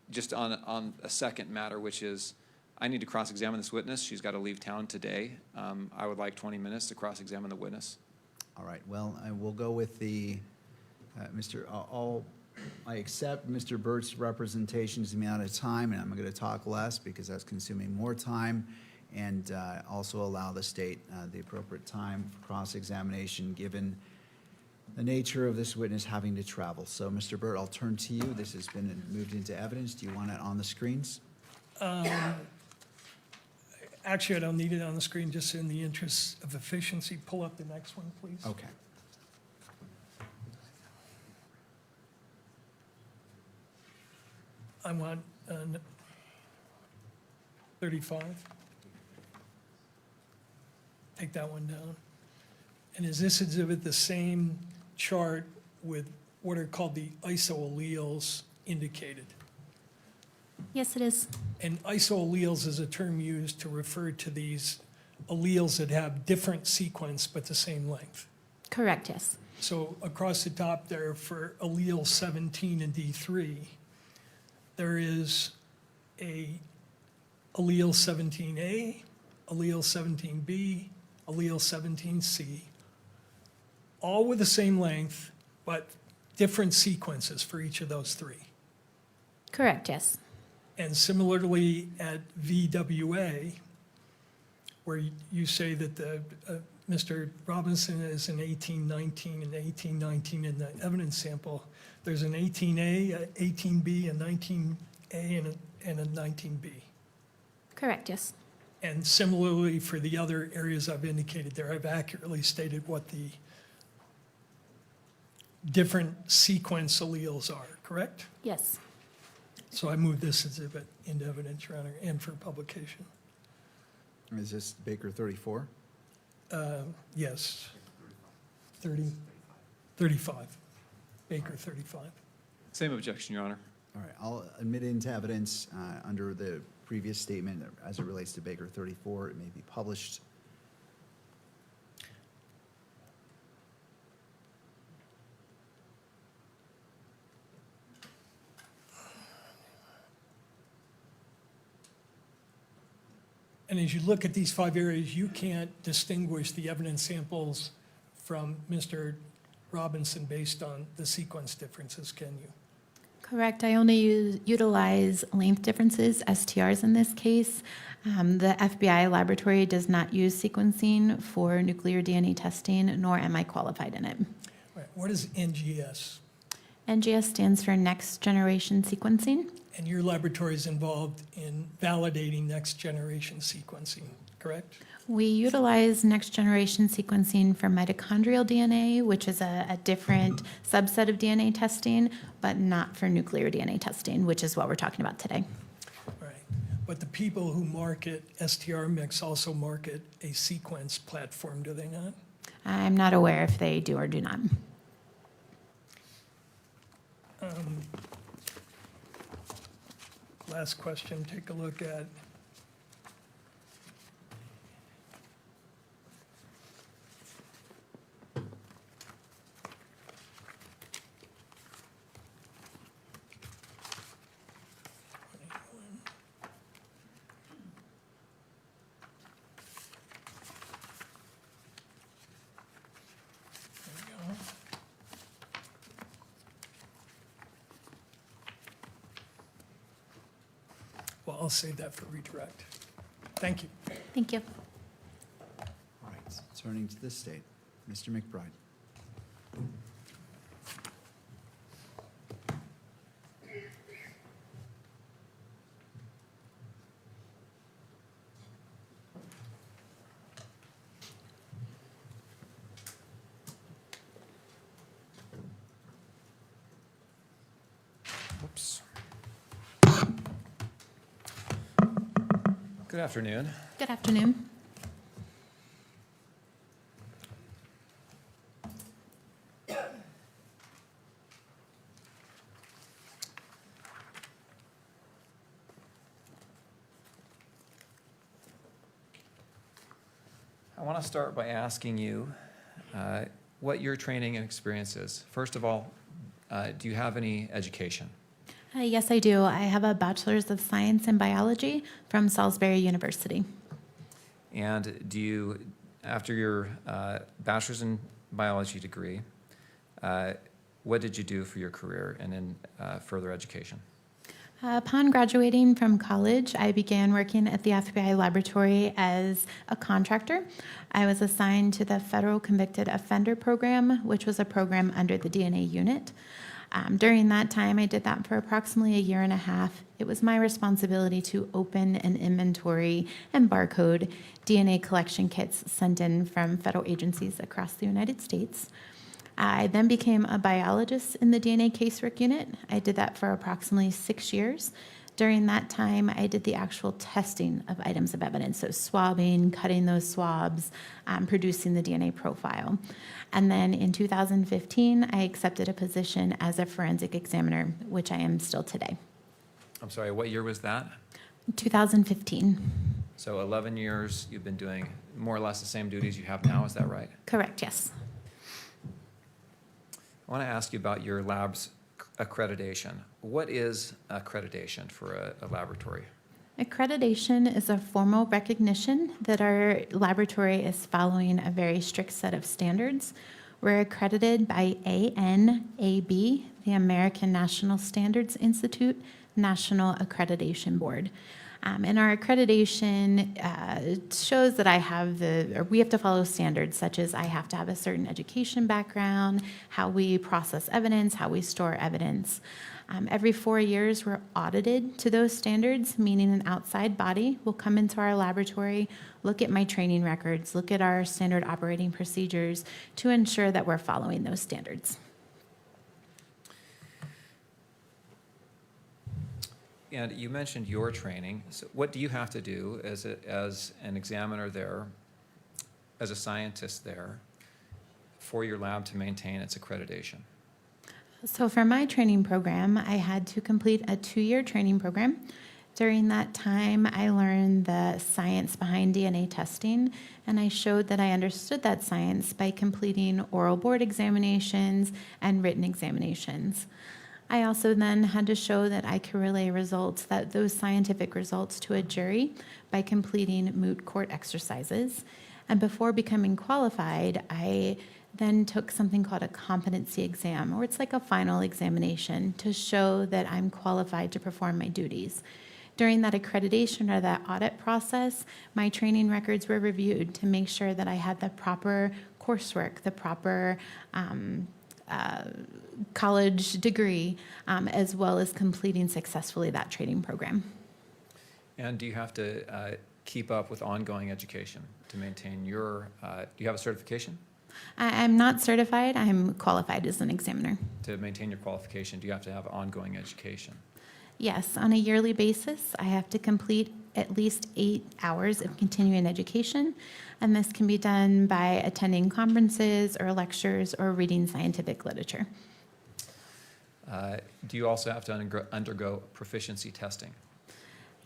Just on a second matter, which is, I need to cross-examine this witness. She's got to leave town today. I would like 20 minutes to cross-examine the witness. All right. Well, I will go with the I accept Mr. Burt's representations the amount of time, and I'm going to talk less because that's consuming more time. and also allow the state the appropriate time for cross-examination, given the nature of this witness having to travel. So, Mr. Burt, I'll turn to you. This has been moved into evidence. Do you want it on the screens? Actually, I don't need it on the screen, just in the interest of efficiency. Pull up the next one, please. Okay. I want 35. Take that one down. And is this exhibit the same chart with what are called the isoalleles indicated? Yes, it is. And isoalleles is a term used to refer to these alleles that have different sequence but the same length. Correct, yes. So across the top there for allele 17 and D3, there is a allele 17A, allele 17B, allele 17C, all with the same length, but different sequences for each of those three. Correct, yes. And similarly at VWA, where you say that Mr. Robinson is an 1819 and 1819 in the evidence sample, there's an 18A, a 18B, a 19A, and a 19B. Correct, yes. And similarly for the other areas I've indicated there, I've accurately stated what the different sequence alleles are, correct? Yes. So I move this exhibit into evidence, Your Honor, and for publication. Is this Baker 34? Yes. 35. Baker 35. Same objection, Your Honor. All right, I'll admit it into evidence under the previous statement as it relates to Baker 34. It may be published. And as you look at these 5 areas, you can't distinguish the evidence samples from Mr. Robinson based on the sequence differences, can you? Correct. I only utilize length differences, STRs in this case. The FBI laboratory does not use sequencing for nuclear DNA testing, nor am I qualified in it. Right. What is NGS? NGS stands for Next Generation Sequencing. And your laboratory is involved in validating next generation sequencing, correct? We utilize next generation sequencing for mitochondrial DNA, which is a different subset of DNA testing, but not for nuclear DNA testing, which is what we're talking about today. Right. But the people who market STR Mix also market a sequence platform, do they not? I'm not aware if they do or do not. Last question, take a look at well, I'll save that for redirect. Thank you. Thank you. All right, turning to this state, Mr. McBride. Oops. Good afternoon. Good afternoon. I want to start by asking you what your training and experience is. First of all, do you have any education? Yes, I do. I have a Bachelor's of Science in Biology from Salisbury University. And do you, after your bachelor's in biology degree, what did you do for your career and in further education? Upon graduating from college, I began working at the FBI laboratory as a contractor. I was assigned to the Federal Convicted Offender Program, which was a program under the DNA unit. During that time, I did that for approximately a year and a half. It was my responsibility to open and inventory and barcode DNA collection kits sent in from federal agencies across the United States. I then became a biologist in the DNA casework unit. I did that for approximately 6 years. During that time, I did the actual testing of items of evidence, so swabbing, cutting those swabs, producing the DNA profile. And then in 2015, I accepted a position as a forensic examiner, which I am still today. I'm sorry, what year was that? 2015. So 11 years, you've been doing more or less the same duties you have now, is that right? Correct, yes. I want to ask you about your lab's accreditation. What is accreditation for a laboratory? Accreditation is a formal recognition that our laboratory is following a very strict set of standards. We're accredited by ANAB, the American National Standards Institute National Accreditation Board. And our accreditation shows that we have to follow standards such as I have to have a certain education background, how we process evidence, how we store evidence. Every 4 years, we're audited to those standards, meaning an outside body will come into our laboratory, look at my training records, look at our standard operating procedures to ensure that we're following those standards. And you mentioned your training. So what do you have to do as an examiner there, as a scientist there, for your lab to maintain its accreditation? So for my training program, I had to complete a 2-year training program. During that time, I learned the science behind DNA testing, and I showed that I understood that science by completing oral board examinations and written examinations. I also then had to show that I could relay those scientific results to a jury by completing moot court exercises. And before becoming qualified, I then took something called a competency exam, or it's like a final examination to show that I'm qualified to perform my duties. During that accreditation or that audit process, my training records were reviewed to make sure that I had the proper coursework, the proper college degree, as well as completing successfully that training program. And do you have to keep up with ongoing education to maintain your, do you have a certification? I'm not certified, I'm qualified as an examiner. To maintain your qualification, do you have to have ongoing education? Yes, on a yearly basis, I have to complete at least 8 hours of continuing education, and this can be done by attending conferences or lectures or reading scientific literature. Do you also have to undergo proficiency testing?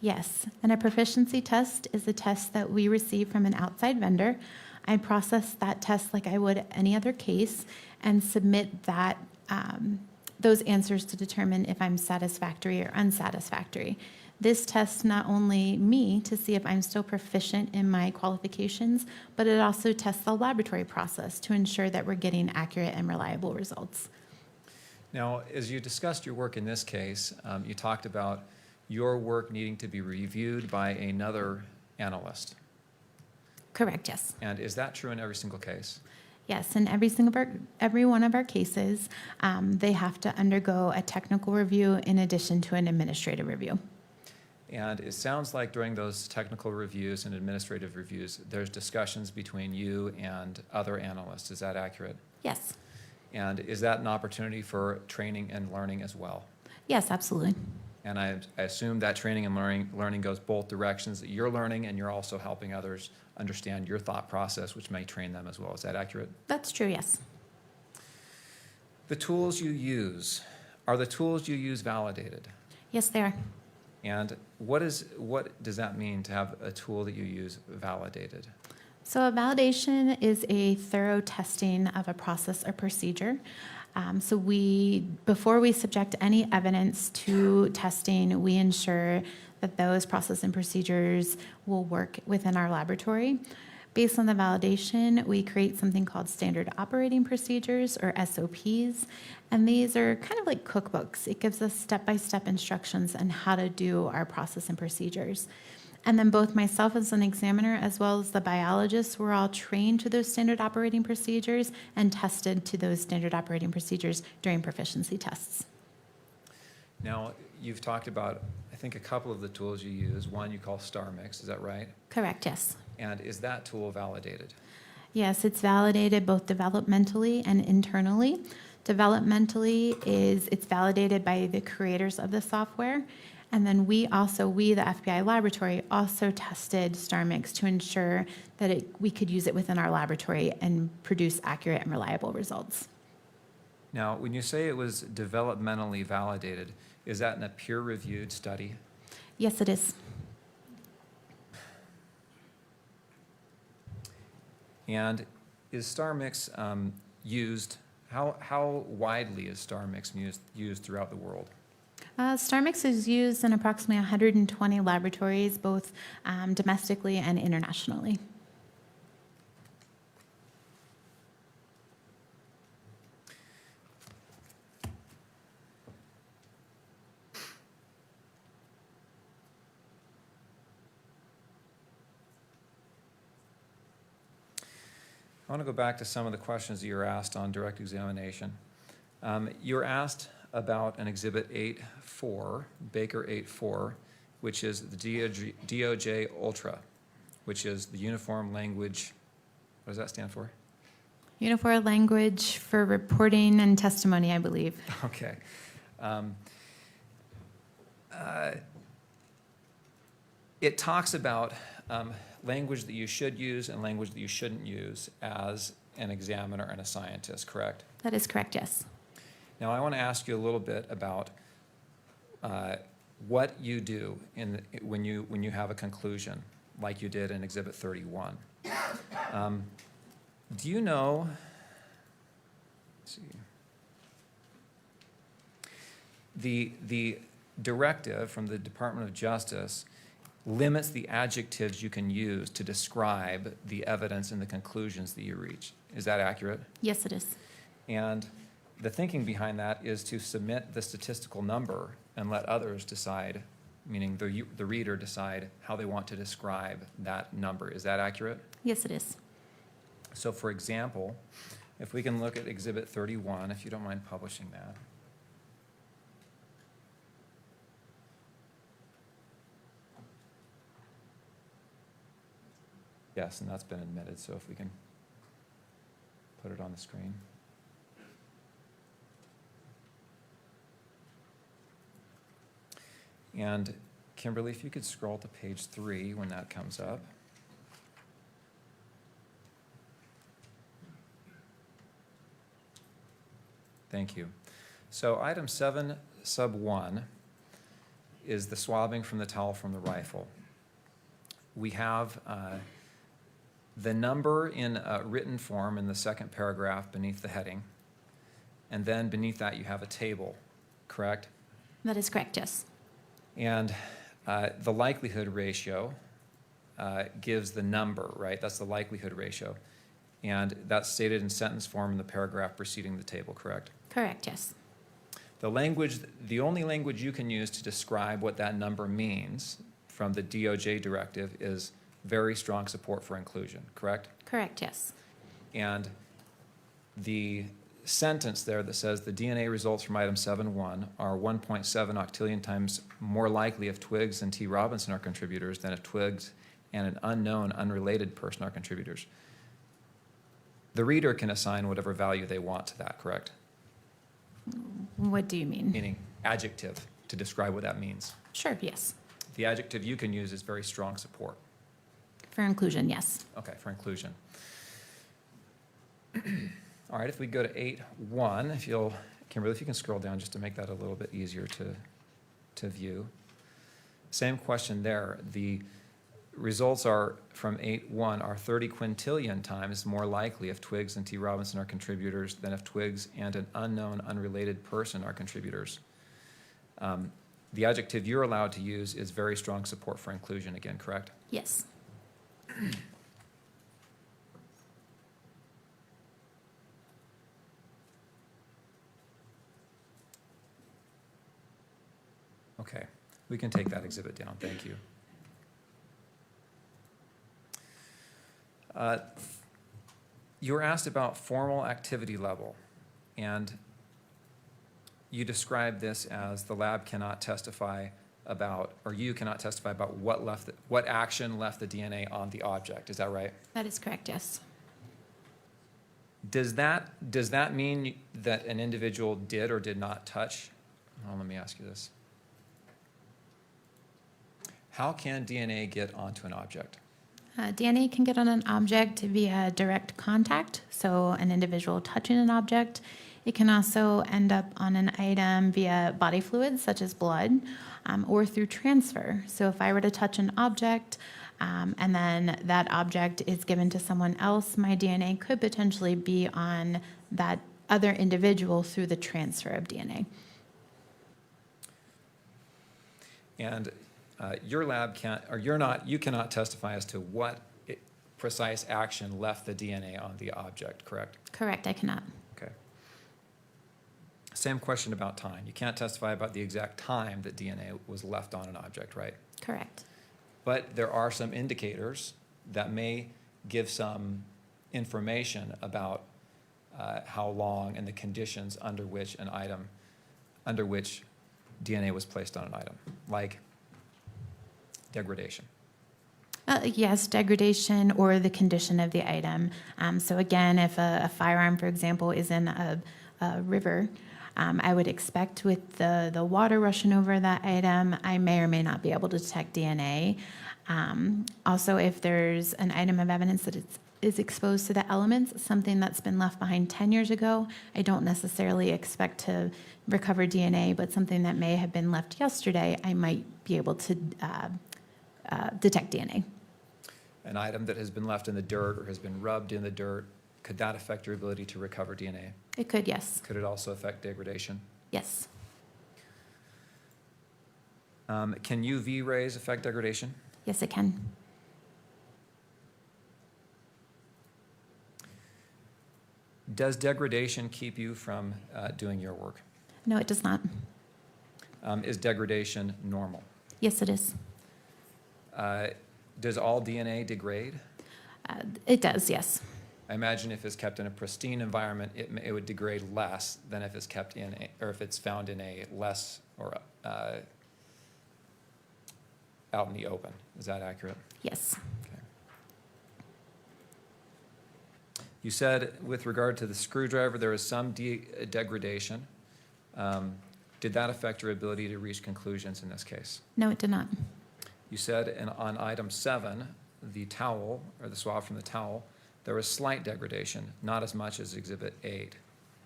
Yes, and a proficiency test is a test that we receive from an outside vendor. I process that test like I would any other case and submit that those answers to determine if I'm satisfactory or unsatisfactory. This tests not only me to see if I'm still proficient in my qualifications, but it also tests the laboratory process to ensure that we're getting accurate and reliable results. Now, as you discussed your work in this case, you talked about your work needing to be reviewed by another analyst. Correct, yes. And is that true in every single case? Yes, in every one of our cases, they have to undergo a technical review in addition to an administrative review. And it sounds like during those technical reviews and administrative reviews, there's discussions between you and other analysts. Is that accurate? Yes. And is that an opportunity for training and learning as well? Yes, absolutely. And I assume that training and learning goes both directions, that you're learning and you're also helping others understand your thought process, which may train them as well. Is that accurate? That's true, yes. The tools you use, are the tools you use validated? Yes, they are. And what does that mean to have a tool that you use validated? So a validation is a thorough testing of a process or procedure. So before we subject any evidence to testing, we ensure that those process and procedures will work within our laboratory. Based on the validation, we create something called standard operating procedures, or SOPs, and these are kind of like cookbooks. It gives us step-by-step instructions on how to do our process and procedures. And then both myself as an examiner as well as the biologists were all trained to those standard operating procedures and tested to those standard operating procedures during proficiency tests. Now, you've talked about, I think, a couple of the tools you use. One you call StarMix, is that right? Correct, yes. And is that tool validated? Yes, it's validated both developmentally and internally. Developmentally it's validated by the creators of the software. And then we, the FBI laboratory, also tested StarMix to ensure that we could use it within our laboratory and produce accurate and reliable results. Now, when you say it was developmentally validated, is that in a peer-reviewed study? Yes, it is. And is StarMix used, how widely is StarMix used throughout the world? StarMix is used in approximately 120 laboratories, both domestically and internationally. I want to go back to some of the questions that you were asked on direct examination. You were asked about an Exhibit 8.4, Baker 8.4, which is the DOJ Ultra, which is the Uniform Language, what does that stand for? Uniform language for reporting and testimony, I believe. Okay. It talks about language that you should use and language that you shouldn't use as an examiner and a scientist, correct? That is correct, yes. Now, I want to ask you a little bit about what you do when you have a conclusion, like you did in Exhibit 31. Do you know, let's see, the directive from the Department of Justice limits the adjectives you can use to describe the evidence and the conclusions that you reach. Is that accurate? Yes, it is. And the thinking behind that is to submit the statistical number and let others decide, meaning the reader decide how they want to describe that number. Is that accurate? Yes, it is. So for example, if we can look at Exhibit 31, if you don't mind publishing that. Yes, and that's been admitted, so if we can put it on the screen. And Kimberly, if you could scroll to page 3 when that comes up. Thank you. So item 7, sub 1, is the swabbing from the towel from the rifle. We have the number in written form in the second paragraph beneath the heading, and then beneath that you have a table, correct? That is correct, yes. And the likelihood ratio gives the number, right? That's the likelihood ratio. And that's stated in sentence form in the paragraph preceding the table, correct? Correct, yes. The only language you can use to describe what that number means from the DOJ directive is very strong support for inclusion, correct? Correct, yes. And the sentence there that says the DNA results from item 7.1 are 1.7 octillion times more likely if Twiggs and T. Robinson are contributors than if Twiggs and an unknown, unrelated person are contributors. The reader can assign whatever value they want to that, correct? What do you mean? Meaning adjective to describe what that means. Sure, yes. The The adjective you can use is very strong support. For inclusion, yes. Okay, for inclusion. All right, if we go to 8.1, if you'll, Kimberly, if you can scroll down just to make that a little bit easier to view. Same question there. The results are from 8.1 are 30 quintillion times more likely if Twiggs and T. Robinson are contributors than if Twiggs and an unknown, unrelated person are contributors. The adjective you're allowed to use is very strong support for inclusion again, correct? Yes. Okay, we can take that exhibit down, thank you. You were asked about formal activity level, and you described this as the lab cannot testify about, or you cannot testify about what action left the DNA on the object. Is that right? That is correct, yes. Does that mean that an individual did or did not touch? Oh, let me ask you this. How can DNA get onto an object? DNA can get on an object via direct contact, so an individual touching an object. It can also end up on an item via body fluids, such as blood, or through transfer. So if I were to touch an object, and then that object is given to someone else, my DNA could potentially be on that other individual through the transfer of DNA. And your lab can't, or you cannot testify as to what precise action left the DNA on the object, correct? Correct, I cannot. Okay. Same question about time. You can't testify about the exact time that DNA was left on an object, right? Correct. But there are some indicators that may give some information about how long and the conditions under which DNA was placed on an item, like degradation. Yes, degradation or the condition of the item. So again, if a firearm, for example, is in a river, I would expect with the water rushing over that item, I may or may not be able to detect DNA. Also, if there's an item of evidence that is exposed to the elements, something that's been left behind 10 years ago, I don't necessarily expect to recover DNA, but something that may have been left yesterday, I might be able to detect DNA. An item that has been left in the dirt or has been rubbed in the dirt, could that affect your ability to recover DNA? It could, yes. Could it also affect degradation? Yes. Can UV rays affect degradation? Yes, it can. Does degradation keep you from doing your work? No, it does not. Is degradation normal? Yes, it is. Does all DNA degrade? It does, yes. I imagine if it's kept in a pristine environment, it would degrade less than if it's kept in, or if it's found in a less, or out in the open. Is that accurate? Yes. Okay. You said with regard to the screwdriver, there was some degradation. Did that affect your ability to reach conclusions in this case? No, it did not. You said on item 7, the towel, or the swab from the towel, there was slight degradation, not as much as exhibit 8.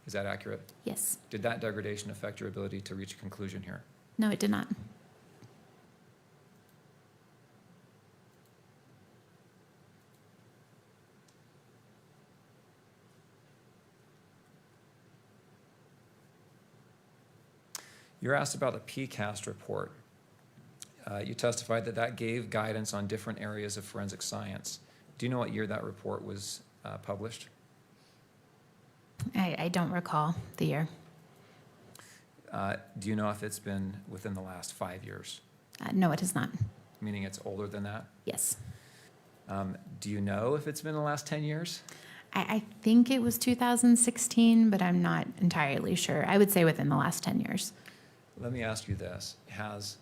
Is that accurate? Yes. Did that degradation affect your ability to reach a conclusion here? No, it did not. You're asked about the PCAST report. You testified that that gave guidance on different areas of forensic science. Do you know what year that report was published? I don't recall the year. Do you know if it's been within the last 5 years? No, it is not. Meaning it's older than that? Yes. Do you know if it's been the last 10 years? I think it was 2016, but I'm not entirely sure. I would say within the last 10 years. Let me ask you this. Has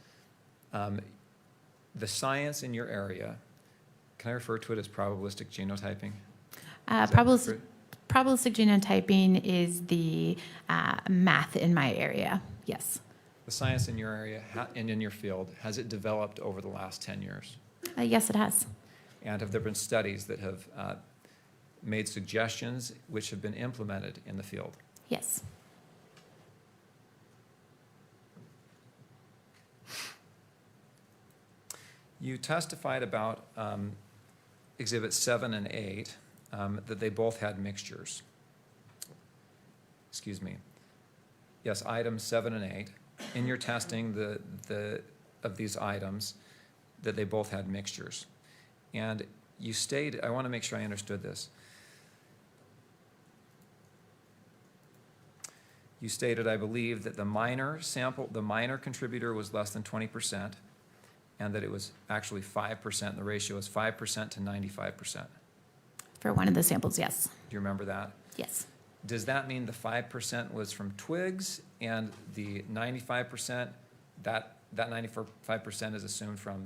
the science in your area, can I refer to it as probabilistic genotyping? Is that Probabilistic accurate? genotyping is the math in my area, yes. The science in your area and in your field, has it developed over the last 10 years? Yes, it has. And have there been studies that have made suggestions which have been implemented in the field? Yes. You testified about exhibits 7 and 8, that they both had mixtures. Excuse me. Yes, items 7 and 8. In your testing of these items, that they both had mixtures. And you stated, I want to make sure I understood this. you stated, I believe, that the minor contributor was less than 20%, and that it was actually 5%, and the ratio is 5% to 95%. For one of the samples, yes. Do you remember that? Yes. Does that mean the 5% was from Twiggs, and the 95%, that 95% is assumed from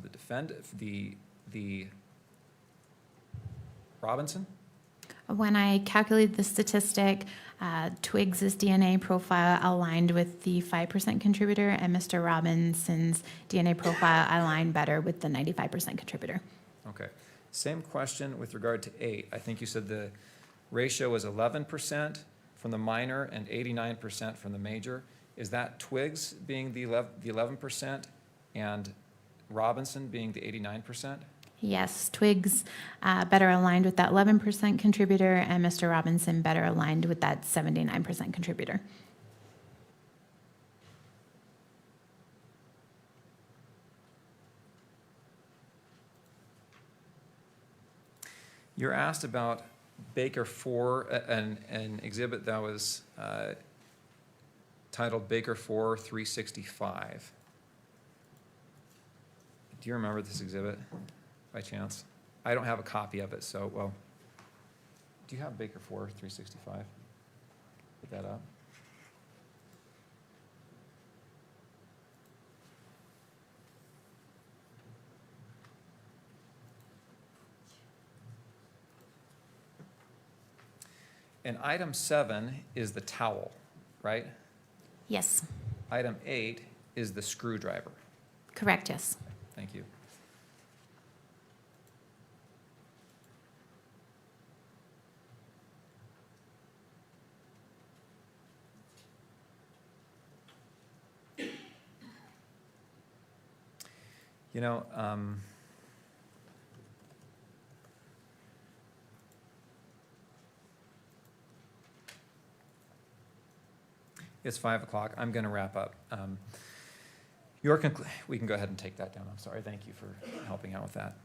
the Robinson? When I calculated the statistic, Twiggs's DNA profile aligned with the 5% contributor, and Mr. Robinson's DNA profile aligned better with the 95% contributor. Okay. Same question with regard to 8. I think you said the ratio was 11% from the minor and 89% from the major. Is that Twiggs being the 11% and Robinson being the 89%? Yes, Twiggs better aligned with that 11% contributor, and Mr. Robinson better aligned with that 79% contributor. You're asked about Baker 4, an exhibit that was titled Baker 4 365. Do you remember this exhibit by chance? I don't have a copy of it, so, well, do you have Baker 4 365? Put that up. And item 7 is the towel, right? Yes, Item 8 is the screwdriver. correct, yes. Thank you. You know, it's 5 o'clock. I'm going to wrap up. We can go ahead and take that down. I'm sorry. Thank you for helping out with that.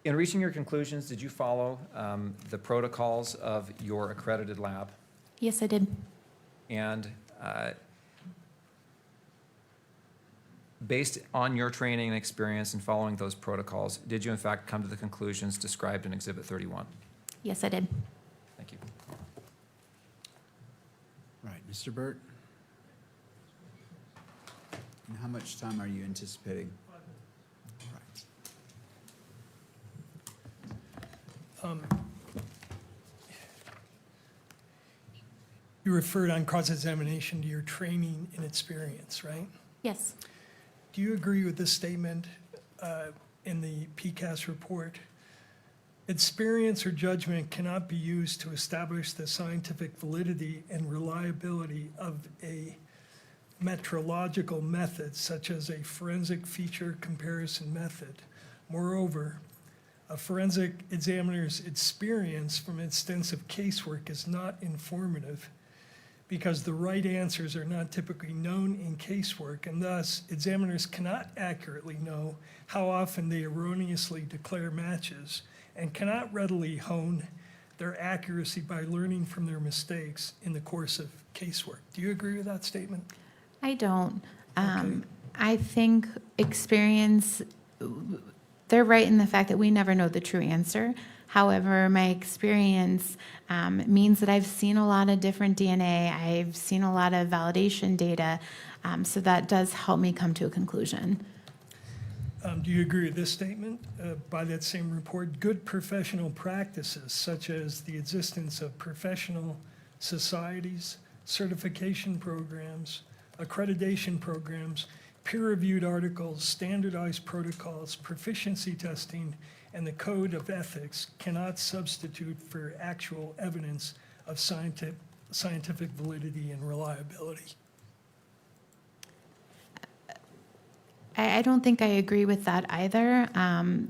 In reaching your conclusions, did you follow the protocols of your accredited lab? Yes, I did. And based on your training and experience in following those protocols, did you in fact come to the conclusions described in Exhibit 31? Yes, I did. Thank you. Right, Mr. Burt? And how much time are you anticipating? All right. You referred on cross-examination to your training and experience, right? Yes, Do you agree with this statement in the PCAST report? Experience or judgment cannot be used to establish the scientific validity and reliability of a metrological method, such as a forensic feature comparison method. Moreover, a forensic examiner's experience from extensive casework is not informative because the right answers are not typically known in casework, and thus examiners cannot accurately know how often they erroneously declare matches and cannot readily hone their accuracy by learning from their mistakes in the course of casework. Do you agree with that statement? I don't. Okay. I think experience, they're right in the fact that we never know the true answer. However, my experience means that I've seen a lot of different DNA. I've seen a lot of validation data, so that does help me come to a conclusion. Do you agree with this statement by that same report? Good professional practices, such as the existence of professional societies, certification programs, accreditation programs, peer-reviewed articles, standardized protocols, proficiency testing, and the code of ethics cannot substitute for actual evidence of scientific validity and reliability. I don't think I agree with that either.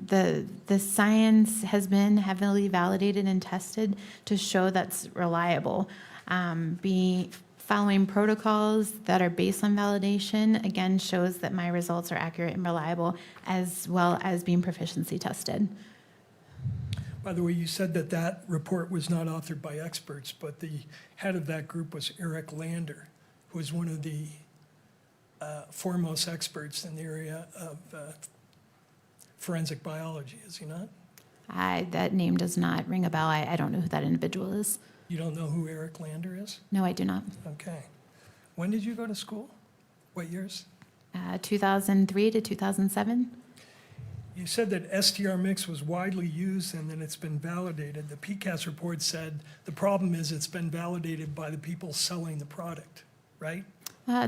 The science has been heavily validated and tested to show that's reliable. Following protocols that are based on validation, again, shows that my results are accurate and reliable, as well as being proficiency tested. By the way, you said that that report was not authored by experts, but the head of that group was Eric Lander, who is one of the foremost experts in the area of forensic biology, is he not? That name does not ring a bell. I don't know who that individual is. You don't know who Eric Lander is? No, I do not. Okay. When did you go to school? What years? 2003 to 2007. You said that STR mix was widely used and that it's been validated. The PCAST report said the problem is it's been validated by the people selling the product, right?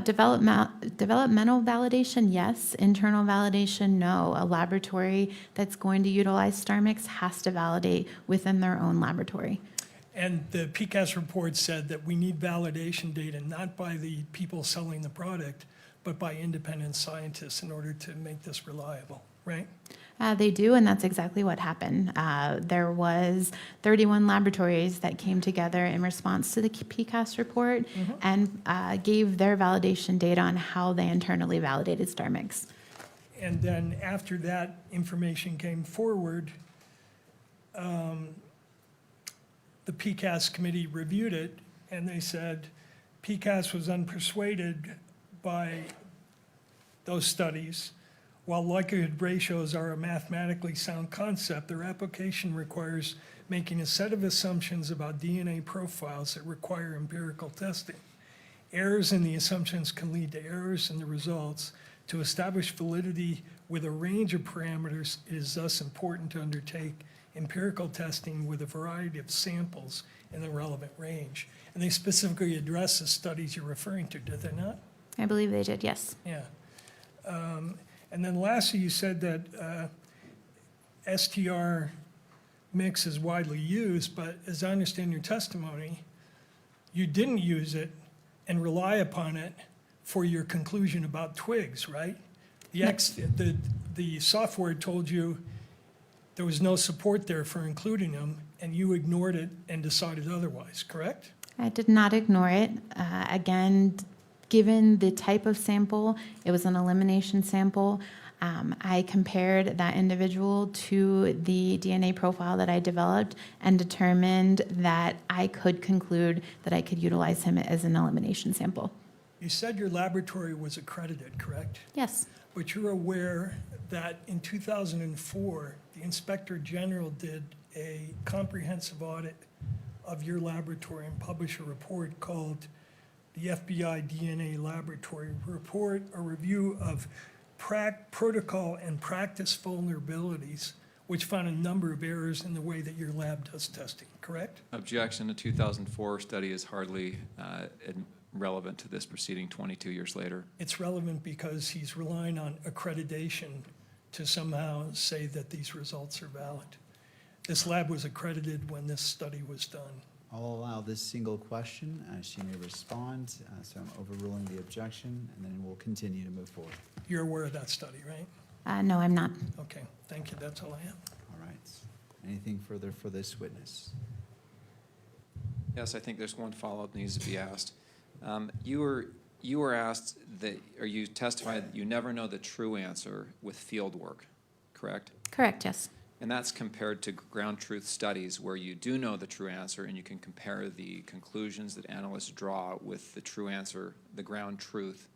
Developmental validation, yes. Internal validation, no. A laboratory that's going to utilize StarMix has to validate within their own laboratory. And the PCAST report said that we need validation data not by the people selling the product, but by independent scientists in order to make this reliable, right? They do, and that's exactly what happened. There was 31 laboratories that came together in response to the PCAST report and gave their validation data on how they internally validated StarMix. And then after that information came forward, the PCAST committee reviewed it, and they said PCAST was unpersuaded by those studies. While likelihood ratios are a mathematically sound concept, their application requires making a set of assumptions about DNA profiles that require empirical testing. Errors in the assumptions can lead to errors in the results. To establish validity with a range of parameters, it is thus important to undertake empirical testing with a variety of samples in the relevant range. And they specifically address the studies you're referring to, did they not? I believe they did, yes. Yeah. And then lastly, you said that STR mix is widely used, but as I understand your testimony, you didn't use it and rely upon it for your conclusion about Twiggs, right? The software told you there was no support there for including them, and you ignored it and decided otherwise, correct? I did not ignore it. Again, given the type of sample, it was an elimination sample. I compared that individual to the DNA profile that I developed and determined that I could conclude that I could utilize him as an elimination sample. You said your laboratory was accredited, correct? Yes. But you're aware that in 2004, the Inspector General did a comprehensive audit of your laboratory and published a report called the FBI DNA Laboratory Report, a review of protocol and practice vulnerabilities, which found a number of errors in the way that your lab does testing, correct? Objection. The 2004 study is hardly relevant to this proceeding 22 years later. It's relevant because he's relying on accreditation to somehow say that these results are valid. This lab was accredited when this study was done. I'll allow this single question. She may respond, so I'm overruling the objection, and then we'll continue to move forward. You're aware of that study, right? No, I'm not. Okay, thank you, that's all I have. All right. Anything further for this witness? Yes, I think there's one follow-up that needs to be asked. You were asked that, or you testified that you never know the true answer with field work, correct? Correct, yes. And that's compared to ground truth studies where you do know the true answer and you can compare the conclusions that analysts draw with the true answer, the ground truth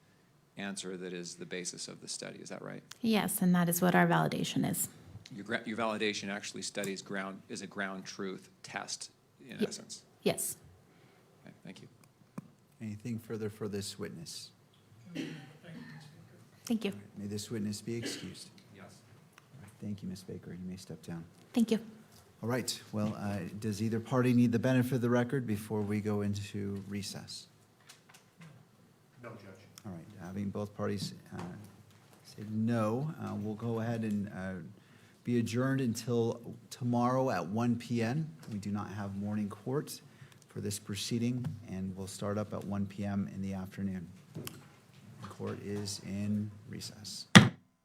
answer that is the basis of the study. Is that right? Yes, and that is what our validation is. Your validation actually studies is a ground truth test in essence. Yes. Okay, thank you. Anything further for this witness? Thank you. May this witness be excused. Yes. All right, thank you, Ms. Baker. You may step down. Thank you. All right. Well, does either party need the benefit of the record before we go into recess? No, Judge. All right. Having both parties say no, we'll go ahead and be adjourned until tomorrow at 1 p.m. We do not have morning court for this proceeding, and we'll start up at 1 p.m. in the afternoon. Court is in recess.